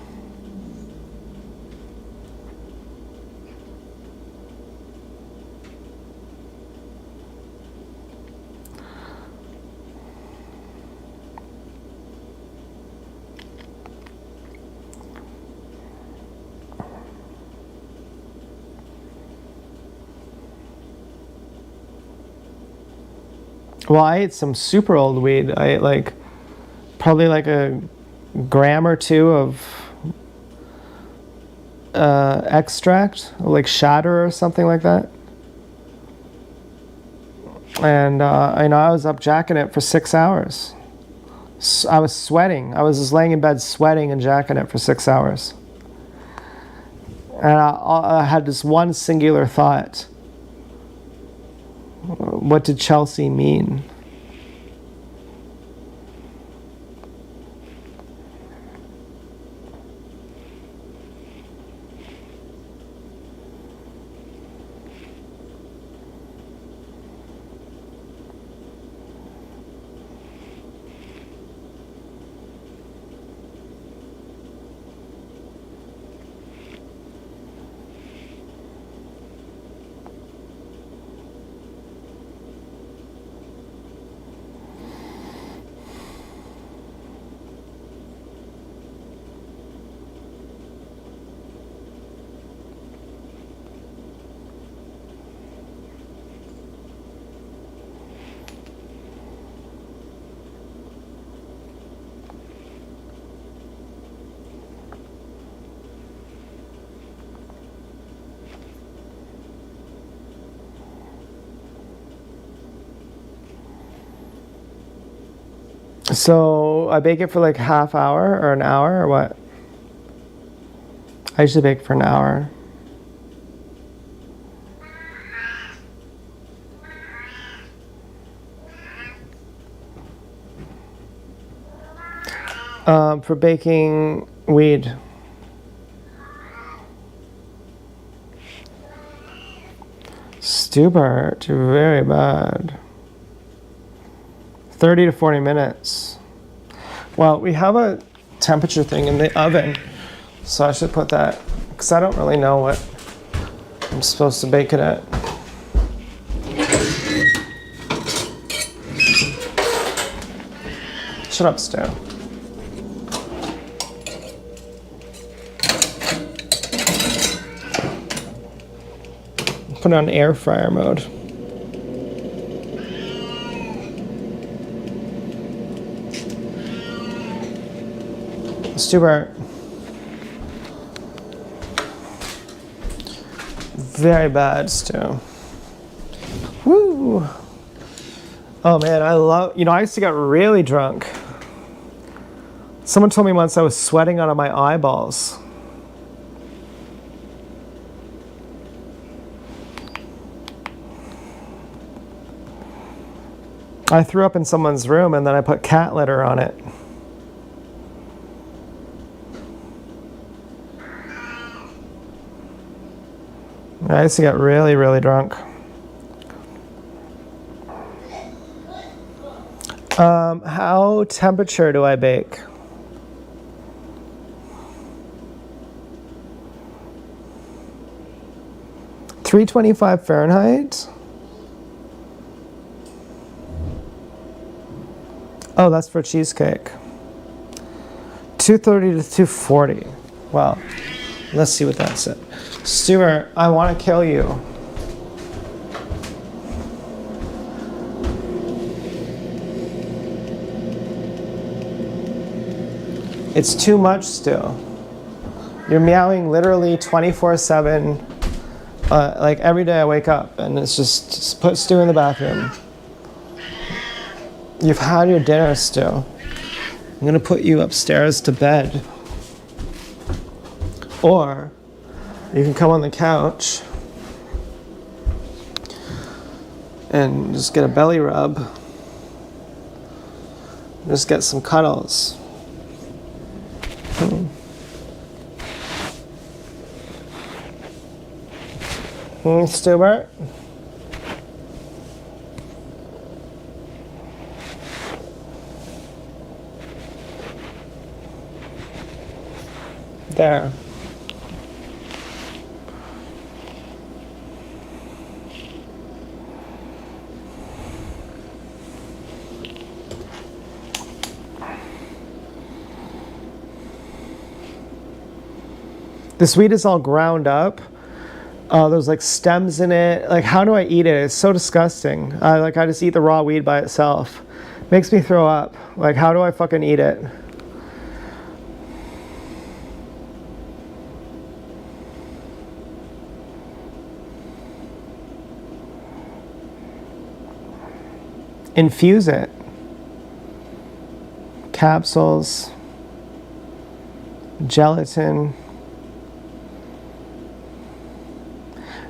Well, I ate some super old weed. I ate like probably like a gram or two of extract, like shatter or something like that. And I was up jacking it for 6 hours. I was sweating. I was just laying in bed sweating and jacking it for 6 hours. And I had this one singular thought. What did Chelsea mean? So I bake it for like half hour or an hour or what? I usually bake for an hour. For baking weed. Stubert, very bad. 30 to 40 minutes. Well, we have a temperature thing in the oven, so I should put that, because I don't really know what I'm supposed to bake it at. Shut up, Stu. Put it on air fryer mode. Stubert. Very bad, Stu. Woo! Oh man, I used to get really drunk. Someone told me once I was sweating out of my eyeballs. I threw up in someone's room and then I put cat litter on it. I used to get really, really drunk. How temperature do I bake? (325 Fahrenheit? Oh, that's for cheesecake. 230 to 240. Wow. Let's see what that's at. Stubert, I want to kill you. It's too much, Stu. You're meowing literally 24/7. Like every day I wake up and it's just put Stu in the bathroom. You've had your dinner, Stu. I'm gonna put you upstairs to bed. Or you can come on the couch and just get a belly rub. Just get some cuddles. Stubert? There. This wheat is all ground up, Oh, there's like stems in it. Like, how do I eat it? It's so disgusting. I just eat the raw weed by itself. Makes me throw up. Like, how do I fucking eat it? Infuse it. Capsules. Gelatin.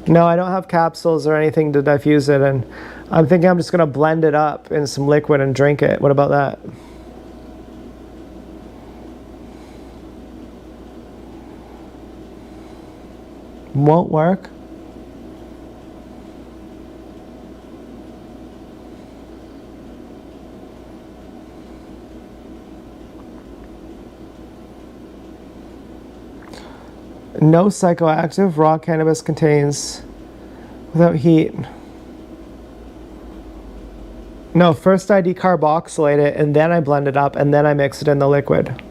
No, I don't have capsules or anything to diffuse it, and I'm thinking I'm just gonna blend it up in some liquid and drink it. What about that? Won't work? No psychoactive. Raw cannabis contains without heat. No, first I decarboxylate it and then I blend it up and then I mix it in the liquid.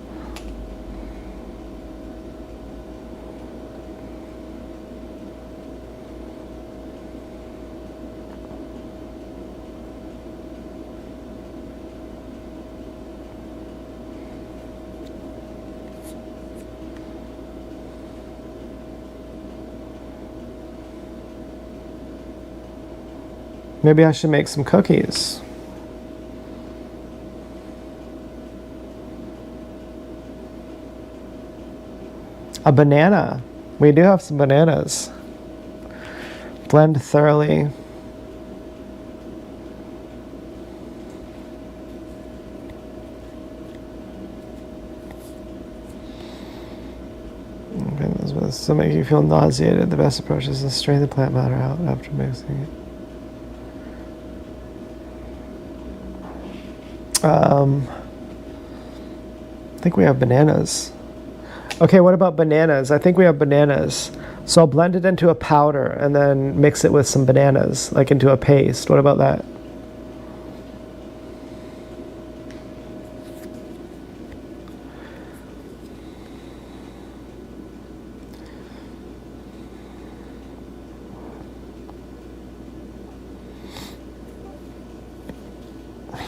Maybe I should make some cookies. A banana. We do have some bananas. Blend thoroughly. Okay, this will make you feel nauseated. The best approach is to strain the plant matter out after mixing it. I think we have bananas. Okay, what about bananas? I think we have bananas. So I'll blend it into a powder and then mix it with some bananas, like into a paste. What about that?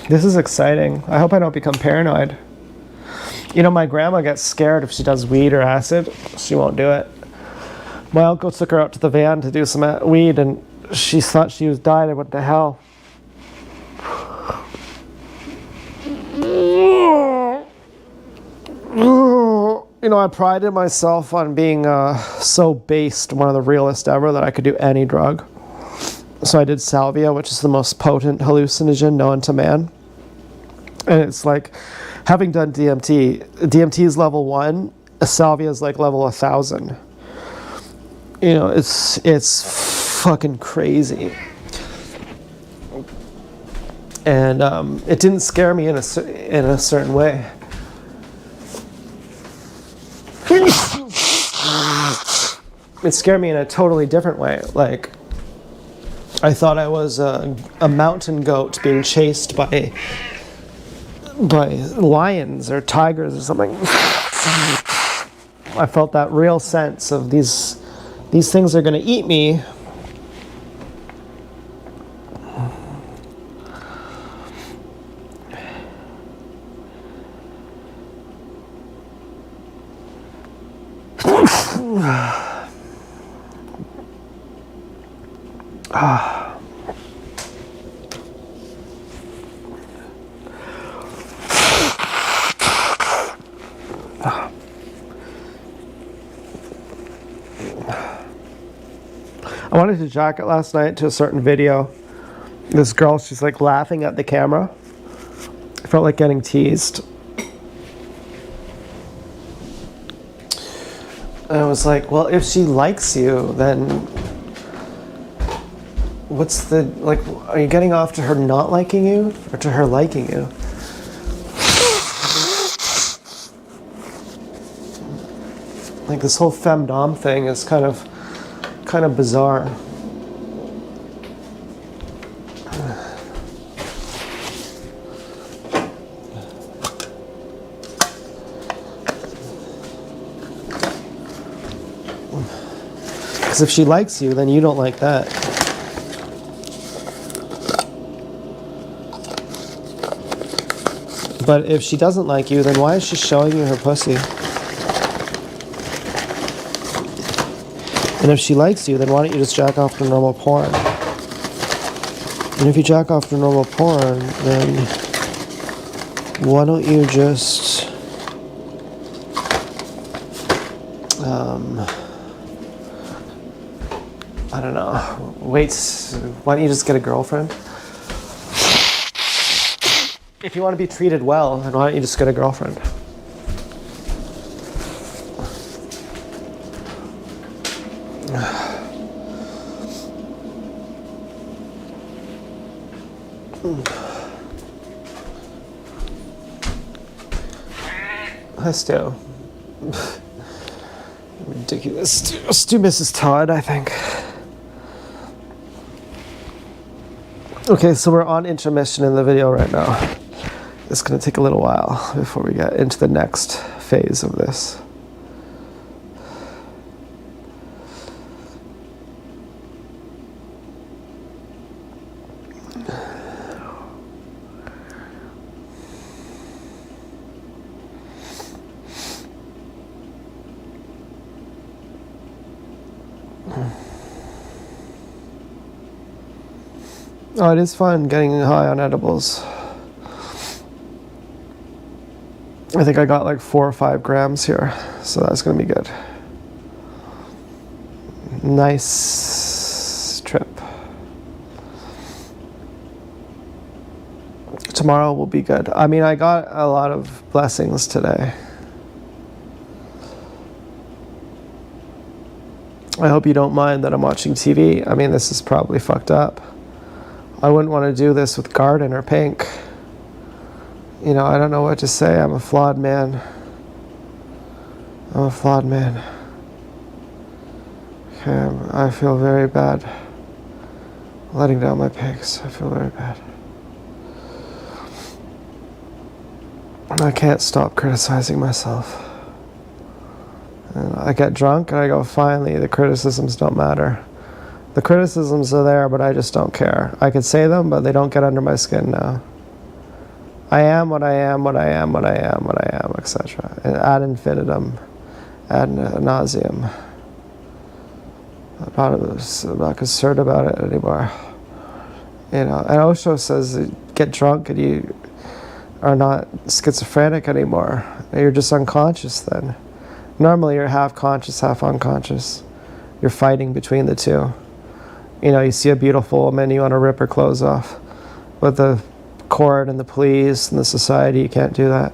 This is exciting. I hope I don't become paranoid. You know, my grandma gets scared if she does weed or acid. She won't do it. My uncle took her out to the van to do some weed and she thought she was dying. What the hell? You know, I prided myself on being so based, one of the realest ever, that I could do any drug. So I did salvia, which is the most potent hallucinogen known to man. And it's like, having done DMT is level 1, salvia is like level 1,000. You know, it's fucking crazy. And it didn't scare me in a certain way. It scared me in a totally different way. Like, I thought I was a mountain goat being chased by lions or tigers or something. I felt that real sense of these things are going to eat me. I wanted to jack it last night to a certain video. This girl, she's like laughing at the camera. I felt like getting teased. And I was like, well, if she likes you, then what's the, like, are you getting off to her not liking you or to her liking you? Like, this whole femdom thing is kind of bizarre. Because if she likes you, then you don't like that. But if she doesn't like you, then why is she showing you her pussy? And if she likes you, then why don't you just jack off to normal porn? And if you jack off to normal porn, then why don't you just I don't know. Wait, why don't you just get a girlfriend? If you want to be treated well, then why don't you just get a girlfriend? Let's do. Ridiculous. Let's do Mrs. Todd, I think. Okay, so we're on intermission in the video right now. It's going to take a little while before we get into the next phase of this. Oh, it is fun getting high on edibles. I think I got like 4 or 5 grams here, so that's gonna be good. Nice trip. Tomorrow will be good. I mean, I got a lot of blessings today. I hope you don't mind that I'm watching TV. I mean, this is probably fucked up. I wouldn't want to do this with Garden or Pink. You know, I don't know what to say. I'm a flawed man. I'm a flawed man. Okay, I feel very bad. Letting down my pigs. I feel very bad. I can't stop criticizing myself. And I get drunk and I go, finally, the criticisms don't matter. The criticisms are there, but I just don't care. I could say them, but they don't get under my skin now. I am what I am, what I am, what I am, what I am, etc. Ad infinitum, ad nauseum. I'm not concerned about it anymore. You know, and Osho says, get drunk and you are not schizophrenic anymore. You're just unconscious then. Normally you're half conscious, half unconscious. You're fighting between the two. You know, you see a beautiful woman, you want to rip her clothes off. With the court and the police and the society, you can't do that.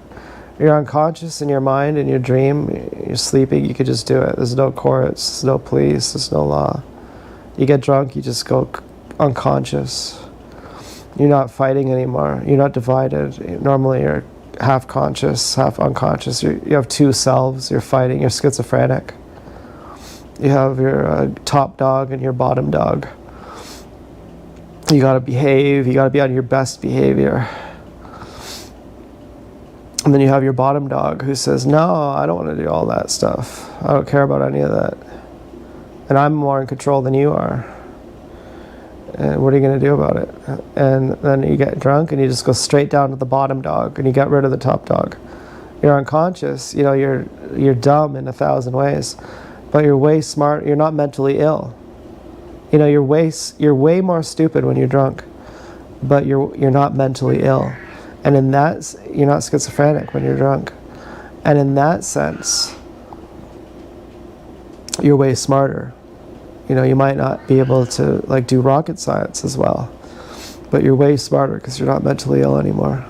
You're unconscious in your mind, in your dream, you're sleeping, you could just do it. There's no courts, there's no police, there's no law. You get drunk, you just go unconscious. You're not fighting anymore. You're not divided. Normally you're half conscious, half unconscious. You have 2 selves, you're fighting, you're schizophrenic. You have your top dog and your bottom dog. You gotta behave, you gotta be on your best behavior. And then you have your bottom dog who says, no, I don't want to do all that stuff. I don't care about any of that. And I'm more in control than you are. And what are you gonna do about it? And then you get drunk and you just go straight down to the bottom dog and you get rid of the top dog. You're unconscious, you know, you're dumb in 1,000 ways. But you're way smart. You're not mentally ill. You know, you're way more stupid when you're drunk, but you're not mentally ill. And in that, you're not schizophrenic when you're drunk. And in that sense, you're way smarter. You know, you might not be able to like do rocket science as well, but you're way smarter because you're not mentally ill anymore.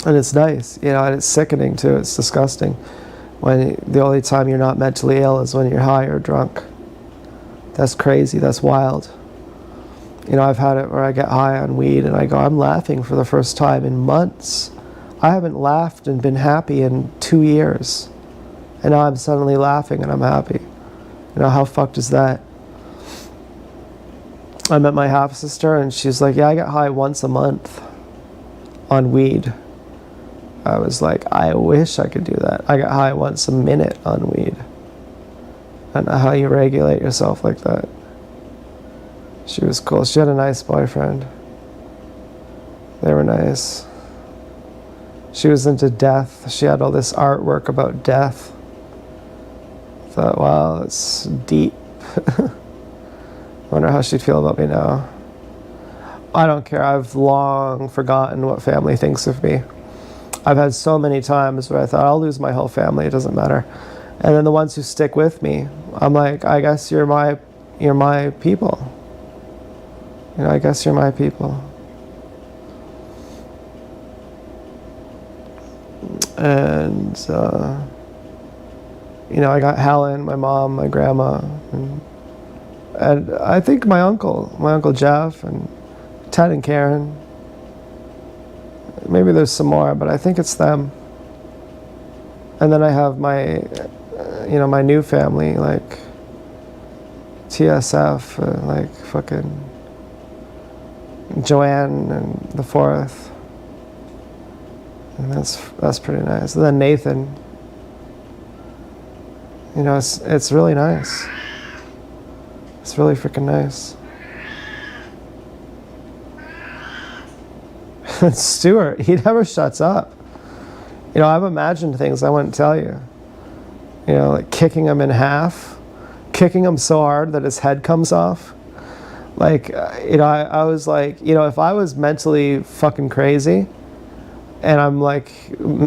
And it's nice, you know, and it's sickening too. It's disgusting. When the only time you're not mentally ill is when you're high or drunk. That's crazy, that's wild. You know, I've had it where I get high on weed and I go, I'm laughing for the first time in months. I haven't laughed and been happy in 2 years. And now I'm suddenly laughing and I'm happy. You know, how fucked is that? I met my half-sister and she's like, yeah, I get high once a month on weed. I was like, I wish I could do that. I got high once a minute on weed. I don't know how you regulate yourself like that. She was cool. She had a nice boyfriend. They were nice. She was into death. She had all this artwork about death. I thought, wow, it's deep. Wonder how she'd feel about me now. I don't care. I've long forgotten what family thinks of me. I've had so many times where I thought, I'll lose my whole family, it doesn't matter. And then the ones who stick with me, I'm like, I guess you're my people. You know, I guess you're my people. And, you know, I got Helen, my mom, my grandma, and I think my uncle Jeff, and Ted and Karen. Maybe there's some more, but I think it's them. And then I have my, you know, my new family, like TSF, like fucking Joanne and the fourth. And that's pretty nice. And then Nathan. You know, it's really nice. It's really freaking nice. Stuart, he never shuts up. You know, I've imagined things I wouldn't tell you. You know, like kicking him in half, kicking him so hard that his head comes off. Like, you know, I was like, you know, if I was mentally fucking crazy and I'm like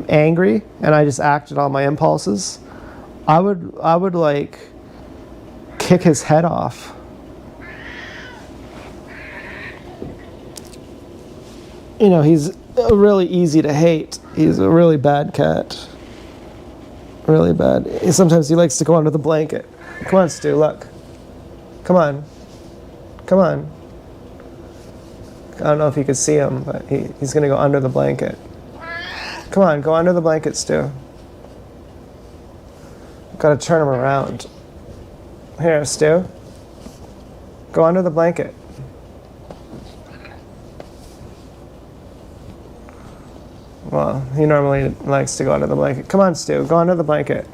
angry and I just acted on my impulses, I would like kick his head off. You know, he's really easy to hate. He's a really bad cat. Really bad. Sometimes he likes to go under the blanket. Come on, Stu, look. Come on. Come on. I don't know if you could see him, but he's going to go under the blanket. Come on, go under the blanket, Stu. Got to turn him around. Here, Stu. Go under the blanket. Well, he normally likes to go under the blanket. Come on, Stu, go under the blanket.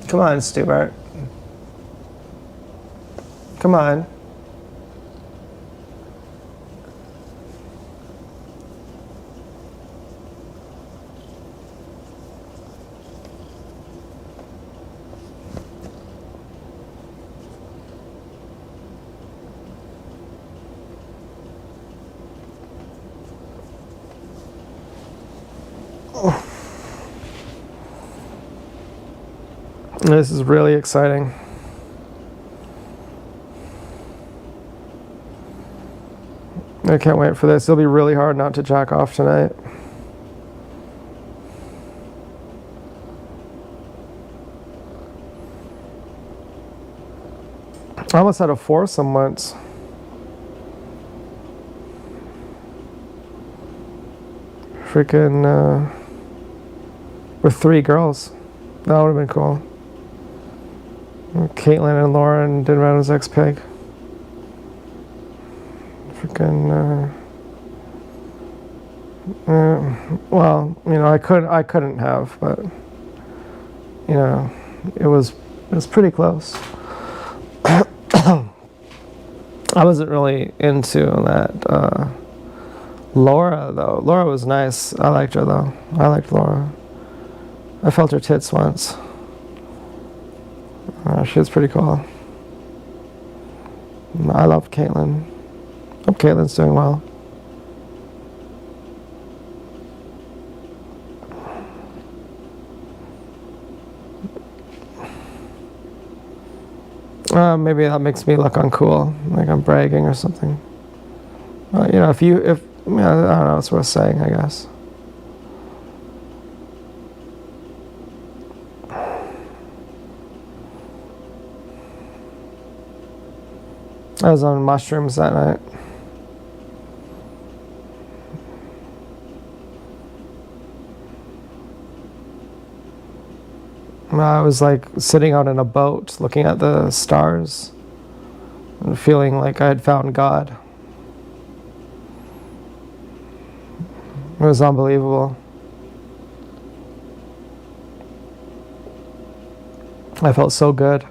Come on, Stuart. Come on. This is really exciting. I can't wait for this. It'll be really hard not to jack off tonight. I almost had a foursome once. Freaking, with 3 girls. That would have been cool. Caitlin and Lauren did Randall's X-Pig. Freaking, well, you know, I couldn't have, but, you know, it was pretty close. I wasn't really into that, Laura, though. Laura was nice. I liked her, though. I liked Laura. I felt her tits once. She was pretty cool. I love Caitlin. Hope Caitlin's doing well. Maybe that makes me look uncool, like I'm bragging or something. You know, I don't know, it's worth saying, I guess. I was on mushrooms that night. I was like sitting out in a boat looking at the stars and feeling like I had found God. It was unbelievable. I felt so good.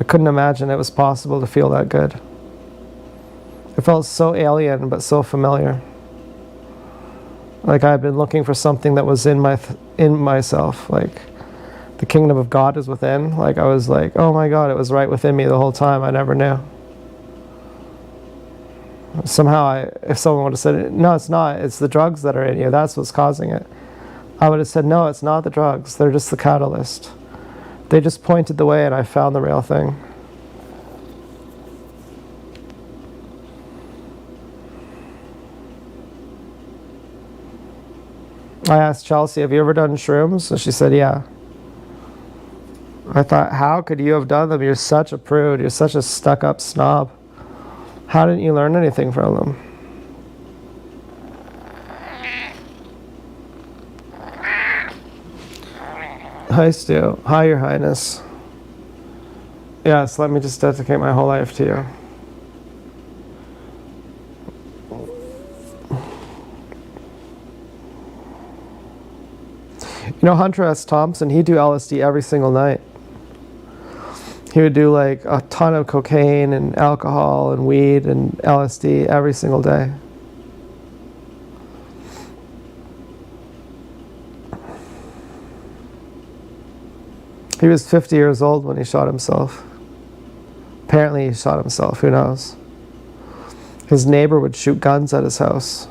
I couldn't imagine it was possible to feel that good. It felt so alien, but so familiar. Like I had been looking for something that was in myself. Like the kingdom of God is within. Like I was like, oh my God, it was right within me the whole time. I never knew. Somehow, if someone would have said, no, it's not. It's the drugs that are in you. That's what's causing it. I would have said, no, it's not the drugs. They're just the catalyst. They just pointed the way and I found the real thing. I asked Chelsea, have you ever done shrooms? And she said, yeah. I thought, how could you have done them? You're such a prude. You're such a stuck-up snob. How didn't you learn anything from them? Hi, Stu. Hi, Your Highness. Yes, let me just dedicate my whole life to you. You know, Hunter S. Thompson, he'd do LSD every single night. He would do like a ton of cocaine and alcohol and weed and LSD every single day. He was 50 years old when he shot himself. Apparently he shot himself, who knows? His neighbor would shoot guns at his house.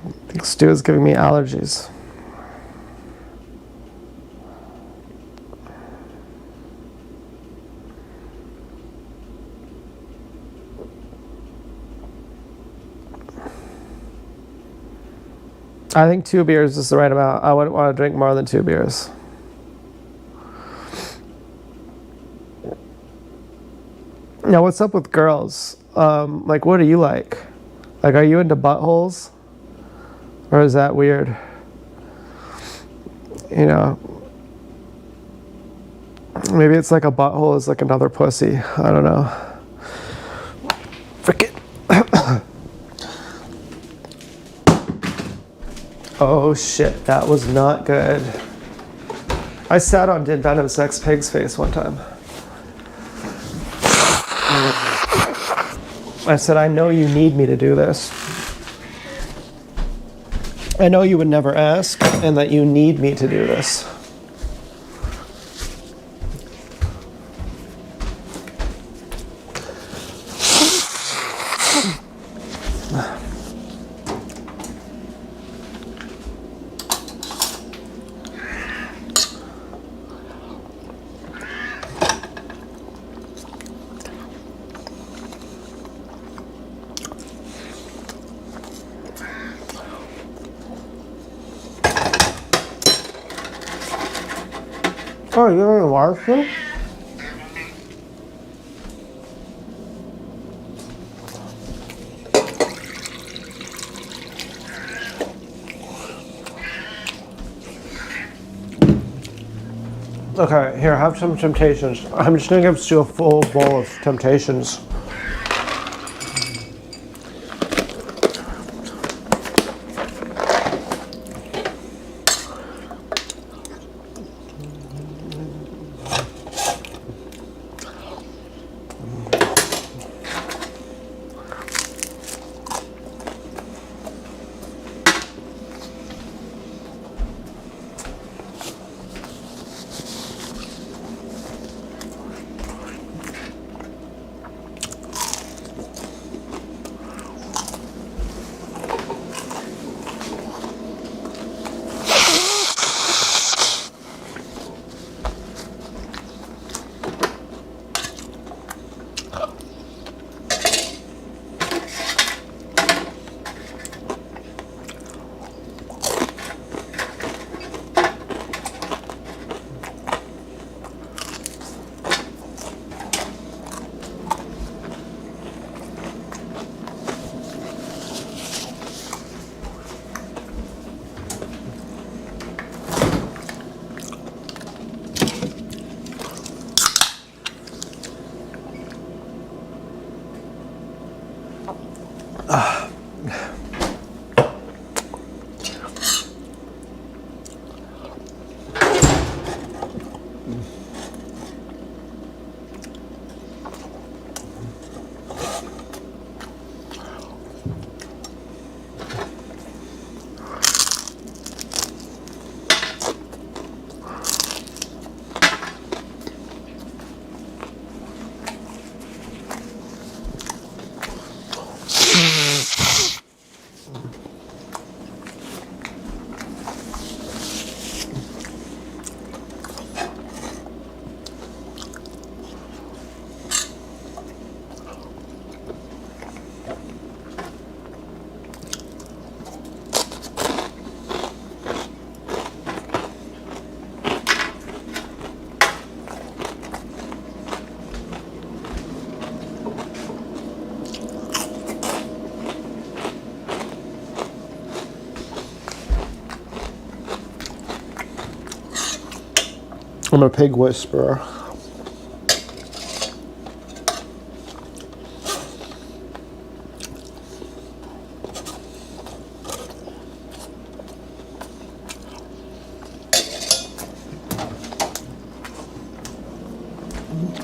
I think Stu is giving me allergies. I think 2 beers is the right amount. I wouldn't want to drink more than 2 beers. Now, what's up with girls? Like, what are you like? Like, are you into buttholes? Or is that weird? You know, maybe it's like a butthole is like another pussy. I don't know. Frick it. Oh shit, that was not good. I sat on Did Venom Sex Pig's face one time. I said, I know you need me to do this. I know you would never ask, and that you need me to do this. Oh, you're in Larson? Okay, here, have some Temptations. I'm just gonna give Stu a full bowl of Temptations. I'm a pig whisperer.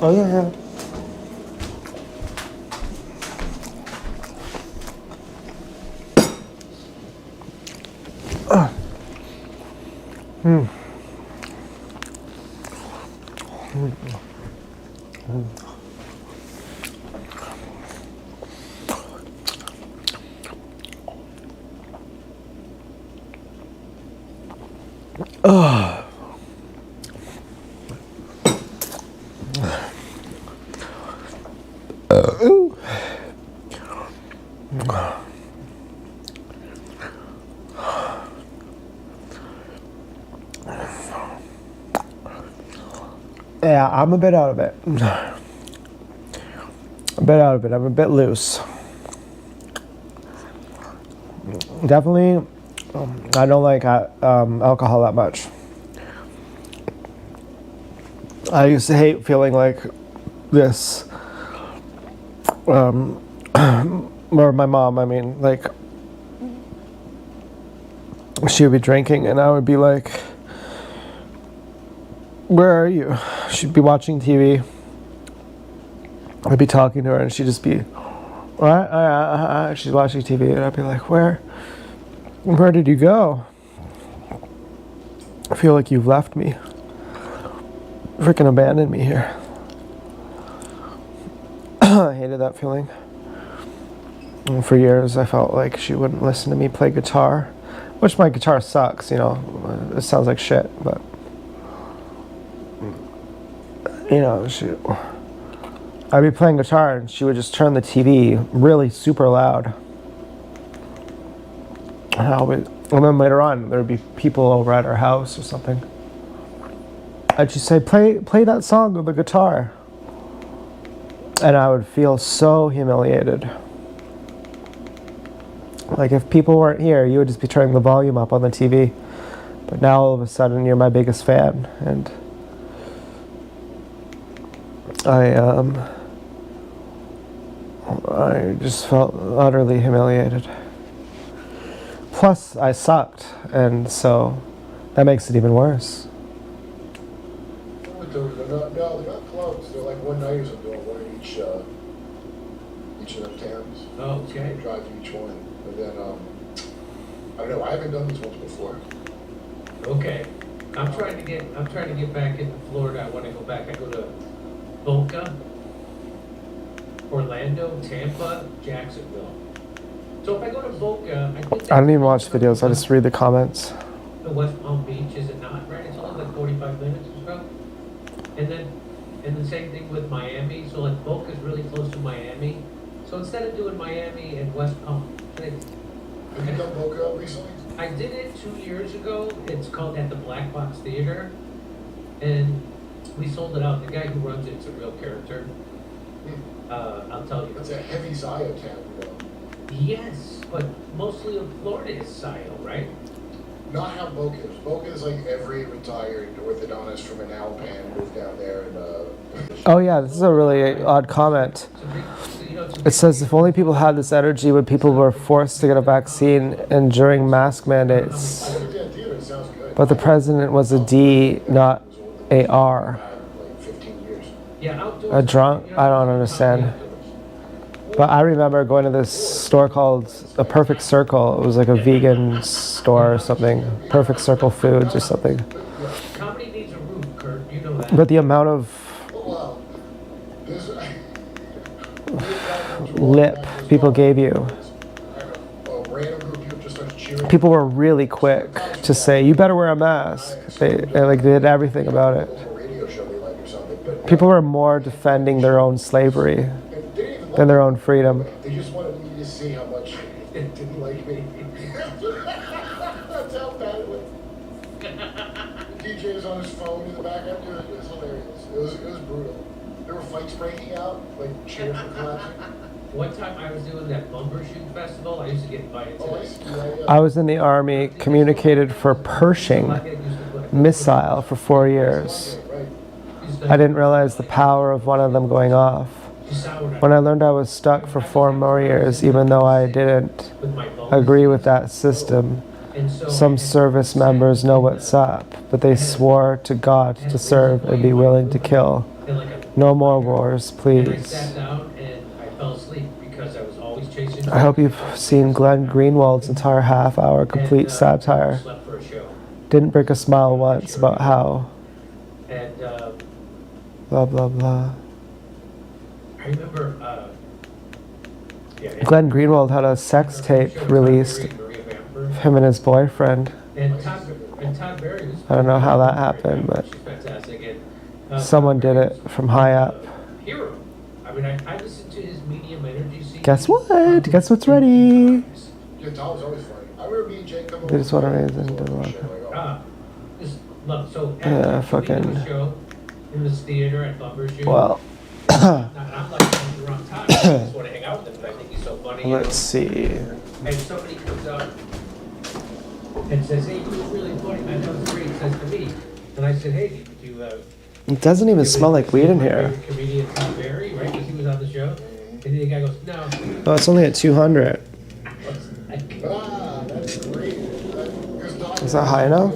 Oh yeah. Yeah, I'm a bit out of it. A bit out of it. I'm a bit loose. Definitely, I don't like alcohol that much. I used to hate feeling like this. Or my mom, I mean, like, she would be drinking and I would be like, where are you? She'd be watching TV. I'd be talking to her and she'd just be, what? She's watching TV and I'd be like, where did you go? I feel like you've left me. Freaking abandoned me here. I hated that feeling. And for years I felt like she wouldn't listen to me play guitar, which my guitar sucks, you know. It sounds like shit, but you know, I'd be playing guitar and she would just turn the TV really super loud. And then later on, there would be people over at our house or something. I'd just say, play that song with the guitar. And I would feel so humiliated. Like if people weren't here, you would just be turning the volume up on the TV. But now all of a sudden, you're my biggest fan. And I just felt utterly humiliated. Plus, I sucked, and so that makes it even worse. They're not clubs. They're like one-nighters. I'm doing one in each of them towns. Oh, okay. So I drive to each one, and then I don't know. I haven't done this once before. Okay. I'm trying to get back into Florida. I want to go back. I go to Boca, Orlando, Tampa, Jacksonville. So if I go to Boca, I don't even watch videos. I just read the comments. The West Palm Beach, is it not, right? It's only like 45 minutes or so. And the same thing with Miami. So like Boca's really close to Miami. So instead of doing Miami and West Palm, Have you done Boca recently? I did it 2 years ago. It's called at the Black Box Theater. And we sold it out. The guy who runs it's a real character. I'll tell you. That's a heavy Zio town, though. Yes, but mostly of Florida is Scio, right? Not how Boca is. Boca is like every retired orthodontist from an Alpan moved down there and Oh yeah, this is a really odd comment. It says if only people had this energy when people were forced to get a vaccine and during mask mandates. theater sounds good. But the president was a D, not a R. Like 15 years. Yeah, outdoors. A drunk? I don't understand. But I remember going to this store called A Perfect Circle. It was like a vegan store or something. Perfect Circle Foods or something. Comedy needs a roof, Kurt. You know that. But the amount of Oh, wow. This, lip people gave you. a random group of people just started cheering. People were really quick to say, you better wear a mask. They did everything about it. A radio show they like or something. But People were more defending their own slavery they didn't even than their own freedom. They just wanted me to see how much it didn't like me. That's how bad it was. The DJ was on his phone in the background. Dude, it was hilarious. It was brutal. There were fights breaking out, like chairs were collapsing. One time I was doing that Bumbershoot festival. I used to get invited to Oh, I this. see. Yeah. I was in the army, communicated for Pershing Blackhead used to put- missile for 4 years. Right. I didn't realize the power of one of them going off. When I learned I was stuck for 4 more years, even though I didn't agree with that system, some service members know what's up, but they swore to God to serve and be willing to kill. No more wars, And I please. sat down and I fell asleep because I was always chasing. I hope you've seen Glenn Greenwald's entire half-hour complete satire. Slept for a show. Didn't break a smile once about how And blah blah blah. I remember, Glenn Greenwald had a sex tape released of him and his boyfriend. And Todd Berry was. I don't know how that happened, but She's fantastic. And, someone did it from high up. Hero. I mean, I listened to his Medium Energy CD. Guess what? Guess what's ready? Yeah, Tom's always funny. I remember me and Jake coming They just want to raise and into love. Just love. So Yeah, after we did fucking- a show in this theater at Bumbershoot. Well, I'm like at the wrong time. I just want to hang out with him. But I think he's so funny. let's see. And somebody comes up and says, "Hey, you were really funny, man. That was great." Says to me, and I said, "Hey, did you?" It doesn't even smell like weed in here. Comedian Tom Berry, right? Because he was on the show. And then the guy goes, "No." Oh, it's only at 200. That's great. Is that high enough?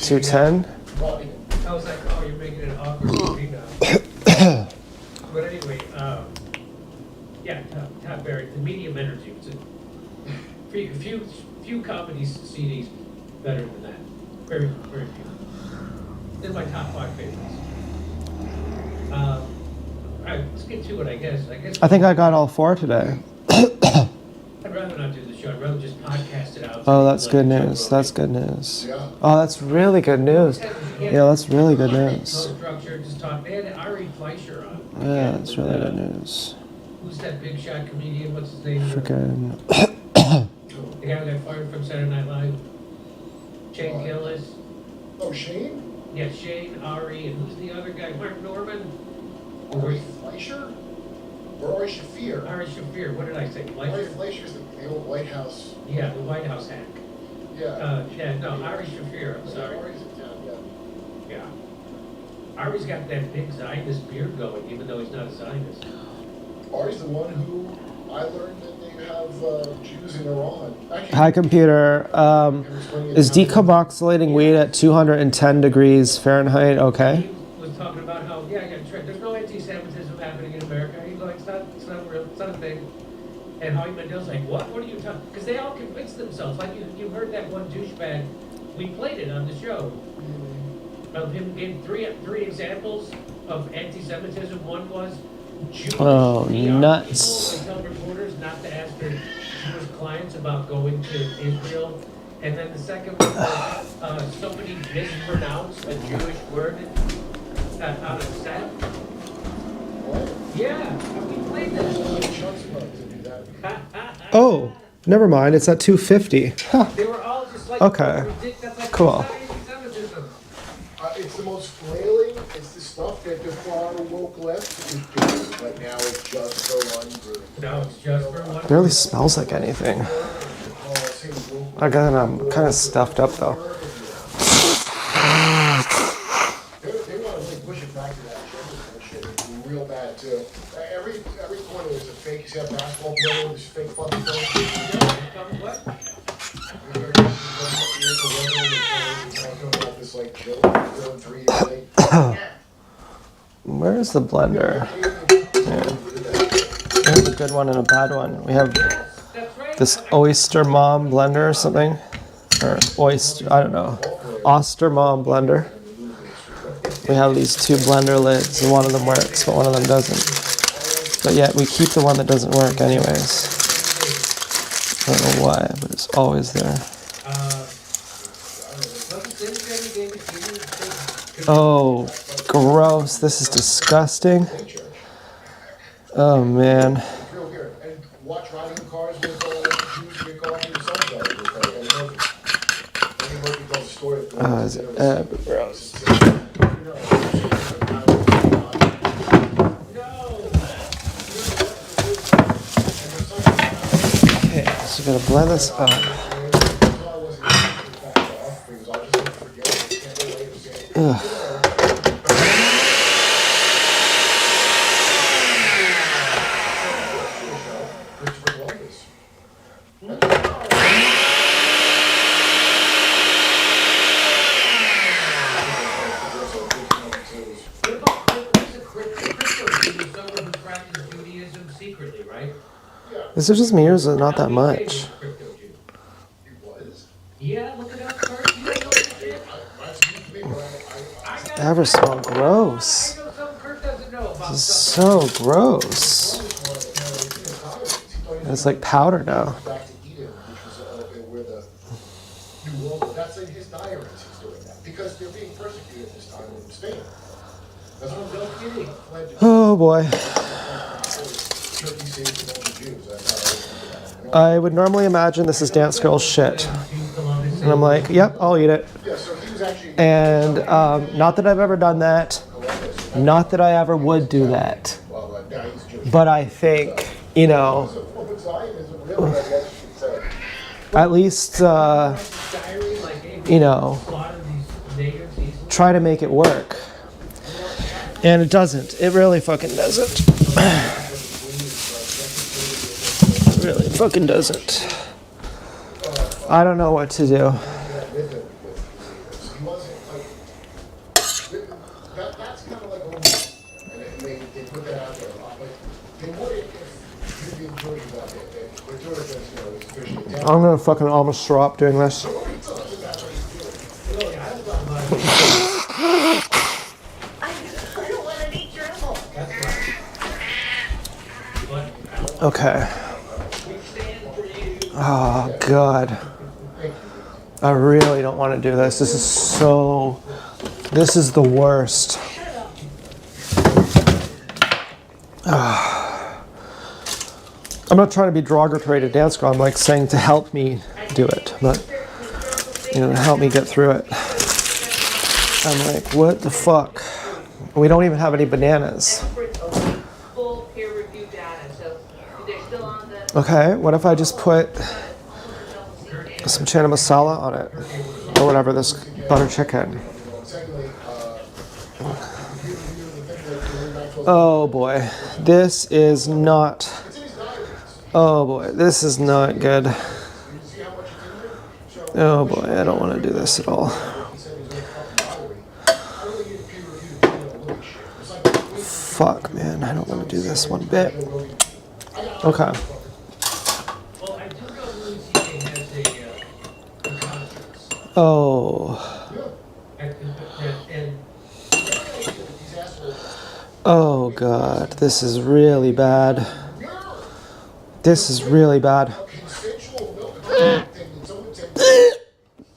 210? I was like, "Oh, you're making it awkward for me now." But anyway, yeah, Tom Berry, the Medium Energy. It's a few comedy CDs better than that. Very, very few. They're my top 5 favorites. All right, let's get to it, I guess. I think I got all 4 today. I'd rather not do the show. I'd rather just podcast it out. Oh, that's good news. That's good news. Yeah. Oh, that's really good news. Yeah, that's really good news. No structure, just talk. They had Ari Fleischer on. Yeah, that's really good news. Who's that big shot comedian? What's his name? Freaking. The guy who got fired from Saturday Night Live. Shane Gillis. Oh, Shane? Yeah, Shane, Ari, and who's the other guy? Mark Norman? Or Ari Fleischer? Or Ari Shafir? Ari Shafir. What did I say? Ari Fleischer? Fleischer's the old White House. Yeah, the White House hack. Yeah. No, Ari Shafir. I'm sorry. Ari's in town, yeah. Yeah. Ari's got that big Zionist beard going, even though he's not a Zionist. Ari's the one who I learned that they have Jews in Iran. Actually, Hi, computer. Is decarboxylating weed at 210 degrees Fahrenheit okay? He was talking about how, there's no anti-Semitism happening in America. He's like, it's not real, it's not a thing. And Howie Mandel's like, what are you talking? Because they all convinced themselves. Like you heard that one douchebag. We played it on the show. Of him gave three examples of anti-Semitism. One was Jewish Oh, PR nuts. people. They tell reporters not to ask their Jewish clients about going to Israel. And then the second one was somebody mispronounced a Jewish word out of set. What? Yeah, we played that. Chuck's about to do that. Oh, never mind. It's at 250. Huh. They were all just like, Okay. That's like Cool. anti-Semitism. It's the most flailing. It's the stuff that the far woke left is doing. But now it's just for one group. No, it's just for one. Barely smells like anything. Again, I'm kind of stuffed up though. They want to like push it back to that shit real bad too. Every corner there's a fake basketball player with this fake fucking thing. What? About this like joke going 3 years late. Where's the blender? We have a good one and a bad one. We have That's right. this Oyster Mom blender or something. Or Oyster, I don't know. Oster Mom blender. We have these 2 blender lids and one of them works, but one of them doesn't. But yet we keep the one that doesn't work anyways. I don't know why, but it's always there. Oh, gross. This is disgusting. Oh, man. Real weird. And watch riding in cars with Jews in your car and your son's driving your car. And Eddie Murphy tells a story of Oh, it's gross. Okay, so we're gonna blend this up. Ugh. Is it just me or is it not that much? Crypto Jew. He was. Yeah, look it up, Kurt. You don't know what it is? That's new to me, but I I Ever smell gross? I know something Kurt doesn't know about This is stuff. so gross. It's like powder now. back to Eden, which was where the New World. That's in his diaries. He's doing that because they're being persecuted this time in Spain. That's what No kidding. fled to Oh boy. Turkey saved from all the Jews. That's how I I would normally imagine this is Dance Girl shit. And I'm like, yep, I'll eat it. Yeah, so he was actually And not that I've ever done that. Not that I ever would do that. well, now he's Jewish. But I think, you know, So, well, Zionism really, I guess you could say. at least, Diary, like, hey, you know, slaughter these natives easily. try to make it work. And it doesn't. It really fucking doesn't. It really fucking doesn't. I don't know what to do. He wasn't like that's kind of like almost, and they put that out there a lot. Like they would if you'd be Georgia about it. But Georgia, you know, is officially down. I'm gonna fucking almost throw up doing this. I don't want to eat gerbil. Okay. Oh, God. I really don't want to do this. This is the worst. I'm not trying to be derogatory to Dance Girl. I'm like saying to help me do it. But, you know, to help me get through it. I'm like, what the fuck? We don't even have any bananas. Full peer review data, so they're still on the. Okay, what if I just put some chana masala on it? Or whatever, this butter chicken. Oh boy, this is not. Oh boy, this is not good. Oh boy, I don't want to do this at all. Fuck, man, I don't want to do this one bit. Okay. Well, I do know Louis C.K. has a conference. Oh. And Oh god, this is really bad. This is really bad. Consensual milk thing that someone said,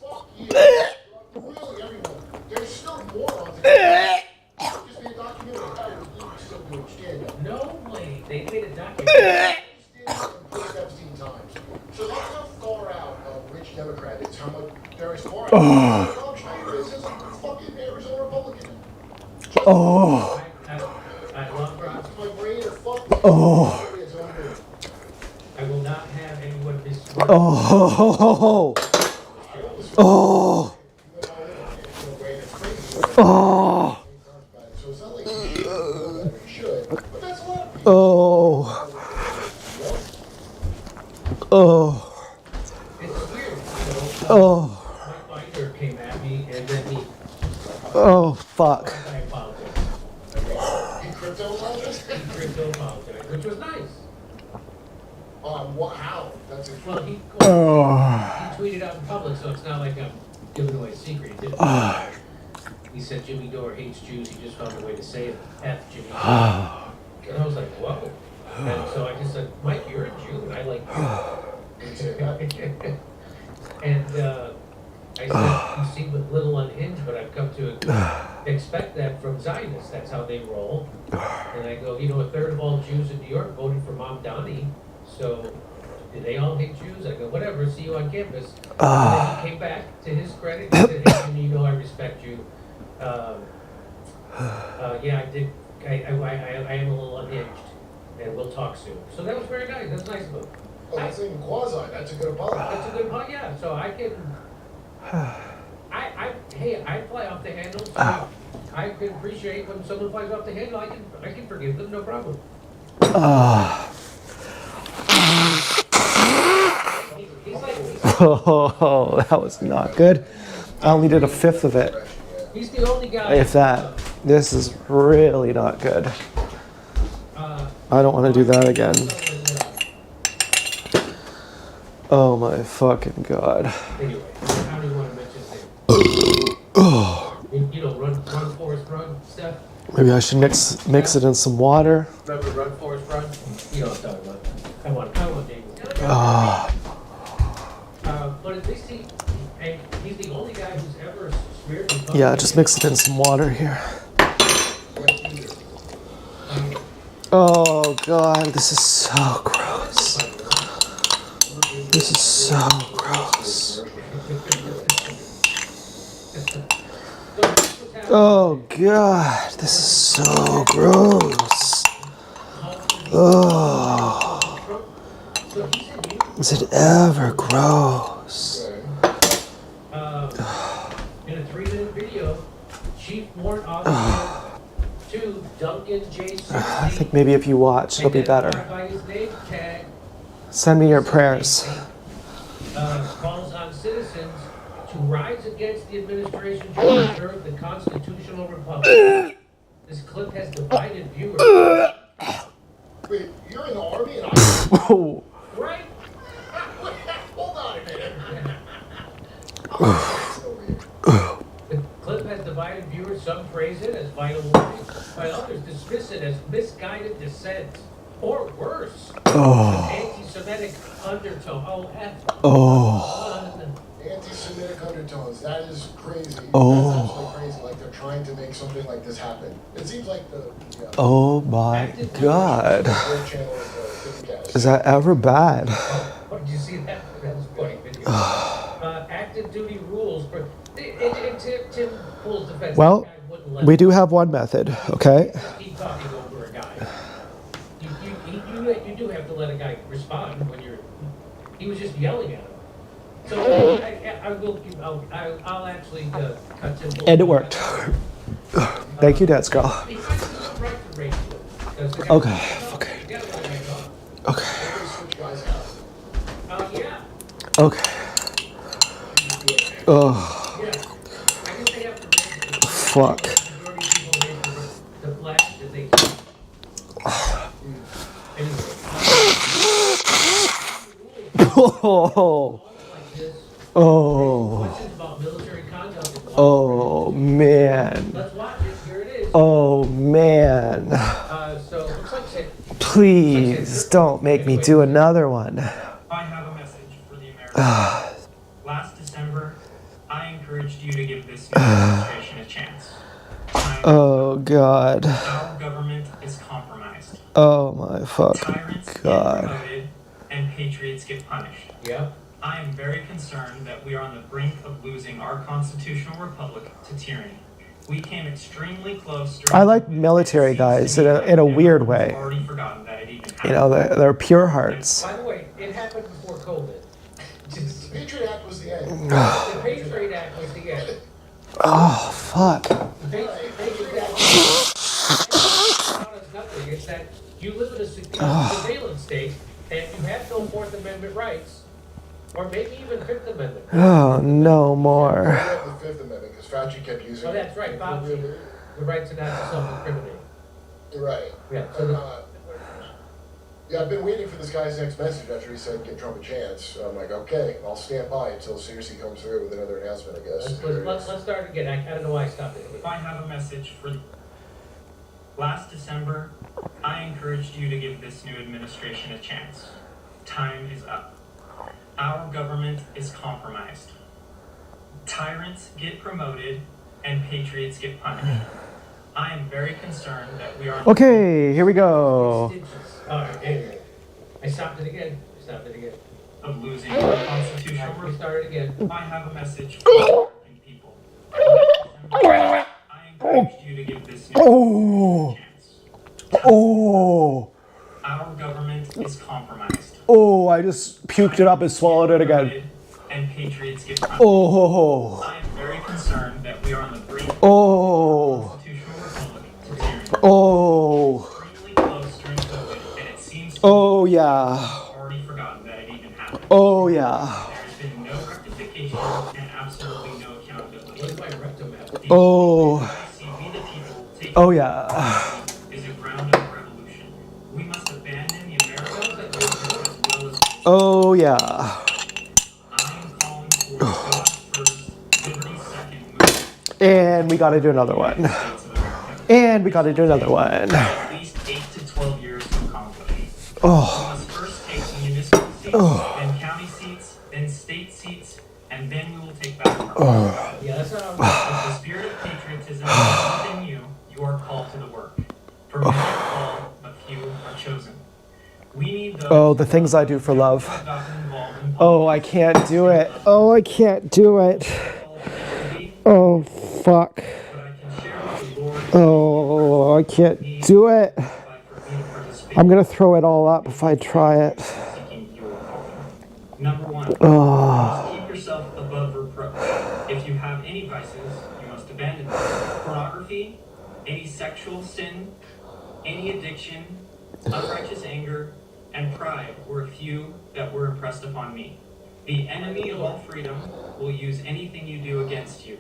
fuck you. Really, everyone. There's still more on there. Just be a documentary. I would still do it. Stand up. no way, they made a documentary. Stand up and put it 17 times. So that's how far out a rich Democrat is. How much there is far out. Donald Trump is a fucking Arizona Republican. Oh. I love Rob. My brain is fucked. Oh. I will not have anyone misread. Oh. Oh. Oh. So it's not like you should, but that's a lot. Oh. Oh. It's weird, you know. Oh. My binder came at me and then he, Oh, fuck. I apologize. He crypto apologized? He crypto apologized, which was nice. What? How? That's a Well, he Oh. tweeted out in public, so it's not like I'm giving away a secret. He didn't. He said Jimmy Dore hates Jews. He just found a way to say it. F Jimmy Dore. And I was like, whoa. And so I just said, Mike, you're a Jew, and I like you. And I said, you seem a little unhinged, but I've come to expect that from Zionists. That's how they roll. And I go, you know, a third of all Jews in New York voted for Mamdani. So do they all hate Jews? I go, whatever, see you on campus. And then he came back, to his credit, he said, hey, Jimmy, you know I respect you. Yeah, I did. I am a little unhinged, and we'll talk soon. So that was very nice. That's nice of him. Oh, that's even quasi. That's a good apology. That's a good point, yeah. So I can. Hey, I fly off the handle. So I can appreciate when someone flies off the handle. I can forgive them, no problem. He's like, Oh, that was not good. I only did a fifth of it, he's the only guy. if that. This is really not good. I don't want to do that again. Oh my fucking god. Anyway, how do you want to mention things? You know, run, Forrest, run stuff. Maybe I should mix it in some water. Remember Run, Forrest, Run? You know what I'm talking about. Come on, David. But at least he's the only guy who's ever smeared Republicans. Yeah, just mix it in some water here. Oh god, this is so gross. This is so gross. Oh god, this is so gross. Oh, is it ever gross? In a 3-minute video, Chief Warrant Officer 2 Duncan J. I think maybe if you watch, it'll be better. By his name tag, Send me your prayers. calls on citizens to rise against the administration to preserve the constitutional republic. This clip has divided viewers. Wait, you're in the army and Oh. Right? Hold on a minute. The clip has divided viewers. Some praise it as vital warning, while others dismiss it as misguided dissent, or worse, an anti-Semitic undertone. Oh, F. Anti-Semitic undertones. That is crazy. Oh. That's absolutely crazy. Like they're trying to make something like this happen. It seems like the Oh my god. Red channel is Cast. Is that ever bad? Oh, did you see that? That was a funny video. Active duty rules. Tim pulls defense. Well, the guy wouldn't let we do have one method, okay? keep talking over a guy. You do have to let a guy respond when you're. He was just yelling at him. So I'll actually cut Tim. And it worked. Thank you, Dance Girl. He has the right to rage quit, 'cause the guy- Okay, okay. You gotta let the guy talk. Okay, Switch guys out. Yeah. okay. Oh, Yeah. I guess they have to raise the fuck. majority of people raise the flag that they keep. Anyway. Oh, Like this. oh, Questions about military conduct. and why- oh, man. Let's watch it. Here it is. Oh, man. So looks like it. Please don't make me do another one. I have a message for the Americans. Last December, I encouraged you to give this new administration a chance. Oh, God. Our government is compromised. Oh, my fucking Tyrants get God. promoted and patriots get punished. Yep. I am very concerned that we are on the brink of losing our constitutional republic to tyranny. We came extremely close. during I like COVID. military It seems guys to me in like a weird everyone's way. already forgotten that it even happened. You know, they're pure hearts. By the way, it happened before COVID. Just, The Patriot Act was the end. the Patriot Act was the end. Oh, fuck. The Patriot Act was nothing. It's that you live in a secure surveillance state and you have no Fourth Amendment rights, or maybe even Fifth Amendment. Oh, no We more. have the Fifth Amendment because Fauci kept using Oh, it. that's right, Fauci. The right to not self-incriminate. You're right. Yeah. So the, Yeah, I've been waiting for this guy's next message after he said give Trump a chance. I'm like, okay, I'll stand by until seriously comes through with another announcement, I guess. let's start again. I don't know why I stopped it. I have a message for last December, I encouraged you to give this new administration a chance. Time is up. Our government is compromised. Tyrants get promoted and patriots get punished. I am very concerned that we are Okay, here we go. All right, anyway. I stopped it again. of losing our constitutional We republic. started again. I have a message for the American people. I encouraged you to give this new Oh, chance. oh, Our government is compromised. oh, I just puked it up and swallowed it again. And patriots get punished. Oh, I am very concerned that we are on the brink of oh, constitutional republic to tyranny. oh, Extremely close during COVID, and it seems to oh, yeah, have already forgotten that it even happened. oh, yeah, There has been no rectification and absolutely no accountability. What's my rectum at? The oh, See, we the people take oh, yeah, is a ground of revolution. We must abandon the American as well as oh, yeah. And we gotta do another one. States of America. And we gotta do another one. At least 8 to 12 years to accomplish. Oh, We must first take the municipal seats, then county seats, then state seats, and then we will take back our Yeah, that's how If the spirit of patriotism is within you, you are called to the work. For many are called, but few are chosen. We need those oh, the things I do for love. who have gotten involved in Oh, I can't do it. Oh, I can't do it. politics, Oh, fuck. but I can share with the Lord Oh, I can't do it. for me to participate I'm gonna throw it all up if I try it. seeking your calling. Number one, Oh, you must keep yourself above reproach. If you have any vices, you must abandon them. Pornography, any sexual sin, any addiction, unrighteous anger, and pride were a few that were impressed upon me. The enemy of all freedom will use anything you do against you,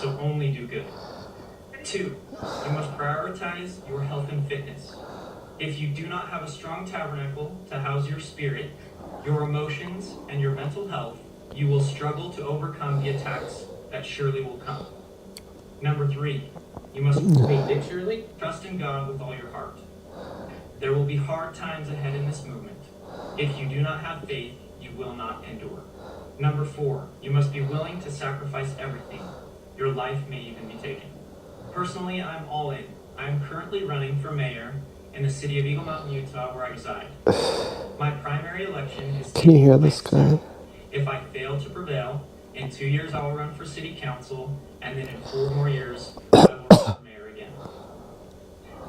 so only do good. 2, you must prioritize your health and fitness. If you do not have a strong tabernacle to house your spirit, your emotions, and your mental health, you will struggle to overcome the attacks that surely will come. Number 3, you must Hey, Dick Shirley? trust in God with all your heart. There will be hard times ahead in this movement. If you do not have faith, you will not endure. Number 4, you must be willing to sacrifice everything. Your life may even be taken. Personally, I'm all in. I am currently running for mayor in the city of Eagle Mountain, Utah, where I reside. My primary election is can you hear taking this place guy? If I fail to prevail, in 2 years I will run for city council, and then in 4 more years I will run for mayor again.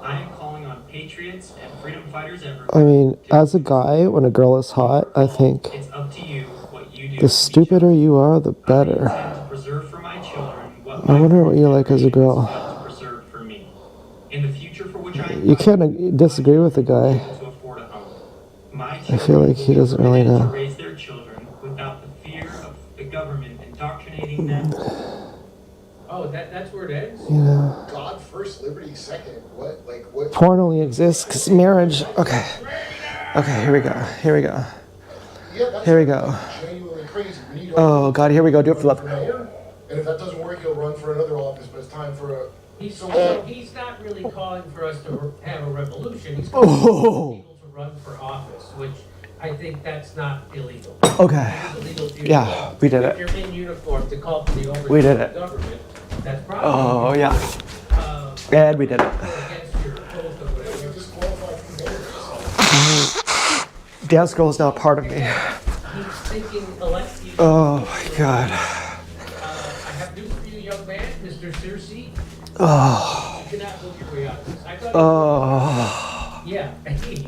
I am calling on patriots and freedom fighters everywhere. I mean, as a guy, when a girl is hot, I think It's up to you what you do. the stupider you are, the I better. intend to preserve for my children what I my wonder what you're like as a girl. generations failed to preserve for me. In the future for which I am You can't disagree with the guy. able to afford a home. My I feel like he doesn't really children will be know. able to raise their children without the fear of the government indoctrinating them. Oh, that's where it ends? You know, God first, liberty second. What? Like what? porn only exists because marriage. Okay. Okay, here we go. Here we go. Yeah, that's Here we go. genuinely crazy. We need Oh, God, here we go. Do it for run love. for mayor, and if that doesn't work, he'll run for another office. But it's time for a. He's not really calling for us to have a revolution. He's calling Oh. for people to run for office, which I think that's not illegal. Okay. It is illegal to Yeah, we did if it. you're in uniform to call for the oversight We did of it. the government. That's probably Oh, yeah. uh, And we did it. against your oath or whatever. You're disqualified from mayor. Dance Girl is now a part of me. He's thinking elect you. Oh, my God. I have news for you, young man, Mr. Searcy. Oh. You cannot move your way out of this. I thought. Oh. Yeah.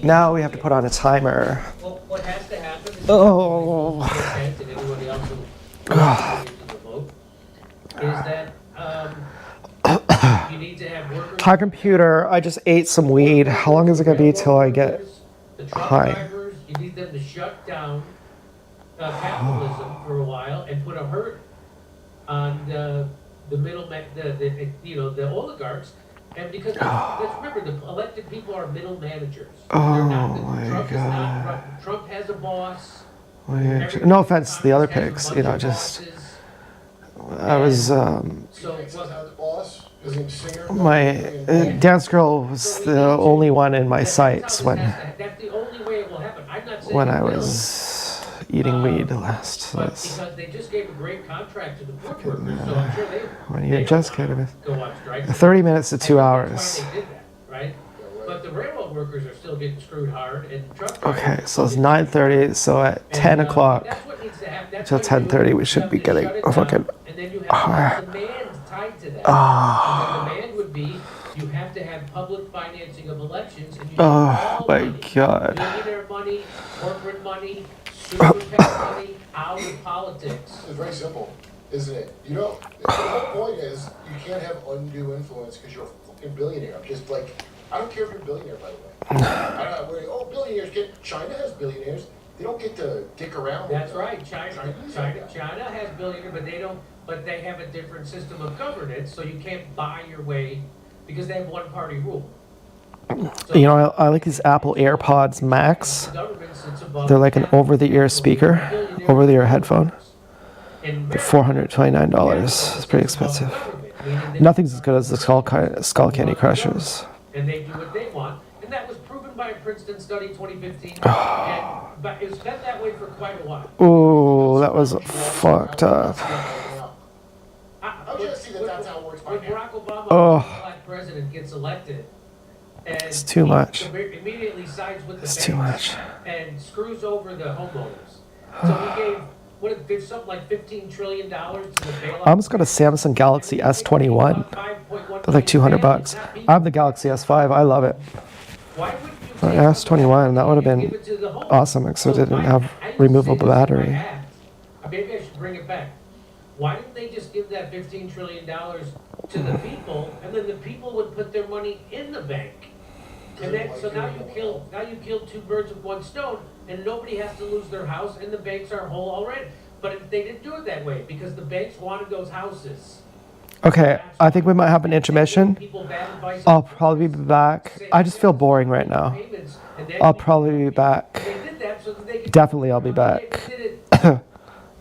Now we have to put on a timer. Well, what has to happen is Oh. and everybody else who wants to vote is that you need to have workers. Hi, computer. I just ate some weed. How long is it going to be till I get the truck high? drivers, you need them to shut down capitalism for a while and put a hurt on the middlemen, the oligarchs. And because let's remember, the elected people are middle managers. They're not, Oh, my Trump is not, God. Trump has a boss. No offense to the other pigs, you know, just I was So Texas has a boss. His name's Singer. my Dance Girl was the only one in my sights when that's the only way it will happen. I'm not saying when it I will, was eating weed last. but This. because they just gave a great contract to the pork workers, so I'm sure they. When you they just don't kind wanna of go on strike. 30 minutes to 2 hours. That's why they did that, right? But the railroad workers are still getting screwed hard, and truck Okay, drivers so it's are getting- 9:30. So at and, 10 o'clock. that's what needs to happen. That's till what you 10:30 we do. should You be have to getting shut it a fucking- down, and then you have demand tied to that. Ah. And the demand would be you have to have public financing of elections, and you need Oh all my money, God. billionaire money, corporate money, super PAC money, out of politics. It's very simple, isn't it? You know, the whole point is you can't have undue influence because you're a fucking billionaire. I'm just like, I don't care if you're a billionaire, by the way. I don't know, oh, billionaires get, China has billionaires. They don't get to dick around. That's with right. China has billionaire, but they don't. But they have a different system of governance, so you can't buy your way because they have one party rule. So You know, I like these Apple AirPods Max. the government sits above They're like an that. over-the-ear speaker, over-the-ear headphone. In They're America, $429. It's pretty expensive. government. meaning that- Nothing's as good as the Skull Candy Crushers. And they do what they want, and that was proven by a Princeton study 2015. But it's been that way for quite a while. Ooh, that was fucked up. I'll just see that that's how it works by When now. Barack Obama, Oh. the black president, gets elected, and It's too much. he immediately sides with the It's too banks much. and screws over the homeowners. So he gave something like $15 trillion to the bailout. I almost got a Samsung Galaxy S21. That's like $200. I have the Galaxy S5. I love it. Why wouldn't you The take S21, that would have and been give it to the homeowners? awesome, except it didn't why- have I didn't removable say this in my battery. act. Maybe I should bring it back. Why didn't they just give that $15 trillion to the people, and then the people would put their money in the bank? And then, so now you kill two birds with one stone, and nobody has to lose their house, and the banks are whole already. But they didn't do it that way because the banks wanted those houses. Okay, I think we might have an intermission. People bad advice. I'll probably be back. I just feel boring right now. Payments, and then I'll probably be back. they did that so that they could. Definitely I'll be back. They did it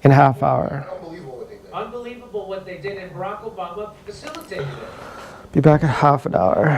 In a half hour. Unbelievable what they did. unbelievable what they did, and Barack Obama facilitated it. Be back in half an hour.